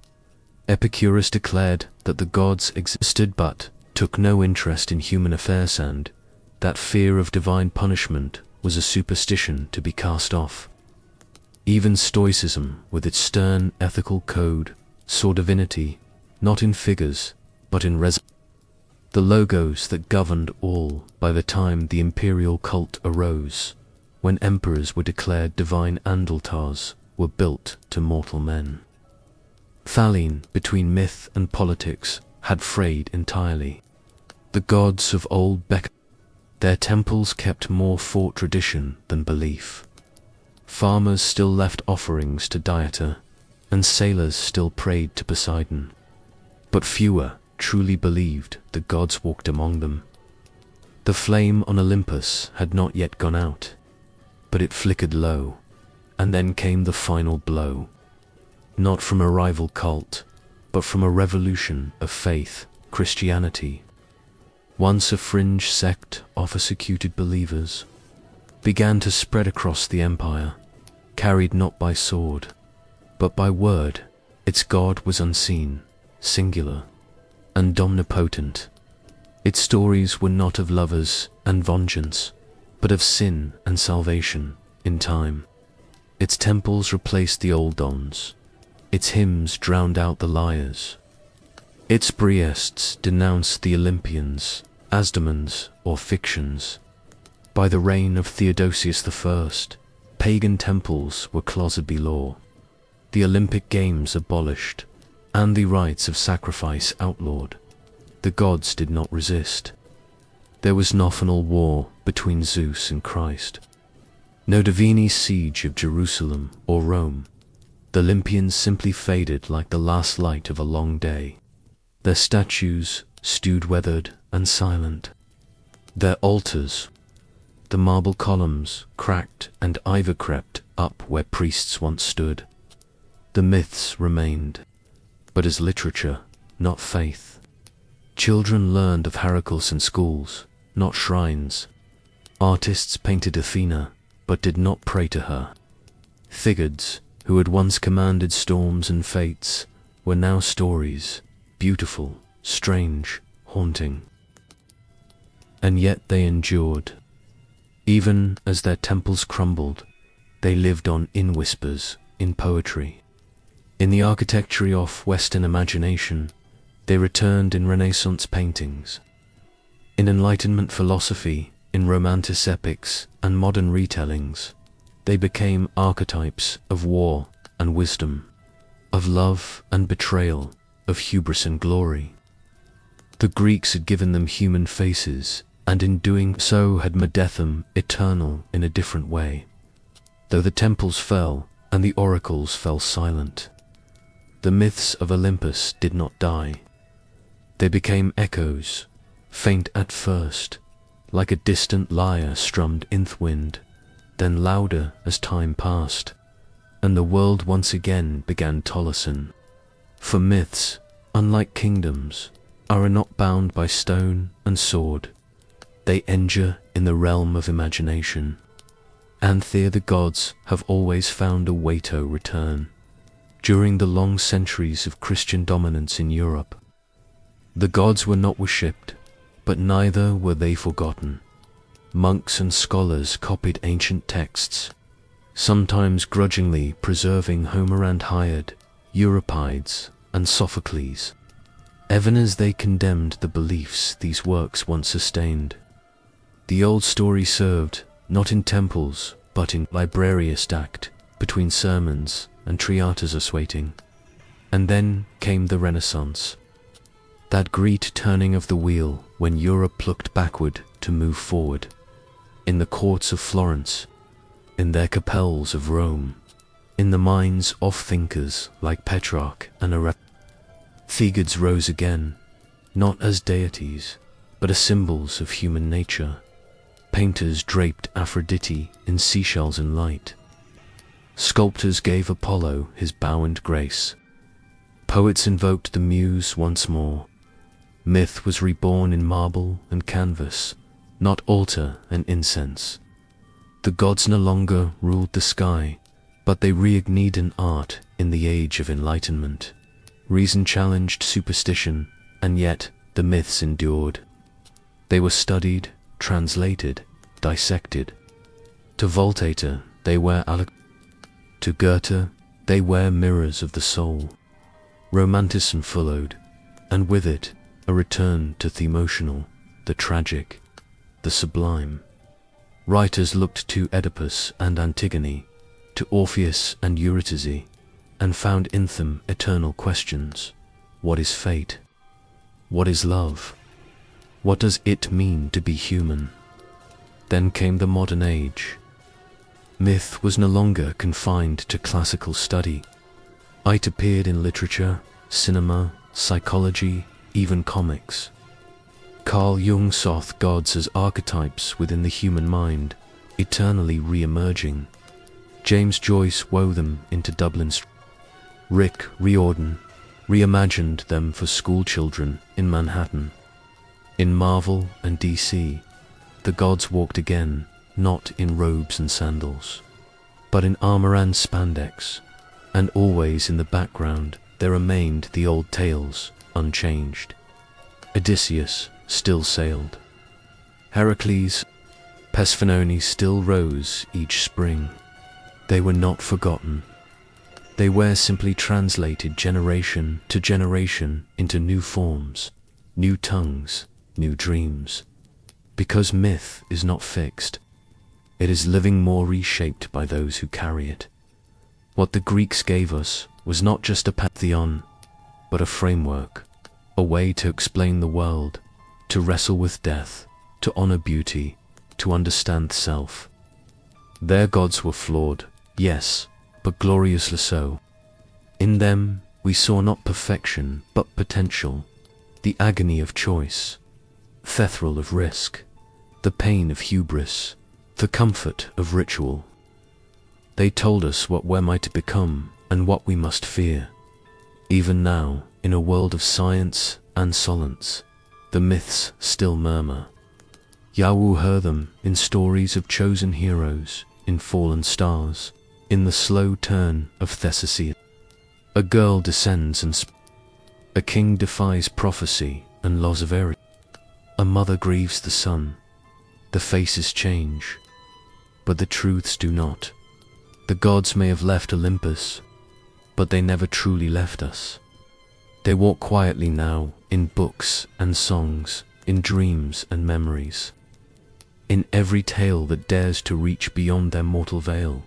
A: Epicurus declared that the gods existed but took no interest in human affairs and that fear of divine punishment was a superstition to be cast off. Even Stoicism, with its stern ethical code, saw divinity, not in figures, but in the logos that governed all. By the time the imperial cult arose, when emperors were declared divine and altars were built to mortal men. Thaline, between myth and politics, had frayed entirely. The gods of old their temples kept more fort tradition than belief. Farmers still left offerings to Demeter, and sailors still prayed to Poseidon. But fewer truly believed the gods walked among them. The flame on Olympus had not yet gone out, but it flickered low, and then came the final blow. Not from a rival cult, but from a revolution of faith, Christianity. Once a fringe sect of persecuted believers, began to spread across the empire, carried not by sword, but by word. Its God was unseen, singular, and omnipotent. Its stories were not of lovers and vengeance, but of sin and salvation in time. Its temples replaced the old dons. Its hymns drowned out the liars. Its priests denounced the Olympians as demons or fictions. By the reign of Theodosius I, pagan temples were closeted by law, the Olympic Games abolished, and the rites of sacrifice outlawed. The gods did not resist. There was no final war between Zeus and Christ. No Divini's siege of Jerusalem or Rome. The Olympians simply faded like the last light of a long day. Their statues stewed weathered and silent. Their altars, the marble columns, cracked and ivor crept up where priests once stood. The myths remained, but as literature, not faith. Children learned of Heracles in schools, not shrines. Artists painted Athena, but did not pray to her. Figures, who had once commanded storms and fates, were now stories, beautiful, strange, haunting. And yet they endured. Even as their temples crumbled, they lived on in whispers, in poetry. In the architecture of Western imagination, they returned in Renaissance paintings. In Enlightenment philosophy, in Romantic epics and modern retellings, they became archetypes of war and wisdom, of love and betrayal, of hubris and glory. The Greeks had given them human faces, and in doing so had made them eternal in a different way. Though the temples fell and the oracles fell silent, the myths of Olympus did not die. They became echoes, faint at first, like a distant lyre strummed in the wind, then louder as time passed, and the world once again began to listen. For myths, unlike kingdoms, are not bound by stone and sword. They endure in the realm of imagination, and there the gods have always found a way to return. During the long centuries of Christian dominance in Europe, the gods were not worshipped, but neither were they forgotten. Monks and scholars copied ancient texts, sometimes grudgingly preserving Homer and Hesiod, Euripides and Sophocles, even as they condemned the beliefs these works once sustained. The old story served, not in temples, but in librarious act, between sermons and triatas waiting. And then came the Renaissance, that great turning of the wheel when Europe looked backward to move forward. In the courts of Florence, in their capels of Rome, in the minds of thinkers like Petrarch and Aristotle, the gods rose again, not as deities, but as symbols of human nature. Painters draped Aphrodite in seashells and light. Sculptors gave Apollo his bow and grace. Poets invoked the muse once more. Myth was reborn in marble and canvas, not altar and incense. The gods no longer ruled the sky, but they reignited in art in the age of enlightenment. Reason challenged superstition, and yet the myths endured. They were studied, translated, dissected. To Voltaire, they were to Goethe, they were mirrors of the soul. Romanticism followed, and with it, a return to the emotional, the tragic, the sublime. Writers looked to Oedipus and Antigone, to Orpheus and Eurydice, and found in them eternal questions. What is fate? What is love? What does it mean to be human? Then came the modern age. Myth was no longer confined to classical study. It appeared in literature, cinema, psychology, even comics. Carl Jung saw gods as archetypes within the human mind, eternally re-emerging. James Joyce wove them into Dublin's. Rick Riordan reimagined them for schoolchildren in Manhattan. In Marvel and DC, the gods walked again, not in robes and sandals, but in armor and spandex, and always in the background there remained the old tales, unchanged. Odysseus still sailed. Heracles, Persephone still rose each spring. They were not forgotten. They were simply translated generation to generation into new forms, new tongues, new dreams. Because myth is not fixed, it is living, more reshaped by those who carry it. What the Greeks gave us was not just a pantheon, but a framework, a way to explain the world, to wrestle with death, to honor beauty, to understand self. Their gods were flawed, yes, but gloriously so. In them we saw not perfection but potential, the agony of choice, the thrill of risk, the pain of hubris, the comfort of ritual. They told us what we might become and what we must fear. Even now, in a world of science and science, the myths still murmur. Yahoo heard them in stories of chosen heroes, in fallen stars, in the slow turn of Theseus. A girl descends and a king defies prophecy and laws of error. A mother grieves the son. The faces change, but the truths do not. The gods may have left Olympus, but they never truly left us. They walk quietly now, in books and songs, in dreams and memories. In every tale that dares to reach beyond their mortal veil,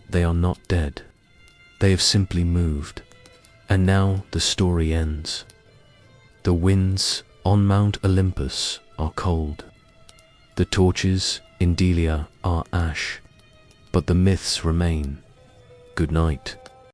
A: they are not dead. They have simply moved. And now the story ends. The winds on Mount Olympus are cold. The torches in Delia are ash, but the myths remain. Good night.